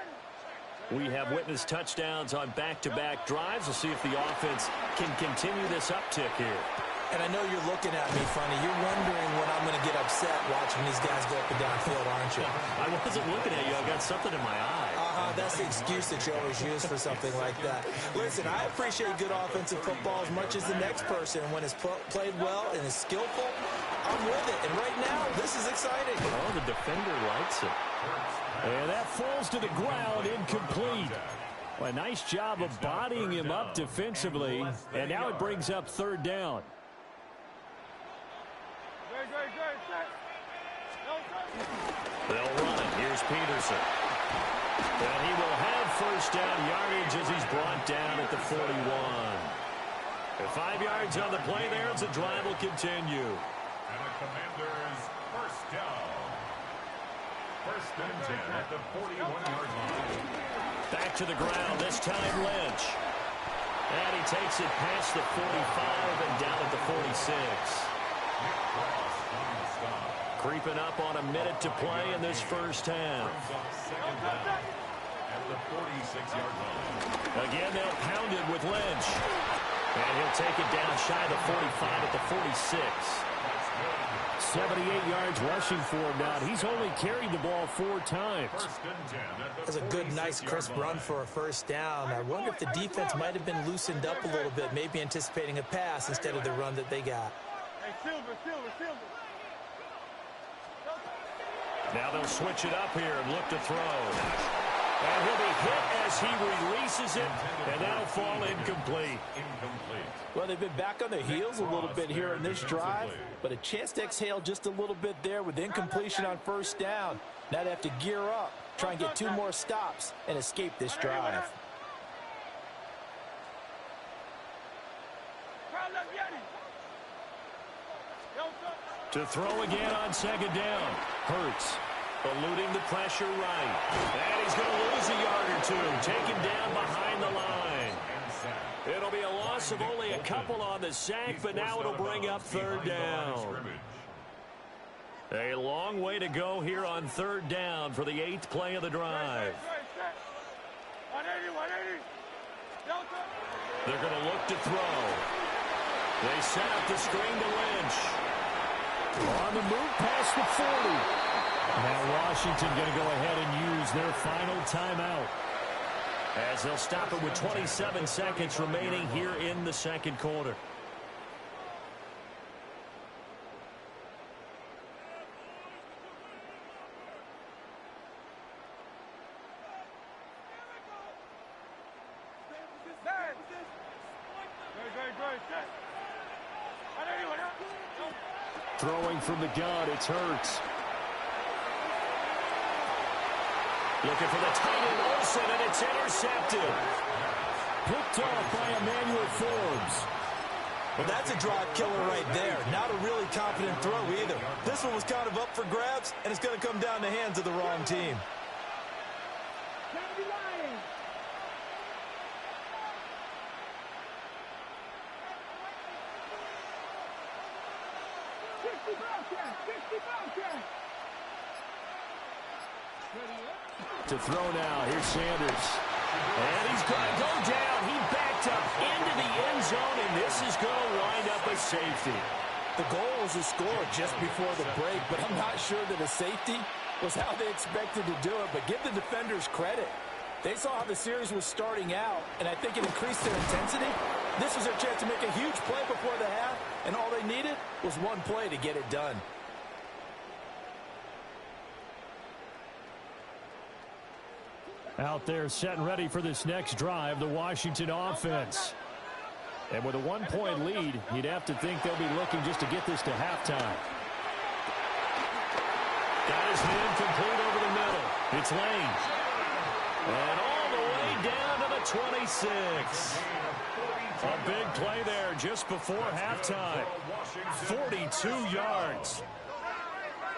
We have witnessed touchdowns on back-to-back drives. We'll see if the offense can continue this uptick here. And I know you're looking at me funny. You're wondering when I'm going to get upset watching these guys go up and down field, aren't you? I wasn't looking at you. I got something in my eye. That's the excuse that you always use for something like that. Listen, I appreciate good offensive football as much as the next person. When it's played well and is skillful, I'm with it. And right now, this is exciting. Oh, the defender likes it. And that falls to the ground, incomplete. Well, a nice job of bodying him up defensively. And now it brings up third down. They'll run it. Here's Peterson. And he will have first down yardage as he's brought down at the 41. 5 yards on the play there as the drive will continue. And the Commanders first down. First and 10 at the 41-yard line. Back to the ground, this time Lynch. And he takes it past the 45 and down at the 46. Creeping up on a minute to play in this first half. Second down at the 46-yard line. Again, they'll pound it with Lynch. And he'll take it down shy of the 45 at the 46. 78 yards rushing for him now. He's only carried the ball 4 times. That's a good, nice, crisp run for a first down. I wonder if the defense might have been loosened up a little bit, maybe anticipating a pass instead of the run that they got. Now they'll switch it up here and look to throw. And he'll be hit as he releases it, and that'll fall incomplete. Well, they've been back on their heels a little bit here in this drive, but a chance to exhale just a little bit there with incompletion on first down. Now they have to gear up, try and get 2 more stops, and escape this drive. To throw again on second down. Hurts eluding the pressure right. And he's going to lose a yard or 2. Taken down behind the line. It'll be a loss of only a couple on the sack, but now it'll bring up third down. A long way to go here on third down for the 8th play of the drive. They're going to look to throw. They set up the screen to Lynch. On the move past the 40. Now Washington going to go ahead and use their final timeout, as they'll stop it with 27 seconds remaining here in the second quarter. Throwing from the gun, it's Hurts. Looking for the tight end, Olsen, and it's intercepted. Picked off by Emmanuel Forbes. Well, that's a drive killer right there. Not a really confident throw either. This one was kind of up for grabs, and it's going to come down the hands of the wrong team. To throw now, here's Sanders. And he's going to go down. He backed up into the end zone, and this is going to wind up a safety. The goal was a score just before the break, but I'm not sure that a safety was how they expected to do it. But give the defenders credit. They saw how the series was starting out, and I think it increased their intensity. This was their chance to make a huge play before the half, and all they needed was one play to get it done. Out there set and ready for this next drive, the Washington offense. And with a 1-point lead, you'd have to think they'll be looking just to get this to halftime. Got his hand complete over the middle. It's Lane. And all the way down to the 26. A big play there just before halftime. 42 yards.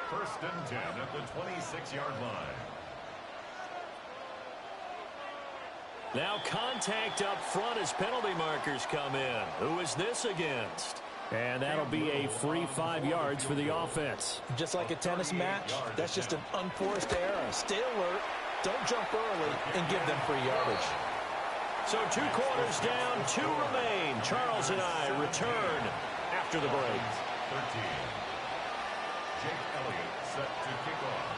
First and 10 at the 26-yard line. Now contact up front as penalty markers come in. Who is this against? And that'll be a free 5 yards for the offense. Just like a tennis match, that's just an unforced error. Stay alert, don't jump early, and give them free yardage. So 2 quarters down, 2 remain. Charles and I return after the break. 13. Jake Elliott set to kick off.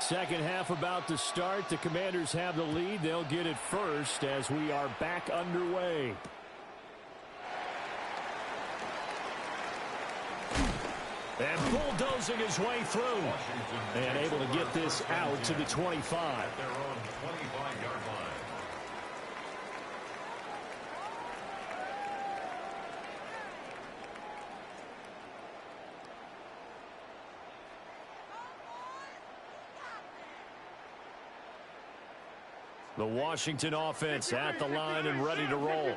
Second half about to start. The Commanders have the lead. They'll get it first as we are back underway. And bulldozing his way through. And able to get this out to the 25. At their own 25-yard line. The Washington offense at the line and ready to roll.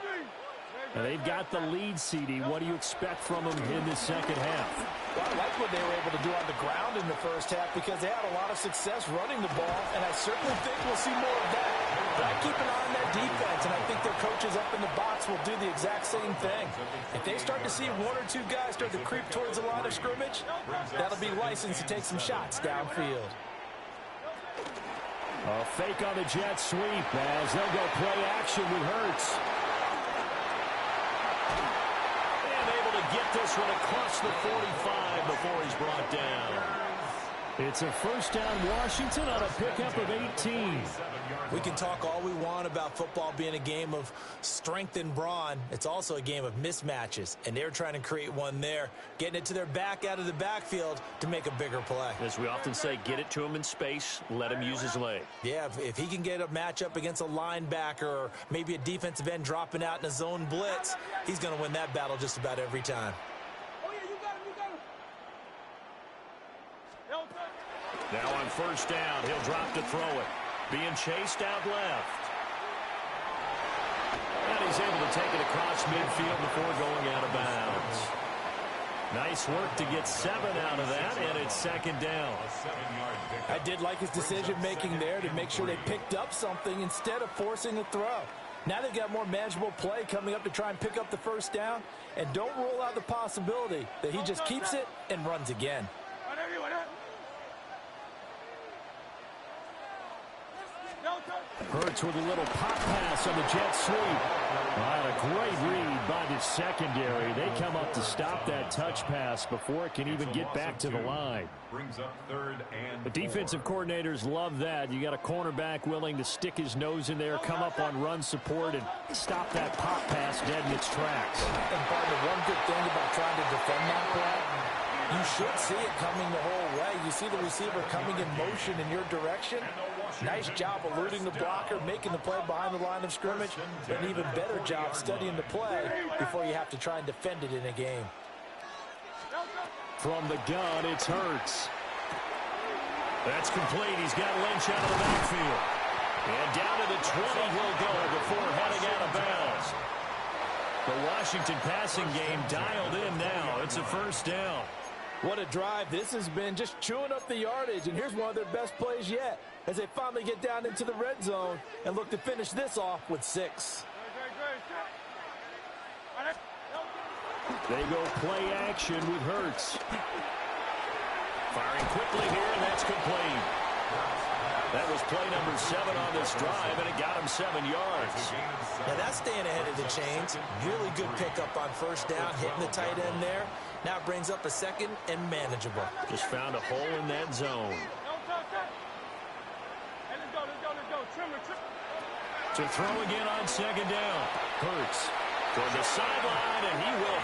And they've got the lead, CD. What do you expect from them in the second half? Well, I like what they were able to do on the ground in the first half because they had a lot of success running the ball, and I certainly think we'll see more of that. But I keep an eye on that defense, and I think their coaches up in the box will do the exact same thing. If they start to see 1 or 2 guys start to creep towards the line of scrimmage, that'll be licensed to take some shots downfield. A fake on the jet sweep as they'll go play action with Hurts. And able to get this one across the 45 before he's brought down. It's a first down Washington on a pickup of 18. We can talk all we want about football being a game of strength and brawn. It's also a game of mismatches, and they're trying to create one there, getting it to their back out of the backfield to make a bigger play. As we often say, get it to him in space, let him use his leg. Yeah, if he can get a matchup against a linebacker or maybe a defensive end dropping out in a zone blitz, he's going to win that battle just about every time. Now on first down, he'll drop to throw it. Being chased out left. And he's able to take it across midfield before going out of bounds. Nice work to get 7 out of that, and it's second down. I did like his decision-making there to make sure they picked up something instead of forcing a throw. Now they've got more manageable play coming up to try and pick up the first down, and don't rule out the possibility that he just keeps it and runs again. Hurts with a little pop pass on the jet sweep. Right, a great read by the secondary. They come up to stop that touch pass before it can even get back to the line. Brings up 3rd and The defensive coordinators love that. You got a cornerback willing to stick his nose in there, come up on run support, and stop that pop pass dead in its tracks. And partner, one good thing about trying to defend that play, you should see it coming the whole way. You see the receiver coming in motion in your direction. Nice job eluding the blocker, making the play behind the line of scrimmage. An even better job studying the play before you have to try and defend it in a game. From the gun, it's Hurts. That's complete. He's got Lynch out of the backfield. And down to the 20 he'll go before heading out of bounds. The Washington passing game dialed in now. It's a first down. What a drive this has been, just chewing up the yardage. And here's one of their best plays yet as they finally get down into the red zone and look to finish this off with 6. They go play action with Hurts. Firing quickly here, and that's complete. That was play number 7 on this drive, and it got him 7 yards. Now that's staying ahead of the chains. Really good pickup on first down, hitting the tight end there. Now it brings up a second and manageable. Just found a hole in that zone. To throw again on second down. Hurts toward the sideline, and he will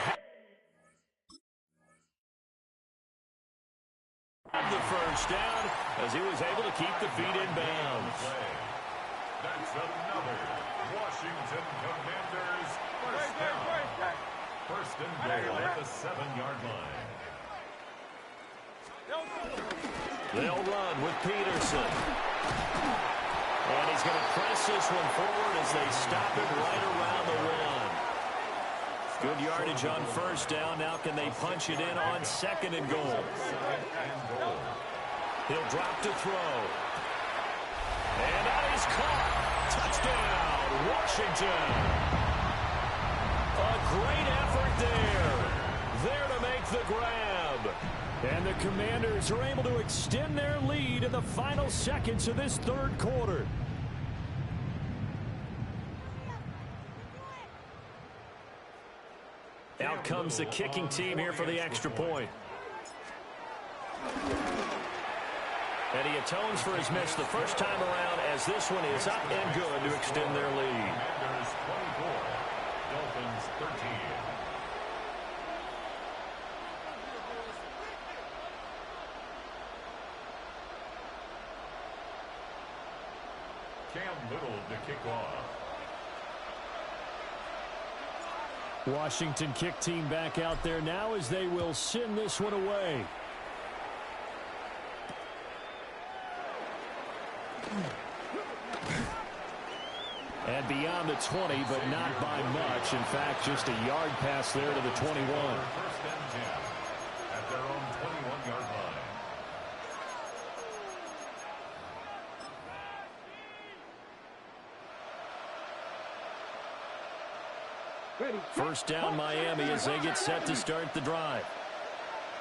have the first down as he was able to keep the feet in bounds. That's another Washington Commanders first down. First and goal at the 7-yard line. They'll run with Peterson. And he's going to press this one forward as they stop it right around the 1. Good yardage on first down. Now can they punch it in on second and goal? He'll drop to throw. And that is caught. Touchdown, Washington. A great effort there. There to make the grab. And the Commanders are able to extend their lead in the final seconds of this third quarter. Out comes the kicking team here for the extra point. And he atones for his miss the first time around as this one is up and good to extend their lead. Commanders 24, Dolphins 13. Cam Little to kick off. Washington kick team back out there now as they will send this one away. And beyond the 20, but not by much. In fact, just a yard pass there to the 21. First and 10 at their own 21-yard line. First down Miami as they get set to start the drive.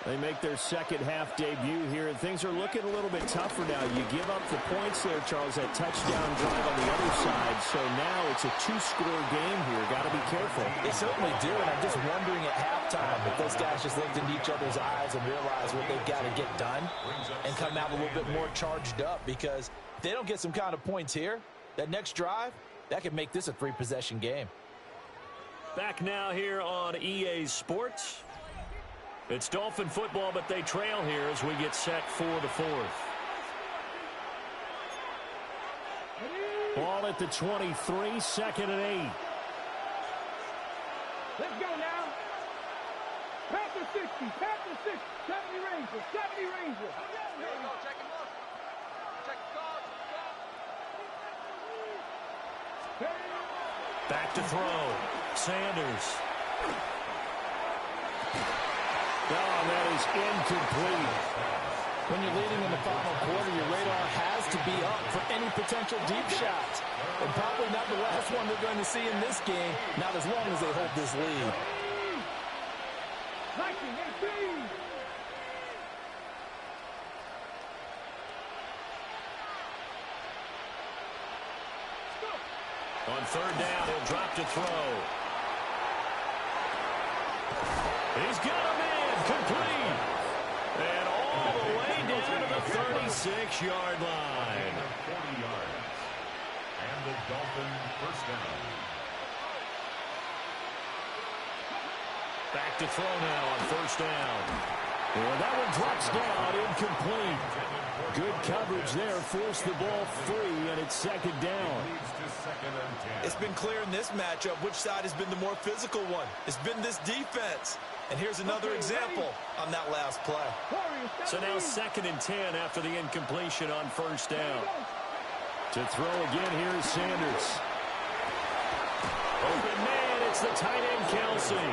They make their second half debut here, and things are looking a little bit tougher now. You give up the points there, Charles, that touchdown drive on the other side. So now it's a two-score game here. Got to be careful. They certainly do, and I'm just wondering at halftime if those guys just looked into each other's eyes and realized what they've got to get done and come out a little bit more charged up, because if they don't get some kind of points here, that next drive, that could make this a three-possession game. Back now here on EA Sports. It's Dolphin football, but they trail here as we get set for the fourth. Ball at the 23, second and 8. Let's go now. Pass the 60, pass the 60. 70 Ranger, 70 Ranger. Here we go, check him up. Check the guard. Back to throw. Sanders. Oh, that is incomplete. When you're leading in the final quarter, your radar has to be up for any potential deep shots. And probably not the last one they're going to see in this game, not as long as they hold this lead. 19-18. On third down, he'll drop to throw. He's got him in, complete. And all the way down to the 36-yard line. 40 yards. And the Dolphin first down. Back to throw now on first down. And that one drops down, incomplete. Good coverage there, forced the ball free, and it's second down. It's been clear in this matchup which side has been the more physical one. It's been this defense. And here's another example on that last play. So now second and 10 after the incompletion on first down. To throw again, here is Sanders. Open man, it's the tight end, Kelsey.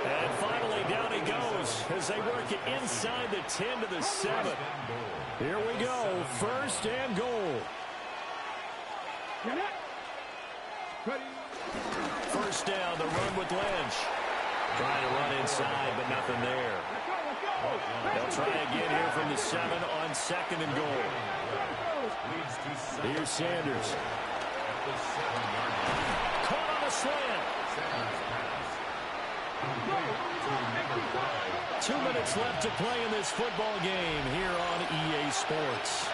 And finally down he goes as they work it inside the 10 to the 7. Here we go, first and goal. First down, the run with Lynch. Trying to run inside, but nothing there. They'll try again here from the 7 on second and goal. Here's Sanders. Caught on the slant. 2 minutes left to play in this football game here on EA Sports.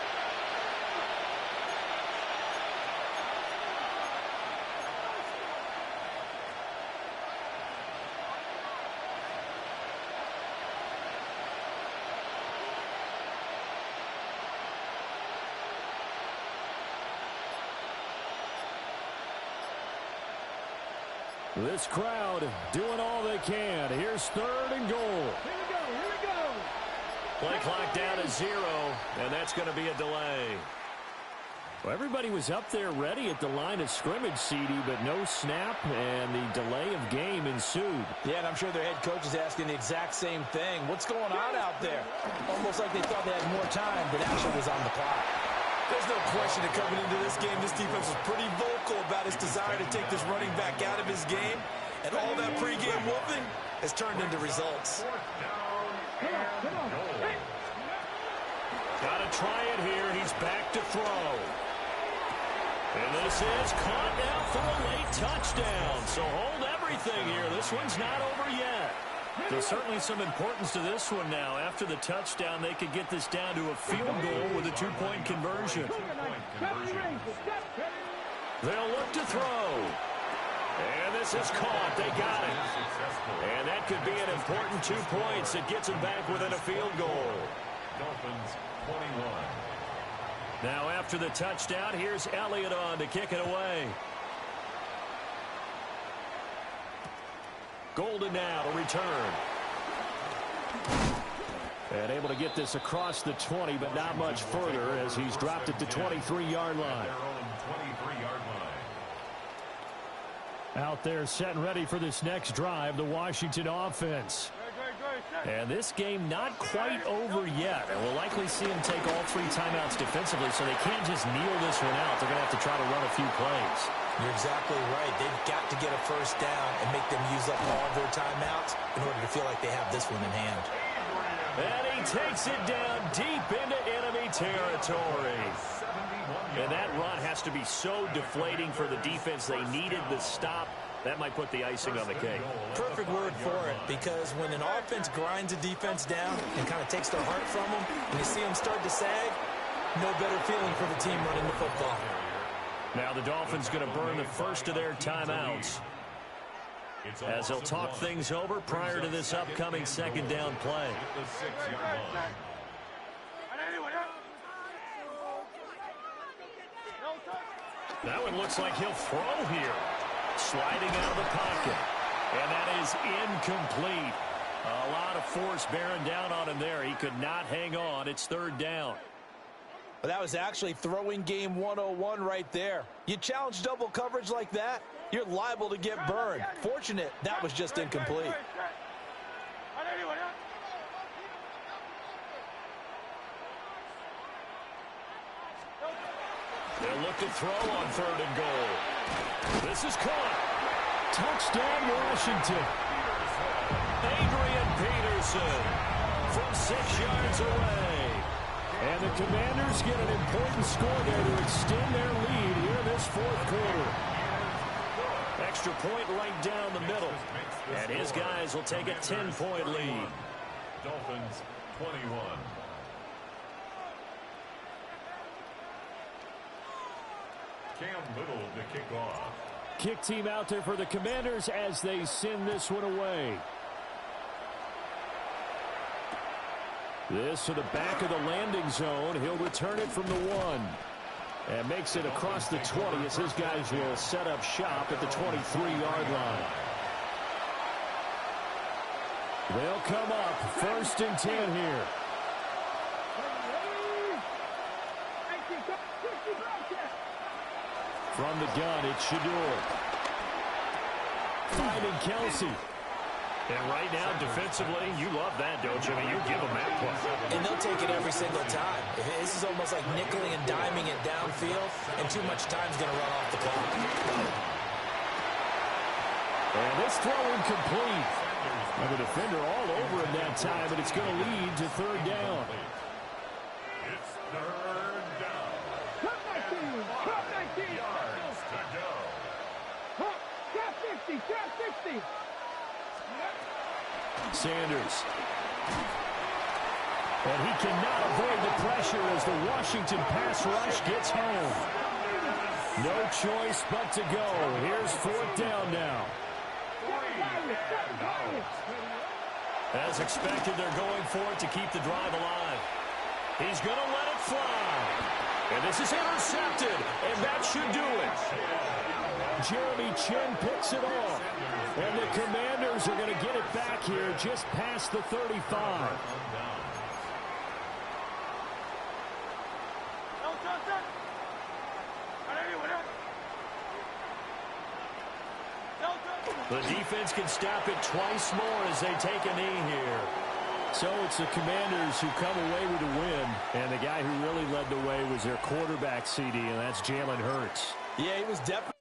This crowd doing all they can. Here's third and goal. Here we go. Play clock down to 0, and that's going to be a delay. Well, everybody was up there ready at the line of scrimmage, CD, but no snap, and the delay of game ensued. Yeah, and I'm sure their head coach is asking the exact same thing. What's going on out there? Almost like they thought they had more time than actually was on the clock. There's no question that coming into this game, this defense was pretty vocal about its desire to take this running back out of his game. And all that pregame whooping has turned into results. Got to try it here. He's back to throw. And this is caught now for a late touchdown. So hold everything here. This one's not over yet. There's certainly some importance to this one now. After the touchdown, they could get this down to a field goal with a two-point conversion. They'll look to throw. And this is caught. They got it. And that could be an important 2 points. It gets them back within a field goal. Dolphins 21. Now after the touchdown, here's Elliott on to kick it away. Golden now to return. And able to get this across the 20, but not much further as he's dropped it to 23-yard line. Out there set and ready for this next drive, the Washington offense. And this game not quite over yet. And we'll likely see them take all 3 timeouts defensively, so they can't just kneel this one out. They're going to have to try to run a few plays. You're exactly right. They've got to get a first down and make them use up all their timeouts in order to feel like they have this one in hand. And he takes it down deep into enemy territory. And that run has to be so deflating for the defense. They needed the stop. That might put the icing on the cake. Perfect word for it, because when an offense grinds a defense down and kind of takes their heart from them, and you see them start to sag, no better feeling for the team running the football. Now the Dolphins going to burn the first of their timeouts as they'll talk things over prior to this upcoming second down play. That one looks like he'll throw here. Sliding out of the pocket. And that is incomplete. A lot of force bearing down on him there. He could not hang on. It's third down. But that was actually throwing game 101 right there. You challenge double coverage like that, you're liable to get burned. Fortunate that was just incomplete. They'll look to throw on third and goal. This is caught. Touchdown, Washington. Adrian Peterson from 6 yards away. And the Commanders get an important score there to extend their lead here this fourth quarter. Extra point right down the middle. And his guys will take a 10-point lead. Dolphins 21. Cam Little to kick off. Kick team out there for the Commanders as they send this one away. This to the back of the landing zone. He'll return it from the 1. And makes it across the 20 as his guys will set up shop at the 23-yard line. They'll come up first and 10 here. From the gun, it's Shador. Finding Kelsey. And right now, defensively, you love that, don't you? I mean, you give them that play. And they'll take it every single time. This is almost like nickeling and diming it downfield, and too much time's going to run off the clock. And this throw incomplete. And the defender all over him that time, but it's going to lead to third down. It's third down. Cut 19. Cut 19. Yards to go. Cut 50. Cut 50. Sanders. And he cannot avoid the pressure as the Washington pass rush gets home. No choice but to go. Here's fourth down now. As expected, they're going for it to keep the drive alive. He's going to let it fly. And this is intercepted, and that should do it. Jeremy Chin picks it off. And the Commanders are going to get it back here just past the 35. The defense can stop it twice more as they take a knee here. So it's the Commanders who come away with a win. And the guy who really led the way was their quarterback, CD, and that's Jalen Hurts. Yeah, he was definitely.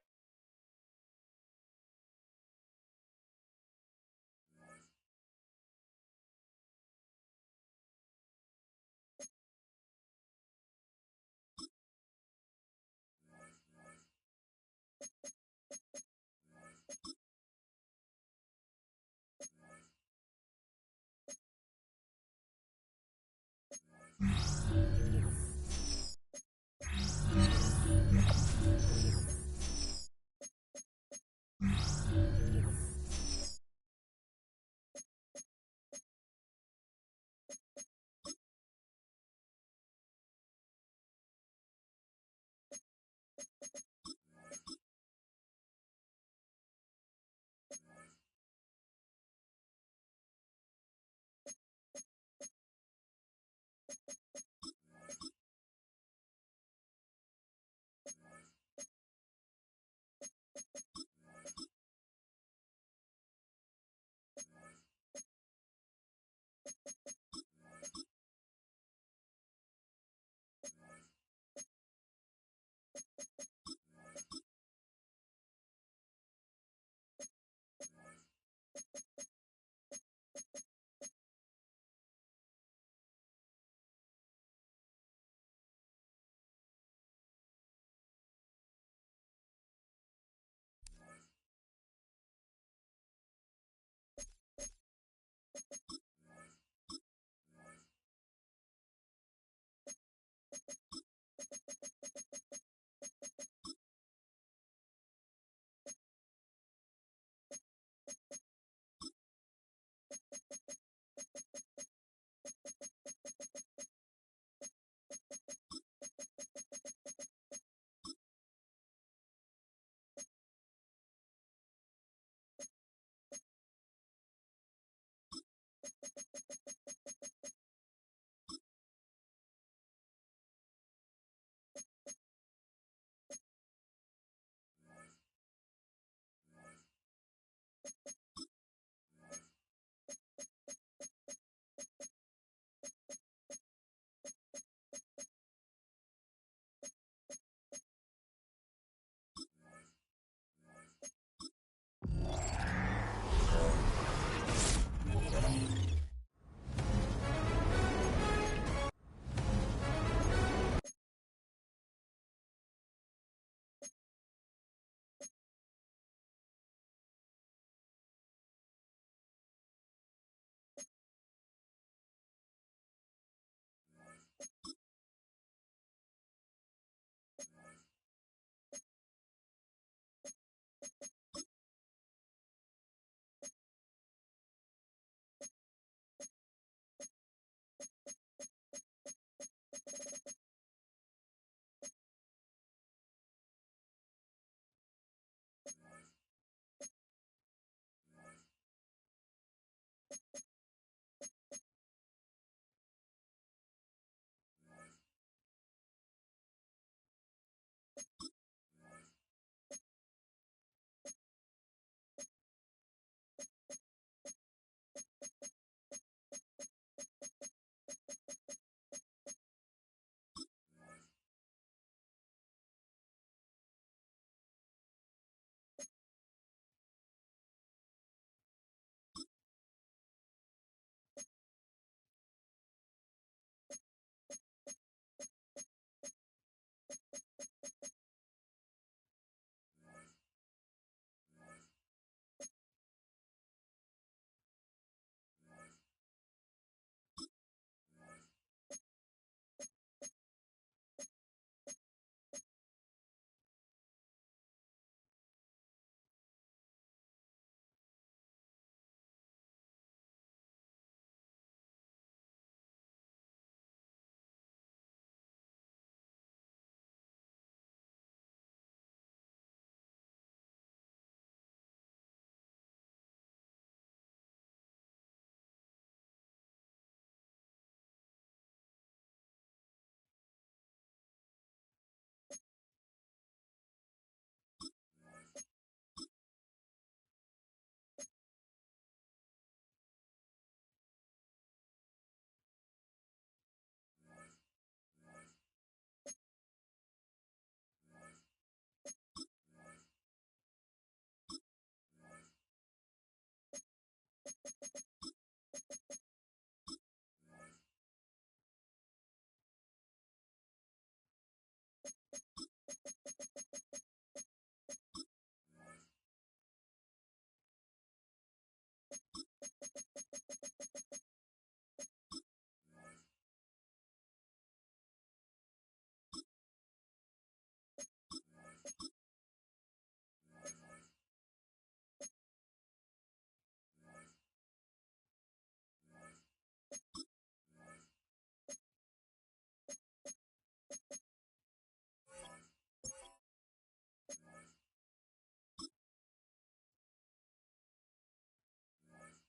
Nice.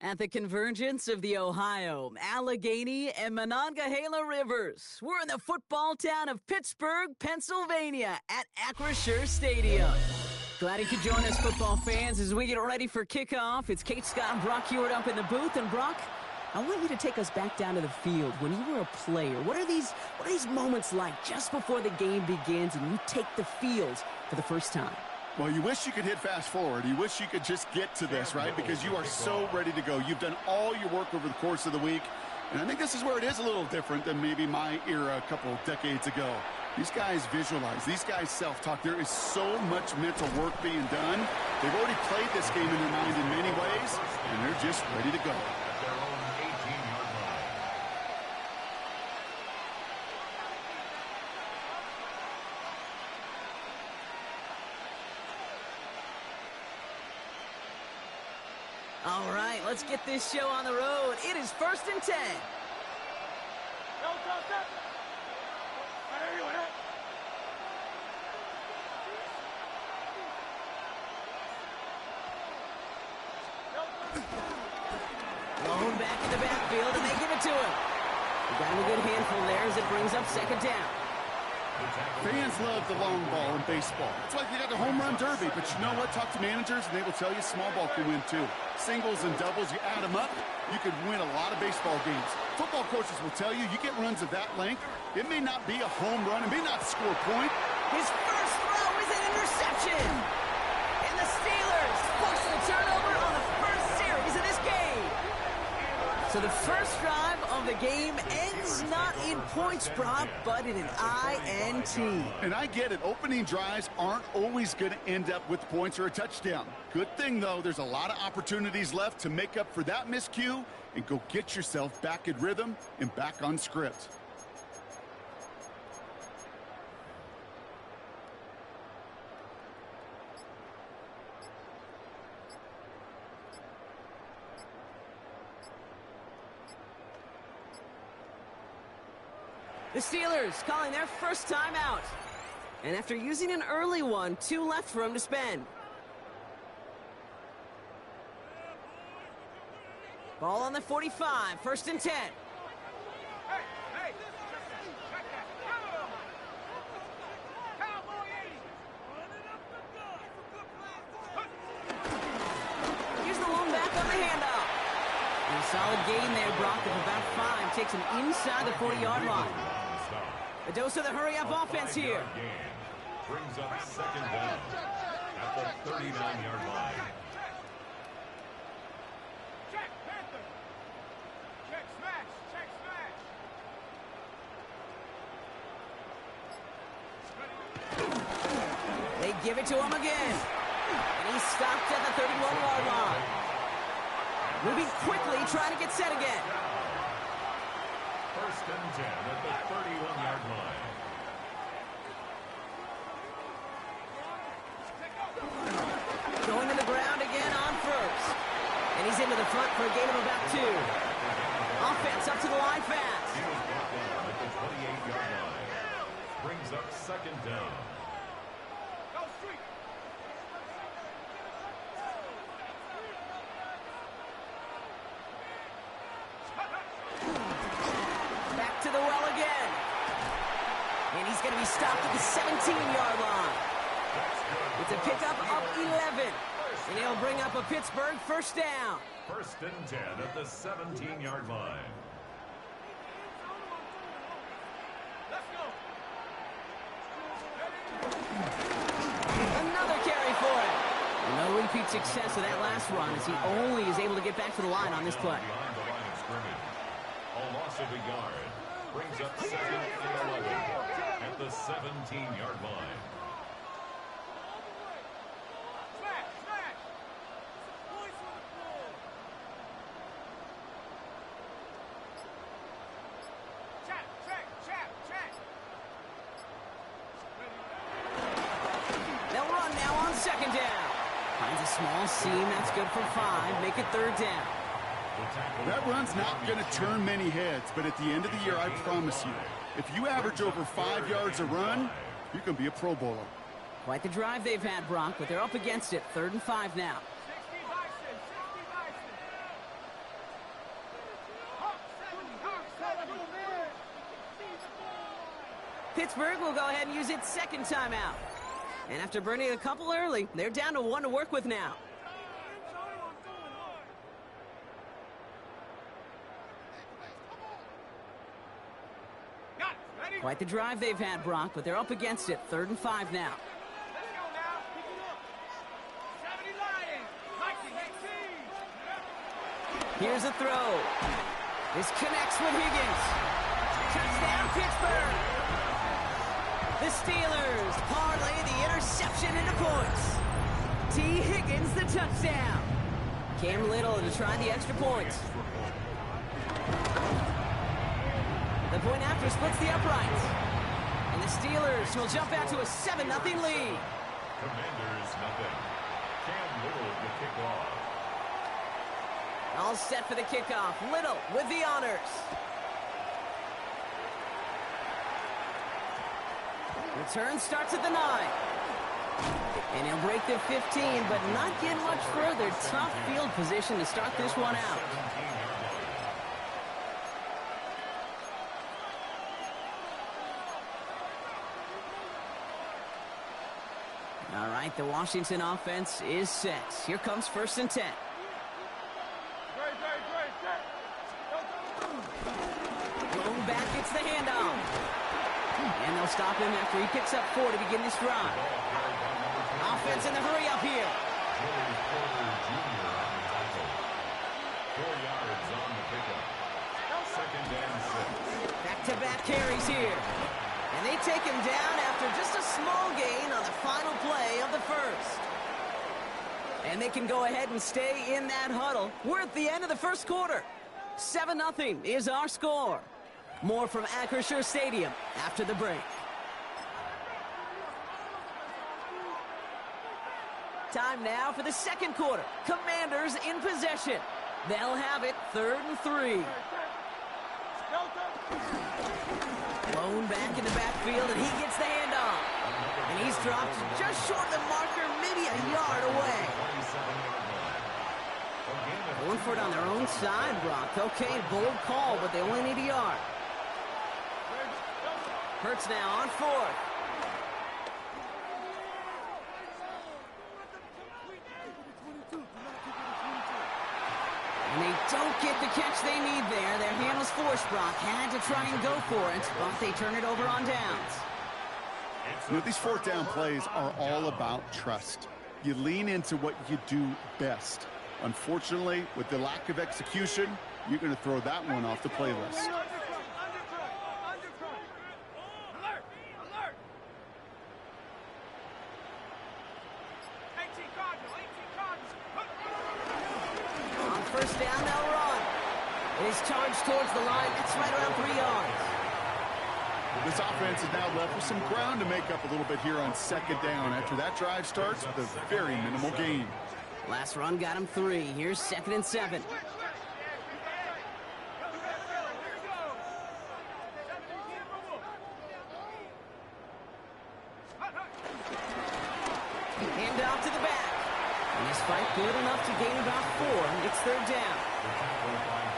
At the convergence of the Ohio, Allegheny, and Monongahela Rivers, we're in the football town of Pittsburgh, Pennsylvania at Acrisure Stadium. Glad you could join us, football fans, as we get ready for kickoff. It's Kate Scott and Brock Hewitt up in the booth. And Brock, I want you to take us back down to the field. When you were a player, what are these moments like just before the game begins and you take the field for the first time? Well, you wish you could hit fast forward. You wish you could just get to this, right? Because you are so ready to go. You've done all your work over the course of the week. And I think this is where it is a little different than maybe my era a couple decades ago. These guys visualize. These guys self-talk. There is so much mental work being done. They've already played this game in their mind in many ways, and they're just ready to go. All right, let's get this show on the road. It is 1st and 10. Lone back in the backfield, and they give it to him. He got him a good handful there as it brings up 2nd down. Fans love the long ball in baseball. It's like they got the home run derby, but you know what? Talk to managers, and they will tell you small ball can win too. Singles and doubles, you add them up, you could win a lot of baseball games. Football coaches will tell you, you get runs of that length, it may not be a home run, it may not score a point. His first throw is an interception. And the Steelers force the turnover on the first series of this game. So the first drive of the game ends not in points, Brock, but in an INT. And I get it. Opening drives aren't always going to end up with points or a touchdown. Good thing, though, there's a lot of opportunities left to make up for that miscue and go get yourself back in rhythm and back on script. The Steelers calling their first timeout. And after using an early one, 2 left for him to spend. Ball on the 45, 1st and 10. Here's the lone back on the handoff. And a solid gain there, Brock, of about 5. Takes him inside the 40-yard line. A dose of the hurry-up offense here. Brings up 2nd down at the 39-yard line. Check, Panther. Check, smash. Check, smash. They give it to him again. And he's stopped at the 31-yard line. Moving quickly, trying to get set again. 1st and 10 at the 31-yard line. Going to the ground again on 1st. And he's into the front for a gain of about 2. Offense up to the line fast. He was brought down at the 28-yard line. Brings up 2nd down. Go street. Back to the well again. And he's going to be stopped at the 17-yard line. It's a pickup of 11. And he'll bring up a Pittsburgh first down. 1st and 10 at the 17-yard line. Let's go. Another carry for him. No repeat success of that last run as he only is able to get back to the line on this play. Behind the line of scrimmage. A loss of a yard. Brings up 2nd and 11 at the 17-yard line. Smash, smash. Points on the floor. Check, check, check, check. They'll run now on 2nd down. Finds a small seam. That's good for 5. Make it 3rd down. That run's not going to turn many heads, but at the end of the year, I promise you, if you average over 5 yards a run, you can be a Pro Bowler. Quite the drive they've had, Brock, but they're up against it. 3rd and 5 now. 60 Bison, 60 Bison. Pittsburgh will go ahead and use its second timeout. And after burning a couple early, they're down to 1 to work with now. Quite the drive they've had, Brock, but they're up against it. 3rd and 5 now. Here's a throw. This connects with Higgins. Touchdown, Pittsburgh. The Steelers parlay the interception into points. T. Higgins, the touchdown. Cam Little to try the extra points. The point after splits the uprights. And the Steelers will jump out to a 7-0 lead. Commanders, nothing. Cam Little the kickoff. All set for the kickoff. Little with the honors. Return starts at the 9. And he'll break the 15, but not get much further. Tough field position to start this one out. All right, the Washington offense is set. Here comes 1st and 10. Blown back gets the handoff. And they'll stop him after he picks up 4 to begin this drive. Offense in the hurry up here. 4 yards on the pickup. 2nd and 6. Back-to-back carries here. And they take him down after just a small gain on the final play of the first. And they can go ahead and stay in that huddle. We're at the end of the first quarter. 7-0 is our score. More from Acrisure Stadium after the break. Time now for the second quarter. Commanders in possession. They'll have it 3rd and 3. Blown back in the backfield, and he gets the handoff. And he's dropped just short of the marker, maybe a yard away. Going for it on their own side, Brock. Okay, bold call, but they only need a yard. Hurts now on 4th. And they don't get the catch they need there. Their hand was forced, Brock. Had to try and go for it, but they turn it over on downs. You know, these 4th down plays are all about trust. You lean into what you do best. Unfortunately, with the lack of execution, you're going to throw that one off the playlist. On 1st down, they'll run. It is charged towards the line. That's right around 3 yards. This offense is now left with some ground to make up a little bit here on 2nd down after that drive starts with a very minimal gain. Last run got him 3. Here's 2nd and 7. Hand off to the back. And this fight good enough to gain about 4. It's 3rd down.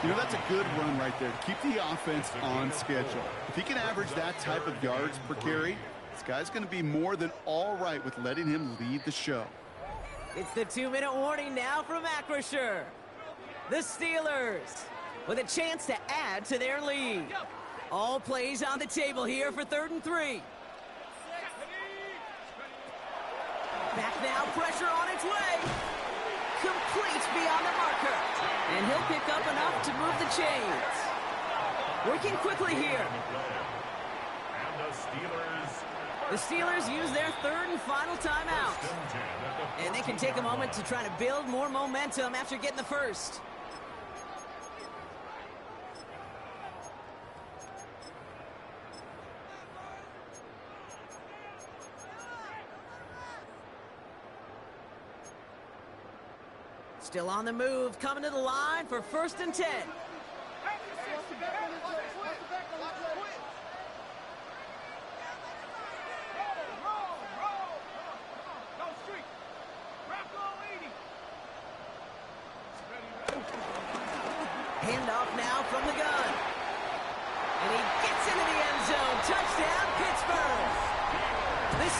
You know, that's a good run right there. Keep the offense on schedule. If he can average that type of yards per carry, this guy's going to be more than all right with letting him lead the show. It's the 2-minute warning now from Acrisure. The Steelers with a chance to add to their lead. All plays on the table here for 3rd and 3. Back now, pressure on its way. Complete beyond the marker. And he'll pick up enough to move the chains. Working quickly here. The Steelers use their 3rd and final timeout. And they can take a moment to try to build more momentum after getting the first. Still on the move, coming to the line for 1st and 10. Handoff now from the gun. And he gets into the end zone. Touchdown, Pittsburgh.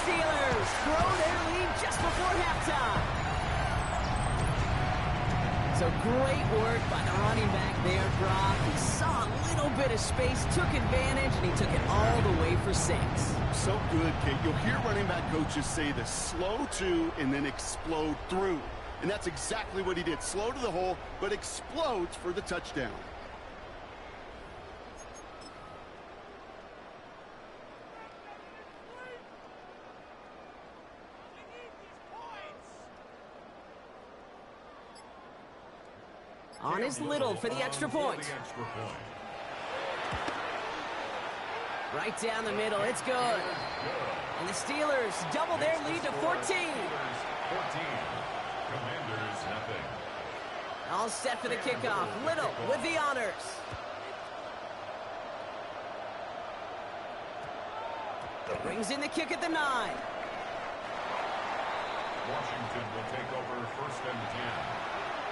Steelers throw their lead just before halftime. So great work by the running back there, Brock. He saw a little bit of space, took advantage, and he took it all the way for 6. So good, Kate. You'll hear running back coaches say this: slow to and then explode through. And that's exactly what he did. Slow to the hole, but explodes for the touchdown. On is Little for the extra point. Right down the middle, it's good. And the Steelers double their lead to 14. Commanders, nothing. All set for the kickoff. Little with the honors. Brings in the kick at the 9. Washington will take over 1st and 10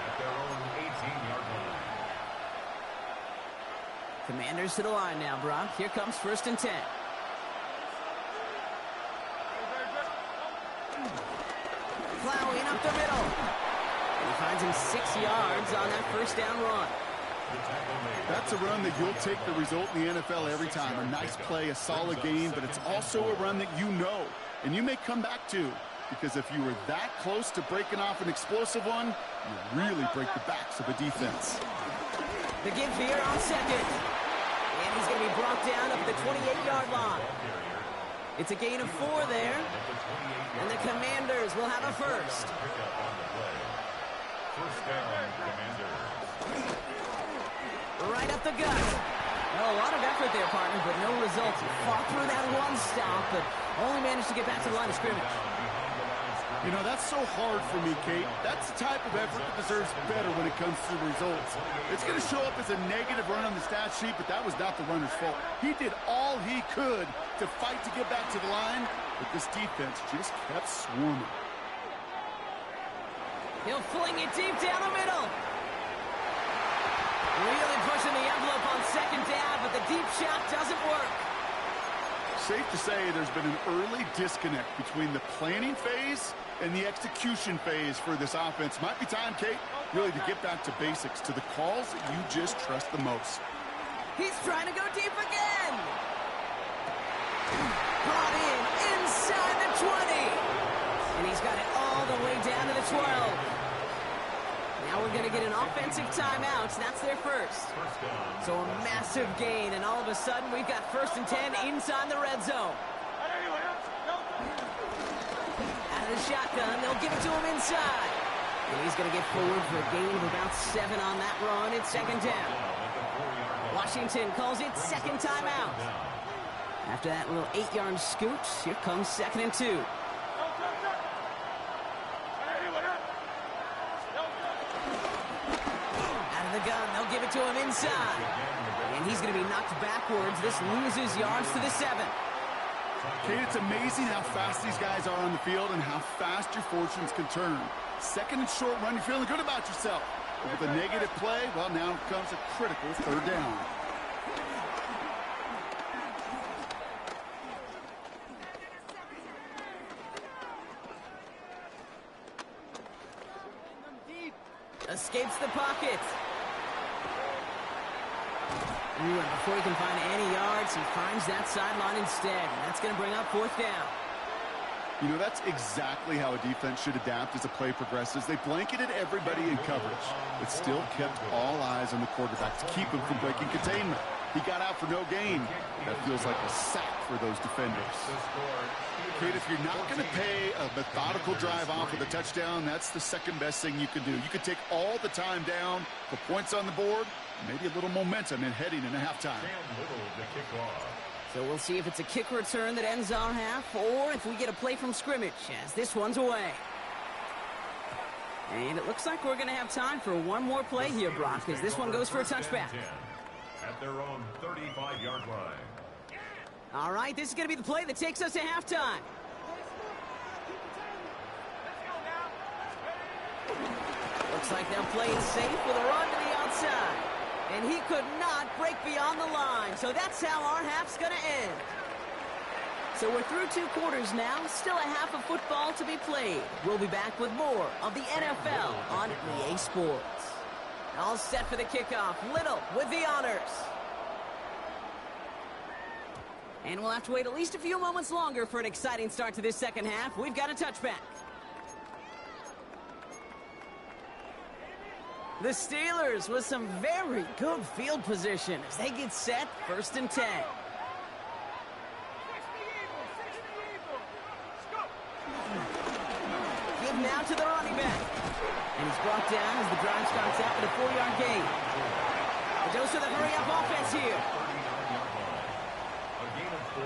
at their own 18-yard line. Commanders to the line now, Brock. Here comes 1st and 10. Plowing up the middle. And he finds him 6 yards on that 1st down run. That's a run that you'll take the result in the NFL every time. A nice play, a solid game, but it's also a run that you know and you may come back to, because if you were that close to breaking off an explosive one, you really break the backs of a defense. The give here on 2nd. And he's going to be brought down up the 28-yard line. It's a gain of 4 there. And the Commanders will have a 1st. First down, Commanders. Right up the gut. Well, a lot of effort there, partner, but no results. He fought through that one stop, but only managed to get back to the line of scrimmage. You know, that's so hard for me, Kate. That's the type of effort that deserves better when it comes to results. It's going to show up as a negative run on the stat sheet, but that was not the runner's fault. He did all he could to fight to get back to the line, but this defense just kept swarming. He'll fling it deep down the middle. Really pushing the envelope on 2nd down, but the deep shot doesn't work. Safe to say there's been an early disconnect between the planning phase and the execution phase for this offense. Might be time, Kate, really to get back to basics, to the calls that you just trust the most. He's trying to go deep again. Brought in inside the 20. And he's got it all the way down to the 12. Now we're going to get an offensive timeout. That's their 1st. So a massive gain, and all of a sudden we've got 1st and 10 inside the red zone. Out of the shotgun, they'll give it to him inside. And he's going to get forward for a gain of about 7 on that run. It's 2nd down. Washington calls it 2nd timeout. After that little 8-yard scoot, here comes 2nd and 2. The gun, they'll give it to him inside. And he's going to be knocked backwards. This loses yards to the 7. Kate, it's amazing how fast these guys are on the field and how fast your fortunes can turn. 2nd and short run, you're feeling good about yourself. But with a negative play, well, now comes a critical 3rd down. Escapes the pocket. And before he can find any yards, he finds that sideline instead. And that's going to bring up 4th down. You know, that's exactly how a defense should adapt as the play progresses. They blanketed everybody in coverage, but still kept all eyes on the quarterback to keep him from breaking containment. He got out for no gain. That feels like a sack for those defenders. Kate, if you're not going to pay a methodical drive off with a touchdown, that's the 2nd best thing you can do. You can take all the time down, put points on the board, maybe a little momentum in heading into halftime. So we'll see if it's a kick return that ends our half, or if we get a play from scrimmage, as this one's away. And it looks like we're going to have time for one more play here, Brock, as this one goes for a touchback. At their own 35-yard line. All right, this is going to be the play that takes us to halftime. Looks like they'll play it safe with a run to the outside. And he could not break beyond the line, so that's how our half's going to end. So we're through 2 quarters now, still a half of football to be played. We'll be back with more of the NFL on EA Sports. All set for the kickoff. Little with the honors. And we'll have to wait at least a few moments longer for an exciting start to this second half. We've got a touchback. The Steelers with some very good field position as they get set, 1st and 10. Give now to the running back. And he's brought down as the drive starts out with a 4-yard gain. The dose of the hurry-up offense here. A gain of 4.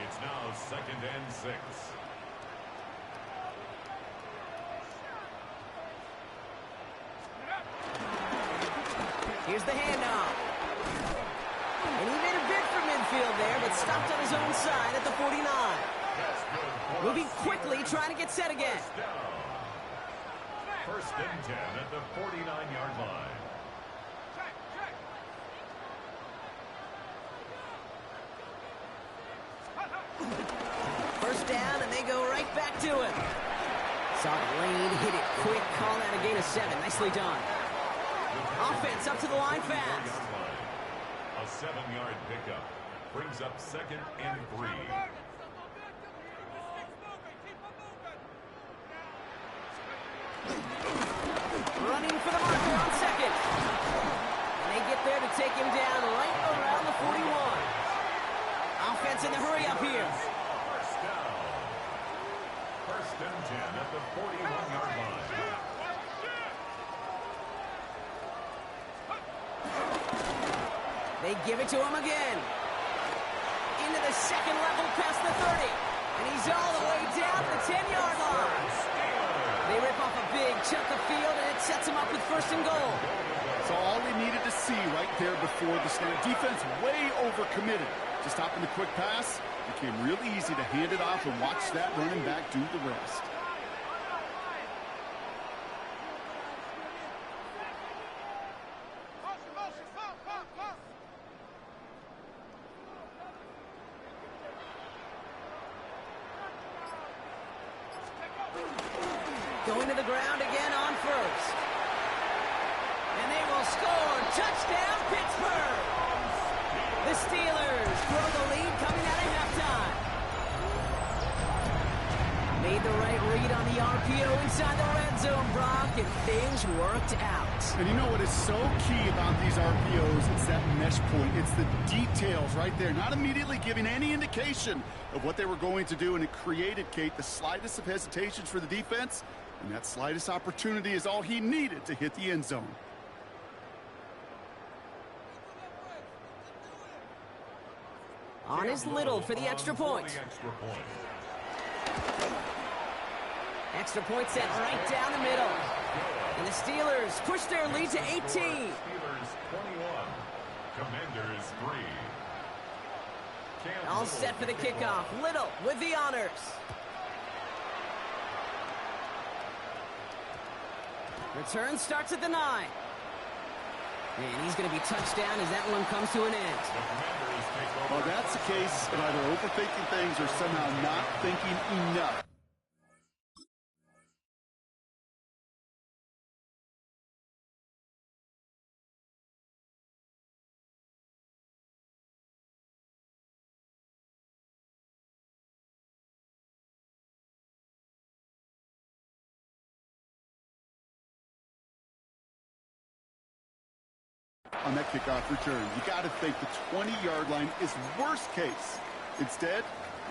It's now 2nd and 6. Here's the handoff. And he made a bid for midfield there, but stopped on his own side at the 49. Moving quickly, trying to get set again. 1st and 10 at the 49-yard line. First down, and they go right back to it. Saw the lane, hit it quick, call that a gain of 7. Nicely done. Offense up to the line fast. A 7-yard pickup brings up 2nd and 3. Running for the marker on 2nd. And they get there to take him down right around the 41. Offense in the hurry up here. 1st and 10 at the 41-yard line. They give it to him again. Into the 2nd level past the 30. And he's all the way down to the 10-yard line. They rip off a big chunk of field, and it sets him up with 1st and goal. So all we needed to see right there before the snap. Defense way overcommitted. Just stopping the quick pass, became really easy to hand it off and watch that running back do the rest. Going to the ground again on 1st. And they will score. Touchdown, Pittsburgh. The Steelers grow the lead coming out of halftime. Made the right read on the RPO inside the red zone, Brock, and things worked out. And you know what is so key about these RPOs? It's that mesh point. It's the details right there. Not immediately giving any indication of what they were going to do, and it created, Kate, the slightest of hesitations for the defense. And that slightest opportunity is all he needed to hit the end zone. On is Little for the extra point. Extra point set right down the middle. And the Steelers push their lead to 18. Steelers 21. Commanders 3. All set for the kickoff. Little with the honors. Return starts at the 9. And he's going to be touched down as that one comes to an end. Well, that's the case of either overthinking things or somehow not thinking enough. On that kickoff return, you got to think the 20-yard line is worst case. Instead,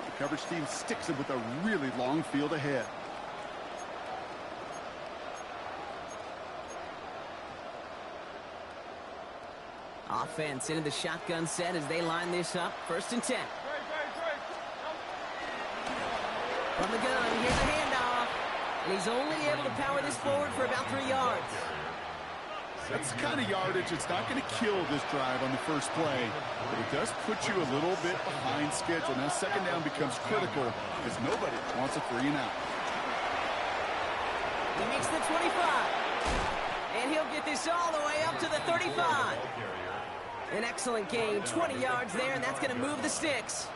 the coverage team sticks it with a really long field ahead. Offense into the shotgun set as they line this up. 1st and 10. From the gun, here's the handoff. And he's only able to power this forward for about 3 yards. That's the kind of yardage that's not going to kill this drive on the first play, but it does put you a little bit behind schedule. Now 2nd down becomes critical because nobody wants a 3 and out. He makes the 25. And he'll get this all the way up to the 35. An excellent gain, 20 yards there, and that's going to move the sticks.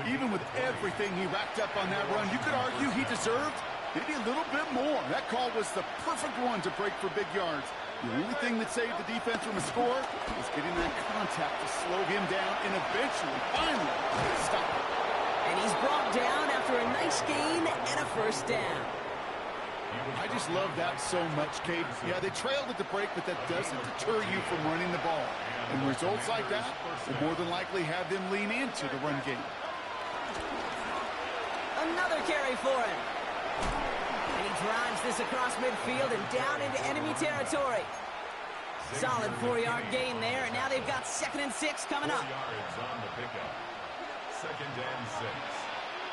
Even with everything he racked up on that run, you could argue he deserved maybe a little bit more. That call was the perfect one to break for big yards. The only thing that saved the defense from a score was getting that contact to slow him down and eventually, finally, stop him. And he's brought down after a nice gain and a first down. I just love that so much, Kate. Yeah, they trailed at the break, but that doesn't deter you from running the ball. And results like that will more than likely have them lean into the run game. Another carry for him. And he drives this across midfield and down into enemy territory. Solid 4-yard gain there, and now they've got 2nd and 6 coming up. 4 yards on the pickup. 2nd and 6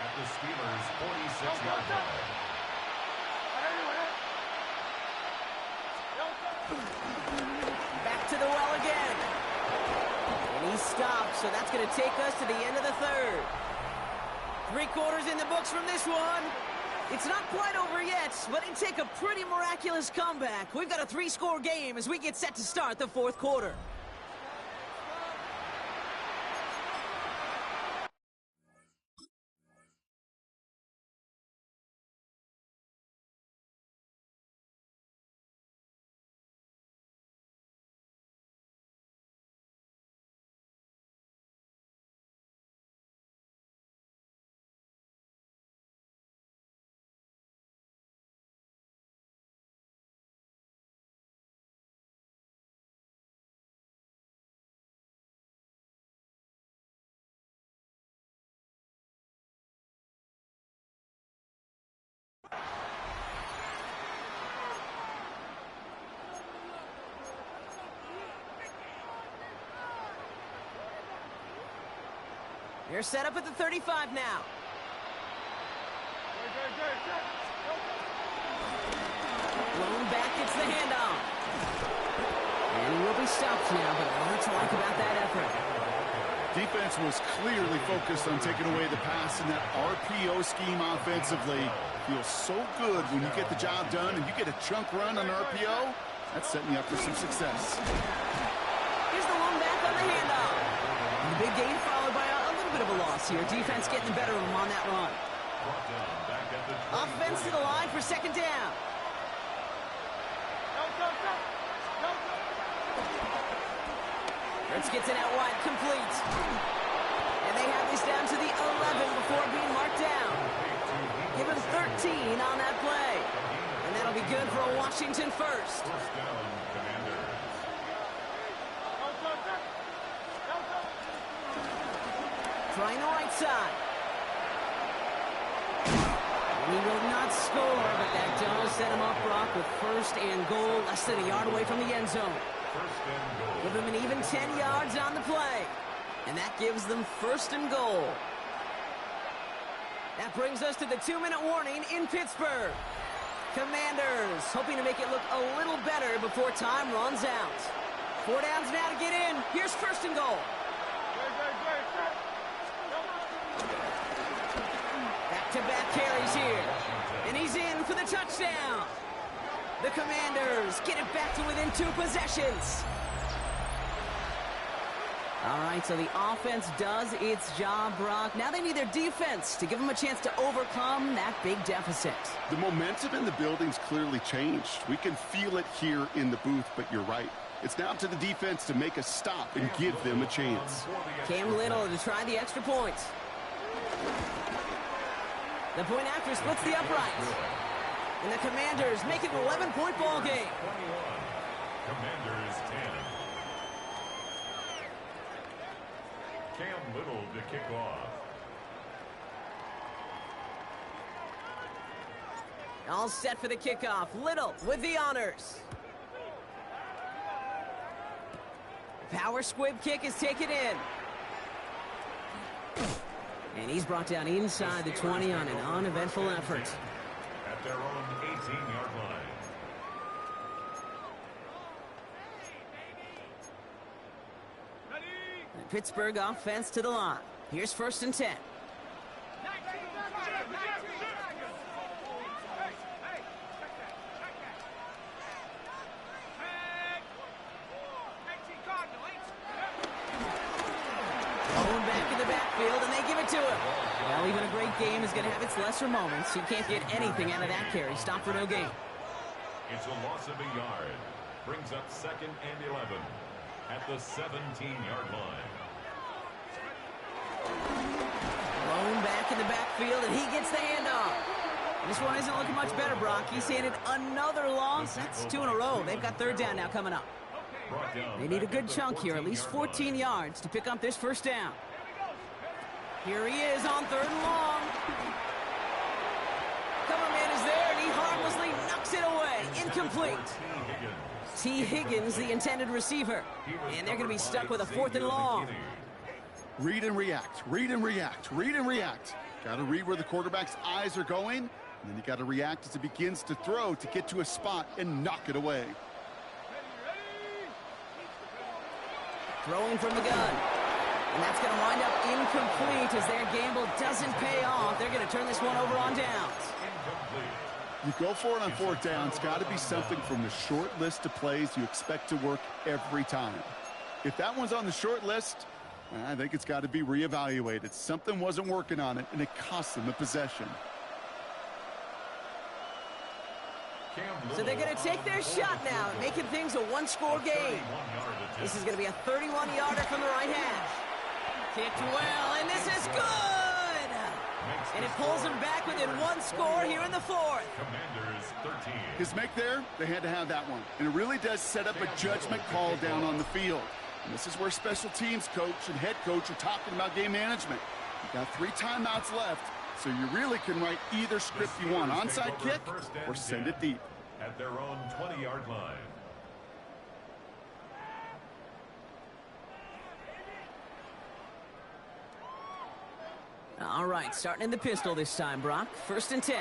at the Steelers' 46-yard line. Back to the well again. And he stops, so that's going to take us to the end of the 3rd. 3 quarters in the books from this one. It's not quite over yet, but it'd take a pretty miraculous comeback. We've got a 3-score game as we get set to start the 4th quarter. They're set up at the 35 now. Blown back, gets the handoff. And he will be stopped now, but a lot to like about that effort. Defense was clearly focused on taking away the pass in that RPO scheme offensively. Feels so good when you get the job done and you get a chunk run on RPO. That's setting you up for some success. Here's the one back on the handoff. And the big gain followed by a little bit of a loss here. Defense getting the better of him on that run. Offense to the line for 2nd down. Let's get to that wide, complete. And they have this down to the 11 before being marked down. Give him 13 on that play. And that'll be good for a Washington first. Trying the right side. And he will not score, but that does set him up, Brock, with 1st and goal, less than a yard away from the end zone. Give them an even 10 yards on the play. And that gives them 1st and goal. That brings us to the 2-minute warning in Pittsburgh. Commanders hoping to make it look a little better before time runs out. 4 downs now to get in. Here's 1st and goal. Back-to-back carries here. And he's in for the touchdown. The Commanders get it back to within 2 possessions. All right, so the offense does its job, Brock. Now they need their defense to give them a chance to overcome that big deficit. The momentum in the building's clearly changed. We can feel it here in the booth, but you're right. It's now to the defense to make a stop and give them a chance. Cam Little to try the extra point. The point after splits the uprights. And the Commanders make it an 11-point ball game. 21. Commanders 10. Cam Little to kick off. All set for the kickoff. Little with the honors. Power squib kick is taken in. And he's brought down inside the 20 on an uneventful effort. At their own 18-yard line. The Pittsburgh offense to the line. Here's 1st and 10. Going back in the backfield, and they give it it to him. Well, even a great game is going to have its lesser moments. He can't get anything out of that carry. Stop for no gain. It's a loss of a yard. Brings up 2nd and 11 at the 17-yard line. Thrown back in the backfield, and he gets the handoff. This one isn't looking much better, Brock. He's handed another loss. That's 2 in a row. They've got 3rd down now coming up. They need a good chunk here, at least 14 yards to pick up this 1st down. Here he is on 3rd and long. Cover man is there, and he harmlessly knocks it away. Incomplete. T. Higgins, the intended receiver. And they're going to be stuck with a 4th and long. Read and react, read and react, read and react. Got to read where the quarterback's eyes are going, and then you got to react as he begins to throw to get to a spot and knock it away. Throwing from the gun. And that's going to wind up incomplete as their gamble doesn't pay off. They're going to turn this one over on downs. You go for it on 4th down. It's got to be something from the short list of plays you expect to work every time. If that one's on the short list, I think it's got to be reevaluated. Something wasn't working on it, and it cost them the possession. So they're going to take their shot now, making things a 1-score game. This is going to be a 31-yarder from the right hash. Kicked well, and this is good! And it pulls them back within 1 score here in the 4th. His make there, they had to have that one. And it really does set up a judgment call down on the field. And this is where special teams coach and head coach are talking about game management. You got 3 timeouts left, so you really can write either script you want. Onside kick or send it deep. At their own 20-yard line. All right, starting in the pistol this time, Brock. 1st and 10.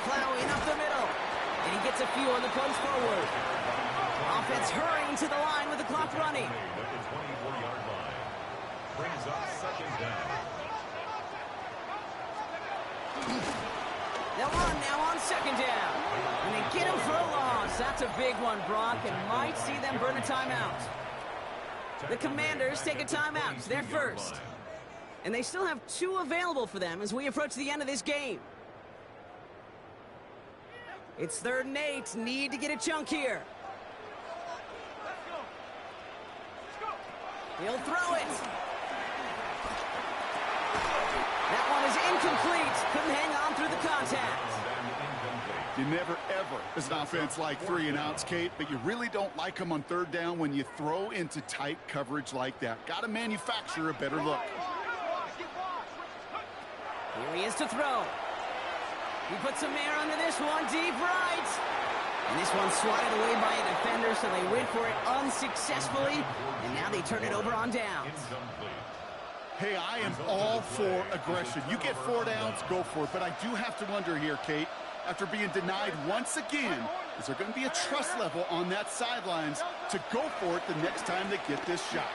Plowing up the middle. And he gets a few on the punch forward. Offense hurrying to the line with the clock running. At the 24-yard line. Brings up 2nd down. They'll run now on 2nd down. And they get him for a loss. That's a big one, Brock, and might see them burn a timeout. The Commanders take a timeout. It's their first. And they still have 2 available for them as we approach the end of this game. It's 3rd and 8. Need to get a chunk here. He'll throw it. That one is incomplete. Couldn't hang on through the contact. You never, ever, as an offense, like 3 and outs, Kate, but you really don't like them on 3rd down when you throw into tight coverage like that. Got to manufacture a better look. Here he is to throw. He puts some air under this one, deep right. And this one swatted away by a defender, so they went for it unsuccessfully. And now they turn it over on downs. Hey, I am all for aggression. You get 4 downs, go for it. But I do have to wonder here, Kate, after being denied once again, is there going to be a trust level on that sidelines to go for it the next time they get this shot?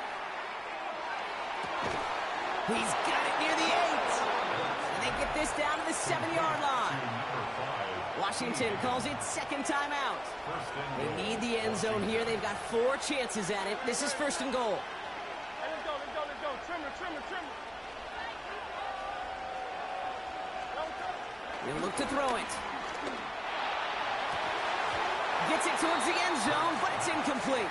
He's got it near the 8. And they get this down to the 7-yard line. Washington calls it 2nd timeout. They need the end zone here. They've got 4 chances at it. This is 1st and goal. Let's go. Trimmer. They'll look to throw it. Gets it towards the end zone, but it's incomplete.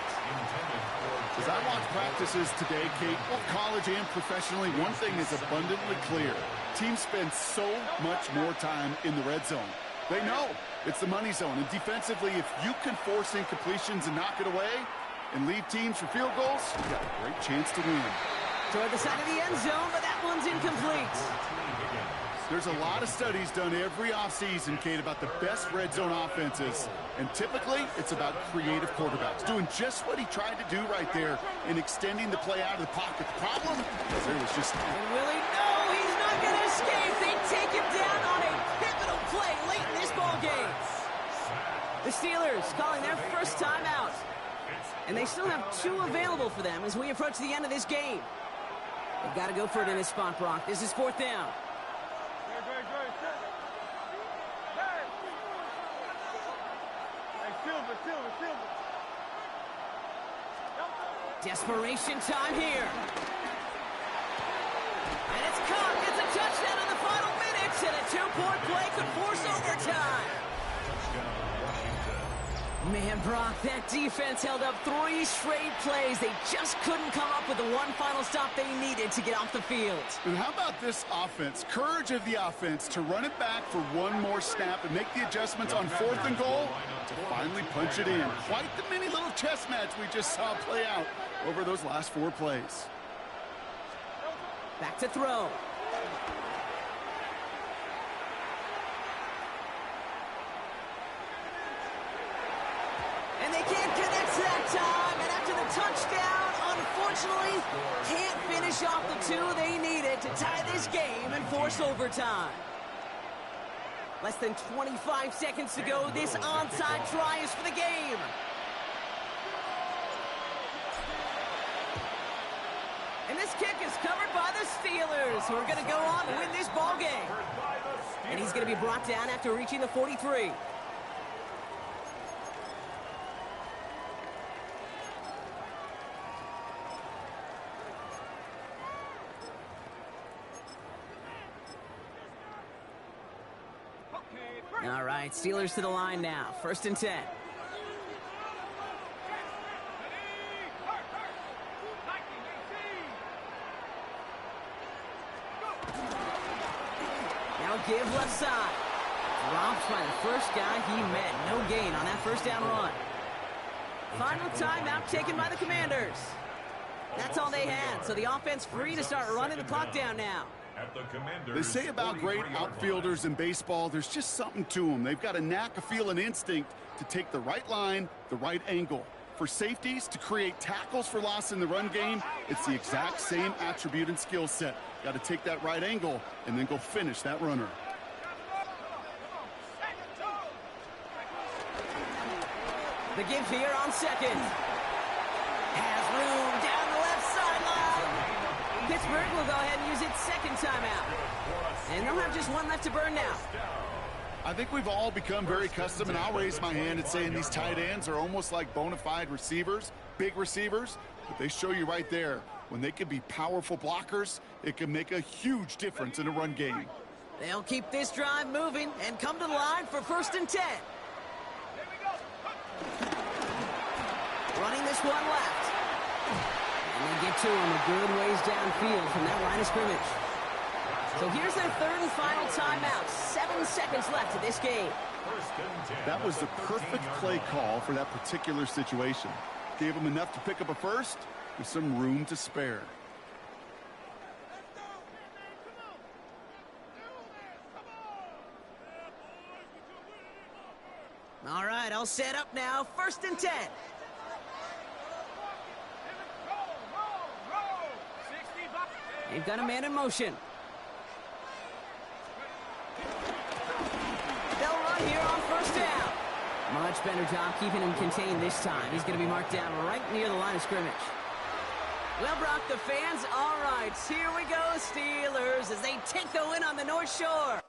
As I watch practices today, Kate, both college and professionally, one thing is abundantly clear. Teams spend so much more time in the red zone. They know it's the money zone. And defensively, if you can force incompletions and knock it away and leave teams for field goals, you've got a great chance to win. Toward the side of the end zone, but that one's incomplete. There's a lot of studies done every offseason, Kate, about the best red zone offenses. And typically, it's about creative quarterbacks doing just what he tried to do right there in extending the play out of the pocket. The problem is there was just... And Willie, no, he's not going to escape. They take him down on a pivotal play late in this ball game. The Steelers calling their first timeout. And they still have 2 available for them as we approach the end of this game. They've got to go for it in this spot, Brock. This is 4th down. Desperation time here. And it's caught. It's a touchdown in the final minutes, and a two-point play could force overtime. Man, Brock, that defense held up 3 straight plays. They just couldn't come up with the one final stop they needed to get off the field. And how about this offense? Courage of the offense to run it back for one more snap and make the adjustments on 4th and goal to finally punch it in. Quite the mini little chess match we just saw play out over those last 4 plays. Back to throw. And they can't connect that time. And after the touchdown, unfortunately, can't finish off the 2 they needed to tie this game and force overtime. Less than 25 seconds to go. This onside try is for the game. And this kick is covered by the Steelers, who are going to go on to win this ball game. And he's going to be brought down after reaching the 43. All right, Steelers to the line now. 1st and 10. Now give left side. Dropped by the first guy he met. No gain on that 1st down run. Final timeout taken by the Commanders. That's all they had, so the offense free to start running the clock down now. They say about great outfielders in baseball, there's just something to them. They've got a knack, a feel, an instinct to take the right line, the right angle. For safeties, to create tackles for loss in the run game, it's the exact same attribute and skill set. Got to take that right angle and then go finish that runner. The give here on 2nd. Has room down the left sideline. Pittsburgh will go ahead and use its 2nd timeout. And they'll have just 1 left to burn now. I think we've all become very accustomed, and I'll raise my hand at saying these tight ends are almost like bona fide receivers, big receivers, but they show you right there, when they can be powerful blockers, it can make a huge difference in a run game. They'll keep this drive moving and come to the line for 1st and 10. Running this one left. And they get to him a good ways downfield from that line of scrimmage. So here's their 3rd and final timeout. 7 seconds left of this game. That was the perfect play call for that particular situation. Gave them enough to pick up a first with some room to spare. All right, I'll set up now. 1st and 10. They've got a man in motion. They'll run here on 1st down. Much better job keeping him contained this time. He's going to be marked down right near the line of scrimmage. Well, Brock, the fans, all right. Here we go, Steelers, as they take the win on the North Shore.